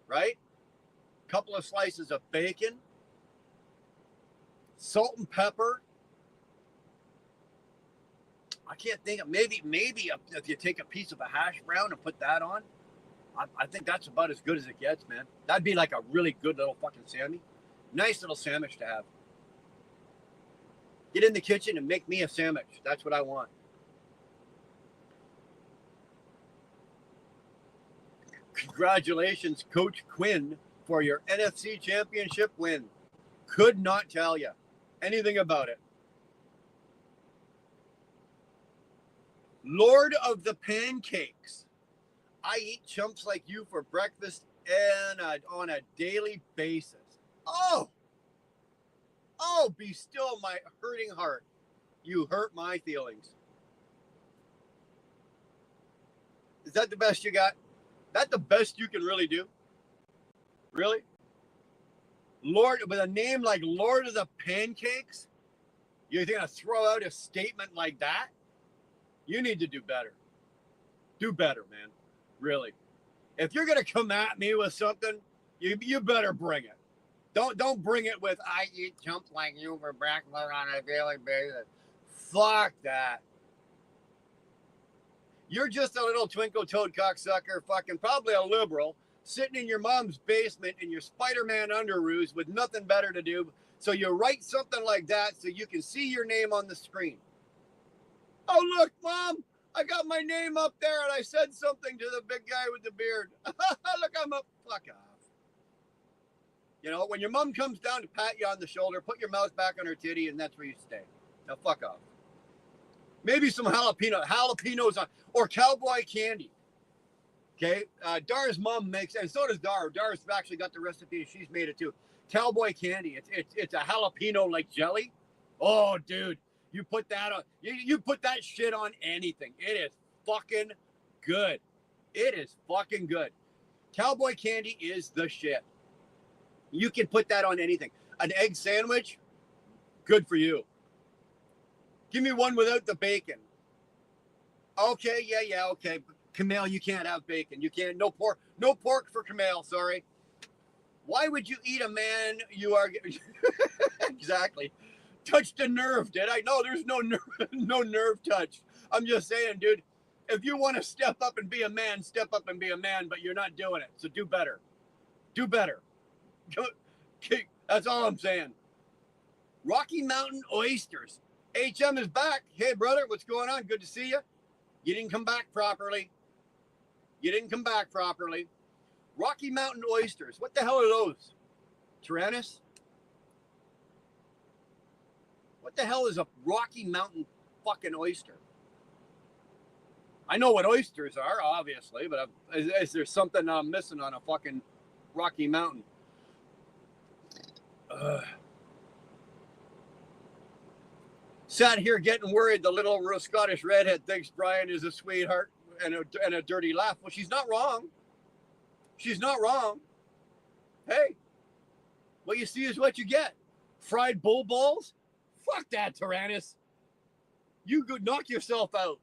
right? Couple of slices of bacon. Salt and pepper. I can't think of, maybe if you take a piece of a hash brown and put that on, I think that's about as good as it gets, man. That'd be like a really good little fucking Sammy. Nice little sandwich to have. Get in the kitchen and make me a sandwich. That's what I want. Congratulations, Coach Quinn, for your NFC Championship win. Could not tell you anything about it. Lord of the Pancakes. I eat chumps like you for breakfast and on a daily basis. Oh, be still my hurting heart. You hurt my feelings. Is that the best you got? That the best you can really do? Really? Lord, with a name like Lord of the Pancakes, you're going to throw out a statement like that? You need to do better. Do better, man. Really. If you're going to come at me with something, you better bring it. Don't bring it with, I eat chumps like you for breakfast on a daily basis. Fuck that. You're just a little twinkle-toed cocksucker, fucking probably a liberal, sitting in your mom's basement in your Spider-Man underoos with nothing better to do. So you write something like that so you can see your name on the screen. Oh, look, Mom, I got my name up there and I said something to the big guy with the beard. Look, I'm up. Fuck off. You know, when your mom comes down to pat you on the shoulder, put your mouth back on her titty and that's where you stay. Now, fuck off. Maybe some jalapenos on, or cowboy candy. Okay, Dar's mom makes, and so does Dar. Dar's actually got the recipe. She's made it too. Cowboy candy. It's a jalapeno like jelly. Oh, dude, you put that on. You put that shit on anything. It is fucking good. It is fucking good. Cowboy candy is the shit. You can put that on anything. An egg sandwich, good for you. Give me one without the bacon. Okay, yeah, okay. Kamel, you can't have bacon. You can't. No pork for Kamel. Sorry. Why would you eat a man you are? Exactly. Touched a nerve, did I? No, there's no nerve touch. I'm just saying, dude. If you want to step up and be a man, step up and be a man. But you're not doing it. So do better. Do better. That's all I'm saying. Rocky Mountain oysters. HM is back. Hey, brother, what's going on? Good to see you. You didn't come back properly. Rocky Mountain oysters. What the hell are those? Tyrannus? What the hell is a Rocky Mountain fucking oyster? I know what oysters are, obviously, but is there something I'm missing on a fucking Rocky Mountain? Sat here getting worried the little Scottish redhead thinks Brian is a sweetheart and a dirty laugh. Well, she's not wrong. Hey, what you see is what you get. Fried bull balls? Fuck that, Tyrannus. You go knock yourself out.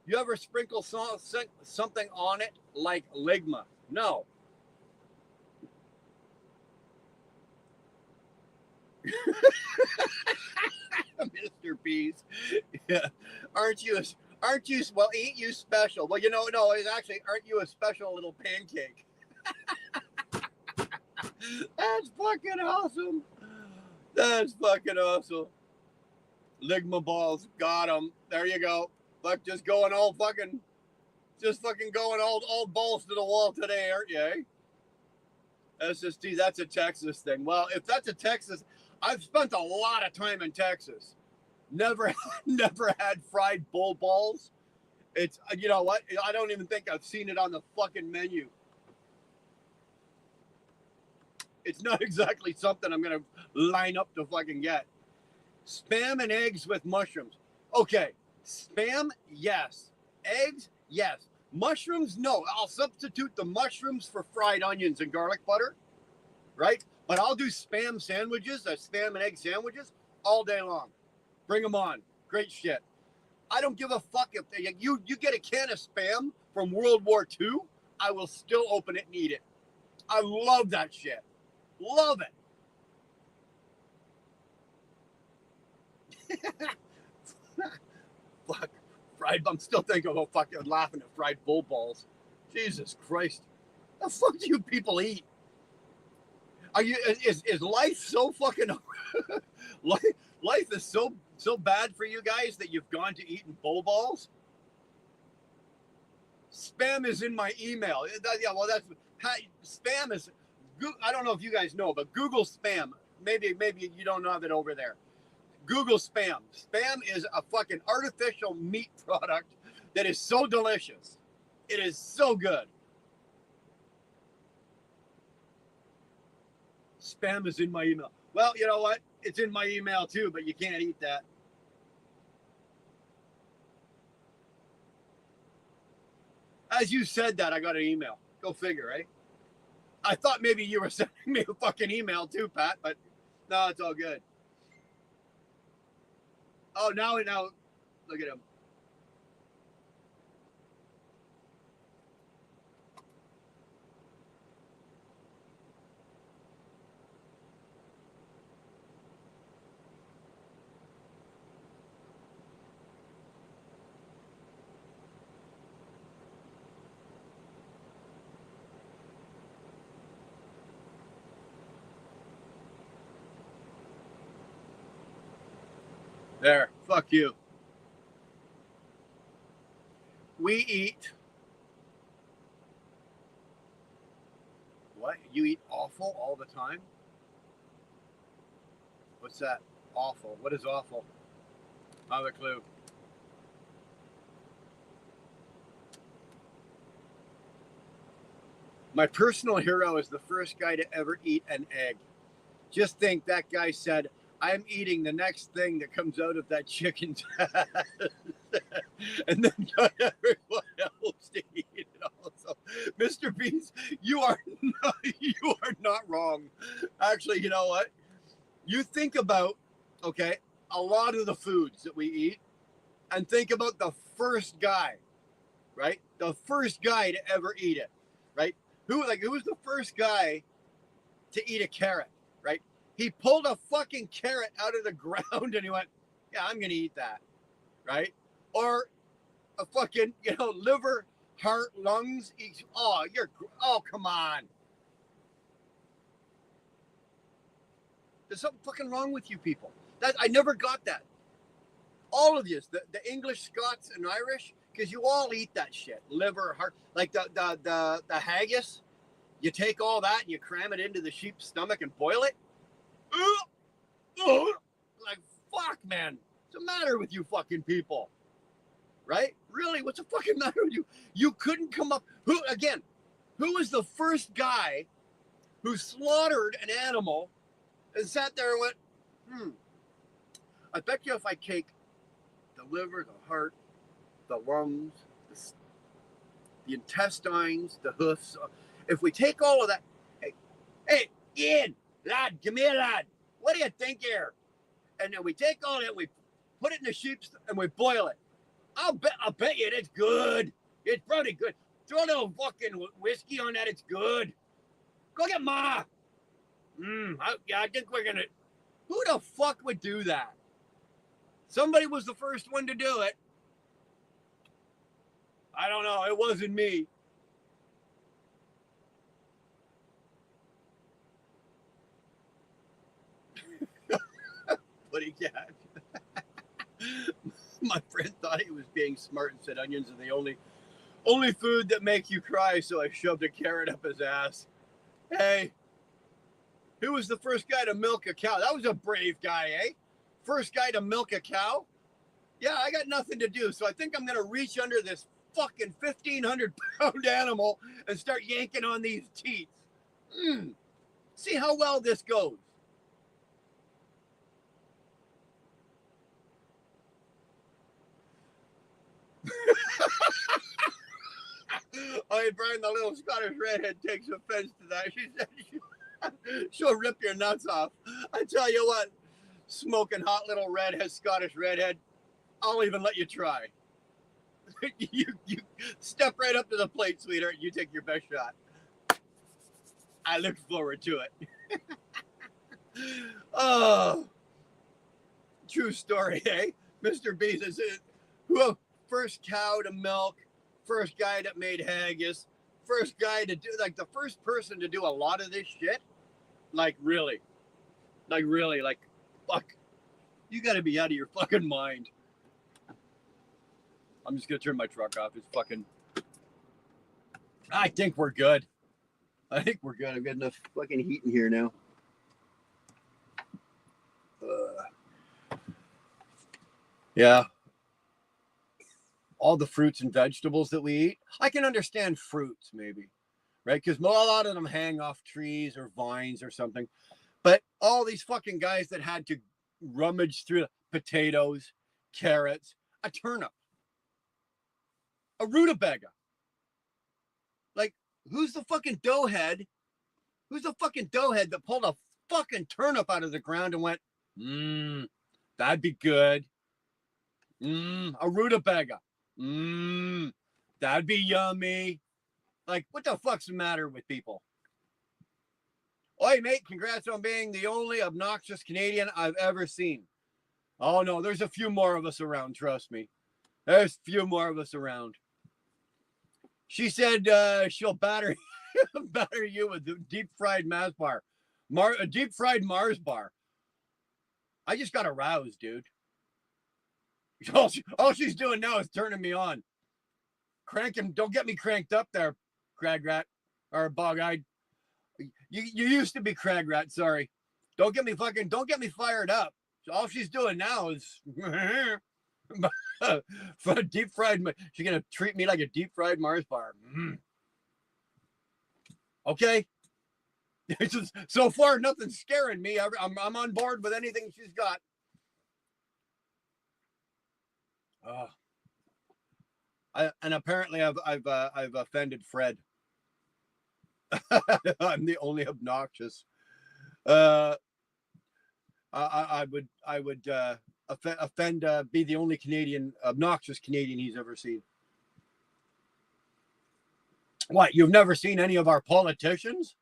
You ever sprinkle something on it like ligma? No. Mr. Bees. Yeah. Aren't you Aren't you, well, ain't you special? Well, you know, no, it's actually, aren't you a special little pancake? That's fucking awesome. That's fucking awesome. Ligma balls, got him. There you go. But just going all fucking, just fucking going all balls to the wall today, aren't you, eh? SST, that's a Texas thing. Well, if that's a Texas, I've spent a lot of time in Texas. Never had fried bull balls. It's, you know what? I don't even think I've seen it on the fucking menu. It's not exactly something I'm going to line up to fucking get. Spam and eggs with mushrooms. Okay. Spam, yes. Eggs, yes. Mushrooms, no. I'll substitute the mushrooms for fried onions and garlic butter, right? But I'll do spam sandwiches, spam and egg sandwiches, all day long. Bring them on. Great shit. I don't give a fuck if you get a can of spam from World War II, I will still open it and eat it. I love that shit. Love it. Fuck. Fried, I'm still thinking about fucking laughing at fried bull balls. Jesus Christ. The fuck do you people eat? Are you, is life so fucking, life is so bad for you guys that you've gone to eating bull balls? Spam is in my email. Yeah, well, that's, spam is, I don't know if you guys know, but Google spam. Maybe you don't have it over there. Google spam. Spam is a fucking artificial meat product that is so delicious. It is so good. Spam is in my email. Well, you know what? It's in my email too, but you can't eat that. As you said that, I got an email. Go figure, right? I thought maybe you were sending me a fucking email too, Pat, but no, it's all good. Oh, now, look at him. There, fuck you. We eat. What? You eat awful all the time? What's that? Awful. What is awful? Not a clue. My personal hero is the first guy to ever eat an egg. Just think that guy said, I'm eating the next thing that comes out of that chicken's ass. And then got everyone else to eat it also. Mr. Beans, you are not wrong. Actually, you know what? You think about, okay, a lot of the foods that we eat, and think about the first guy, right? The first guy to ever eat it, right? Who was the first guy to eat a carrot, right? He pulled a fucking carrot out of the ground and he went, yeah, I'm going to eat that, right? Or a fucking, liver, heart, lungs. Oh, come on. There's something fucking wrong with you people. I never got that. All of you, the English, Scots, and Irish, because you all eat that shit. Liver, heart, like the haggis. You take all that and you cram it into the sheep's stomach and boil it. Like, fuck, man. What's the matter with you fucking people? Right? Really? What's the fucking matter with you? You couldn't come up. Who was the first guy who slaughtered an animal and sat there and went, I bet you if I take the liver, the heart, the lungs, the intestines, the hoofs, if we take all of that, hey, Ian, lad, come here, lad. What do you think here? And then we take all that, we put it in the sheep's and we boil it. I'll bet you it's good. It's probably good. Throw a little fucking whiskey on that. It's good. Go get Ma. I think we're gonna. Who the fuck would do that? Somebody was the first one to do it. I don't know. It wasn't me. Putty cat. My friend thought he was being smart and said onions are the only food that make you cry, so I shoved a carrot up his ass. Hey, who was the first guy to milk a cow? That was a brave guy, eh? First guy to milk a cow? Yeah, I got nothing to do, so I think I'm going to reach under this fucking 1,500-pound animal and start yanking on these teats. See how well this goes. Oh, Brian, the little Scottish redhead takes offense to that. She said she'll rip your nuts off. I tell you what, smoking hot little redhead, Scottish redhead, I'll even let you try. you step right up to the plate, sweetheart. You take your best shot. I look forward to it. Oh, true story, eh? Mr. B says, who first cow to milk, first guy that made haggis, first guy to do, like the first person to do a lot of this shit. Like really, fuck. You got to be out of your fucking mind. I'm just gonna turn my truck off. It's fucking. I think we're good. I've got enough fucking heat in here now. Yeah. All the fruits and vegetables that we eat. I can understand fruits maybe, right? Because a lot of them hang off trees or vines or something. But all these fucking guys that had to rummage through potatoes, carrots, a turnip, a rutabaga. Like, who's the fucking doughhead? Who's the fucking doughhead that pulled a fucking turnip out of the ground and went, that'd be good. A rutabaga. That'd be yummy. Like, what the fuck's the matter with people? Oi, mate, congrats on being the only obnoxious Canadian I've ever seen. Oh, no, there's a few more of us around, trust me. There's a few more of us around. She said she'll batter you with a deep-fried Mars bar. A deep-fried Mars bar. I just got aroused, dude. All she's doing now is turning me on. Cranking, don't get me cranked up there, crag rat, or bog-eyed. You used to be crag rat, sorry. Don't get me fired up. So all she's doing now is for a deep fried. She's gonna treat me like a deep fried Mars bar. Okay. It's just, so far, nothing's scaring me. I'm on board with anything she's got. And apparently I've offended Fred. I'm the only obnoxious. I would offend be the only obnoxious Canadian he's ever seen. What? You've never seen any of our politicians?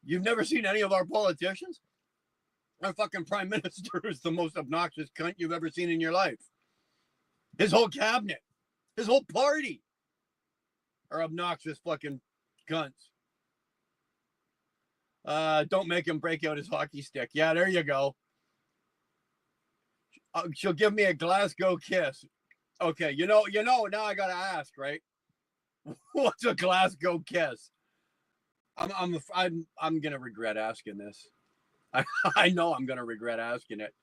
You've never seen any of our politicians? Our fucking prime minister is the most obnoxious cunt you've ever seen in your life. His whole cabinet, his whole party are obnoxious fucking cunts. Don't make him break out his hockey stick. Yeah, there you go. She'll give me a Glasgow kiss. Okay, you know. Now I gotta ask, right? What's a Glasgow kiss? I'm gonna regret asking this. I know I'm gonna regret asking it.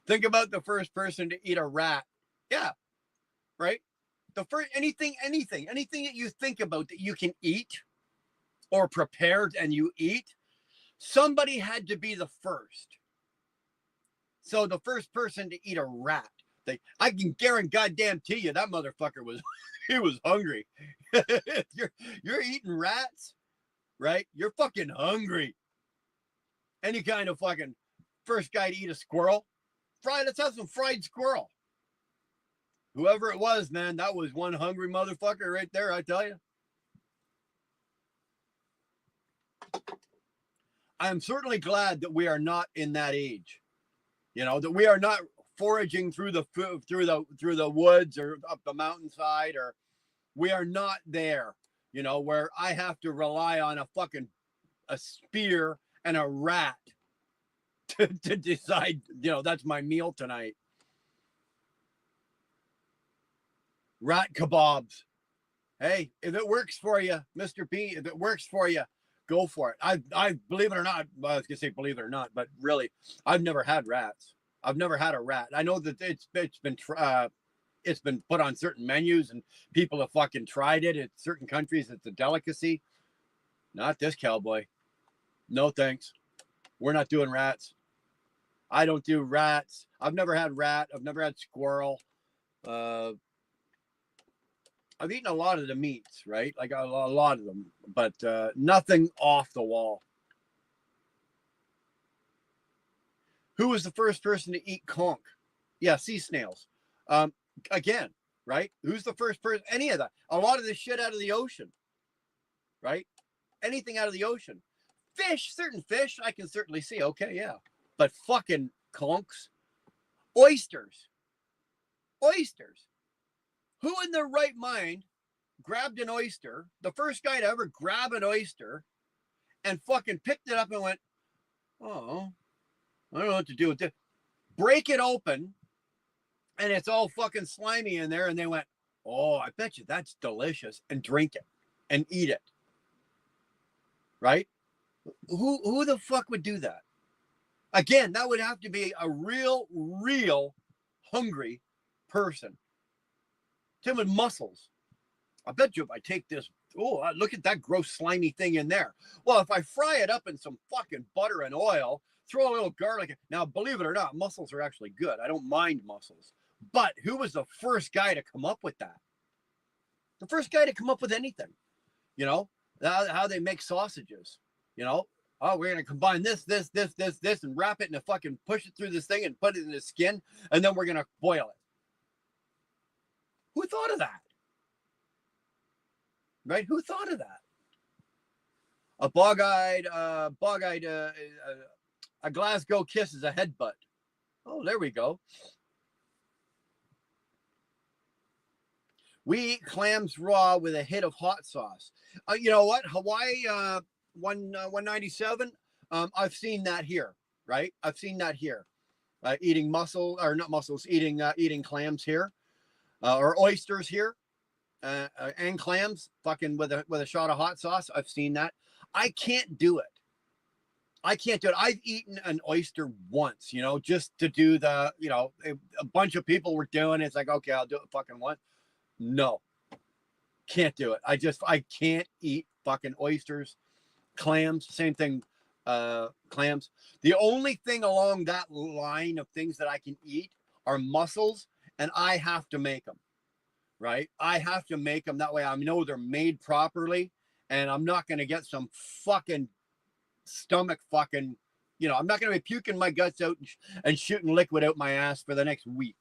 Think about the first person to eat a rat. Yeah, right. The first anything that you think about that you can eat or prepared and you eat, somebody had to be the first. So the first person to eat a rat, I can guarantee you that motherfucker was he was hungry. You're eating rats, right? You're fucking hungry. Any kind of fucking first guy to eat a squirrel. Let's have some fried squirrel. Whoever it was, man, that was one hungry motherfucker right there, I tell you. I am certainly glad that we are not in that age. You know, that we are not foraging through the woods or up the mountainside, or we are not there, you know, where I have to rely on a spear and a rat to decide, you know, that's my meal tonight. Rat kebabs. Hey, if it works for you, Mr. P, if it works for you, go for it. I believe it or not, well, I was gonna say believe it or not, but really, I've never had rats. I've never had a rat. I know that it's been put on certain menus and people have fucking tried it. In certain countries, it's a delicacy. Not this cowboy. No thanks. We're not doing rats. I don't do rats. I've never had rat. I've never had squirrel. I've eaten a lot of the meats, right? Like a lot of them, but nothing off the wall. Who was the first person to eat conch? Yeah, sea snails. Again, right? Who's the first person? Any of that. A lot of this shit out of the ocean, right? Anything out of the ocean. Fish, certain fish, I can certainly see. Okay, yeah. But fucking conchs. Oysters. Who in their right mind grabbed an oyster, the first guy to ever grab an oyster, and fucking picked it up and went, oh, I don't know what to do with this. Break it open, and it's all fucking slimy in there, and they went, oh, I bet you that's delicious, and drink it and eat it. Right? Who the fuck would do that? Again, that would have to be a real hungry person. Tim with muscles. I bet you if I take this, oh, look at that gross slimy thing in there. Well, if I fry it up in some fucking butter and oil, throw a little garlic. Now, believe it or not, mussels are actually good. I don't mind mussels. But who was the first guy to come up with that? The first guy to come up with anything. You know, how they make sausages. You know, oh, we're going to combine this, and wrap it in a fucking, push it through this thing and put it in the skin, and then we're going to boil it. Who thought of that? Right? Who thought of that? A a Glasgow kiss is a headbutt. Oh, there we go. We eat clams raw with a hit of hot sauce. You know what? Hawaii 197. I've seen that here, right? I've seen that here. Eating eating clams here. Or oysters here, and clams, fucking with a shot of hot sauce. I've seen that. I can't do it. I've eaten an oyster once, you know, just to do the, you know, a bunch of people were doing it. It's like, okay, I'll do it fucking once. No, can't do it. I can't eat fucking oysters, clams. Same thing, clams. The only thing along that line of things that I can eat are mussels. And I have to make them, right? I have to make them. That way I know they're made properly. And I'm not going to get some fucking stomach fucking, you know, I'm not going to be puking my guts out and shooting liquid out my ass for the next week.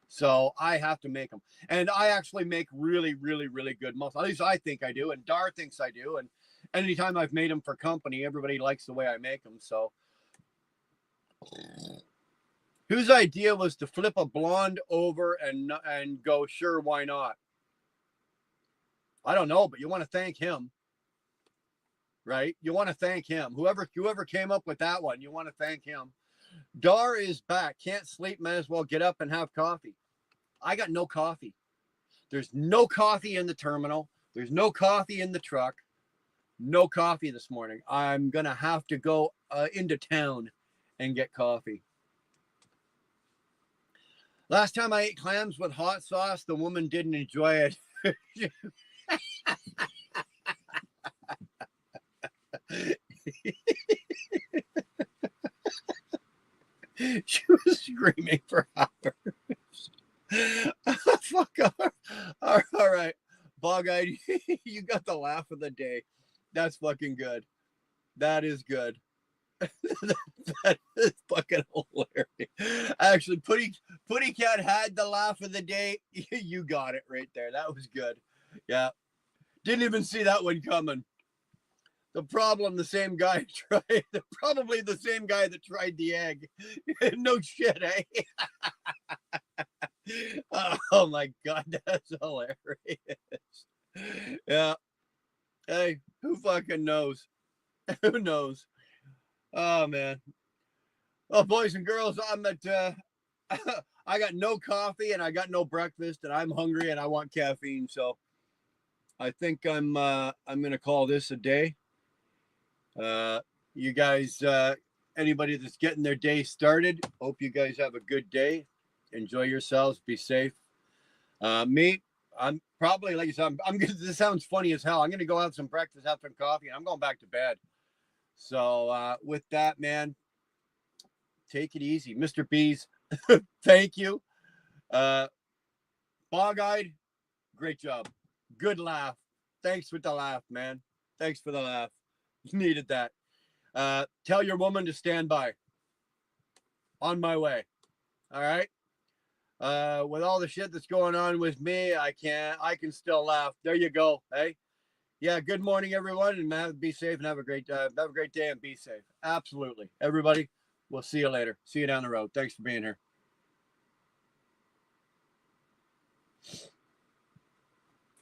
So I have to make them. And I actually make really good mussels. At least I think I do. And Dar thinks I do. And anytime I've made them for company, everybody likes the way I make them. So whose idea was to flip a blonde over and go, sure, why not? I don't know, but you want to thank him, right? You want to thank him. Whoever came up with that one, you want to thank him. Dar is back. Can't sleep. Might as well get up and have coffee. I got no coffee. There's no coffee in the terminal. There's no coffee in the truck. No coffee this morning. I'm going to have to go into town and get coffee. Last time I ate clams with hot sauce, the woman didn't enjoy it. She was screaming for hours. Fuck her. All right. Bog-eyed, you got the laugh of the day. That's fucking good. That is good. That is fucking hilarious. Actually, Putty Cat had the laugh of the day. You got it right there. That was good. Yeah. Didn't even see that one coming. the same guy tried, probably the same guy that tried the egg. No shit, eh? Oh my God, that's hilarious. Yeah. Hey, who fucking knows? Who knows? Oh man. Well, boys and girls, I'm at I got no coffee and I got no breakfast and I'm hungry and I want caffeine, so I think I'm gonna call this a day. You guys, anybody that's getting their day started, hope you guys have a good day. Enjoy yourselves. Be safe. Me, I'm probably, like I said, I'm gonna, this sounds funny as hell. I'm gonna go have some breakfast, have some coffee, and I'm going back to bed. So with that, man, take it easy, Mr. Bees. Thank you. Bog-eyed, great job. Good laugh. Thanks for the laugh, man. Thanks for the laugh. Needed that. Tell your woman to stand by. On my way. All right. With all the shit that's going on with me, I can still laugh. There you go. Hey. Yeah. Good morning, everyone, and be safe and have a great day and be safe. Absolutely. Everybody, we'll see you later. See you down the road. Thanks for being here.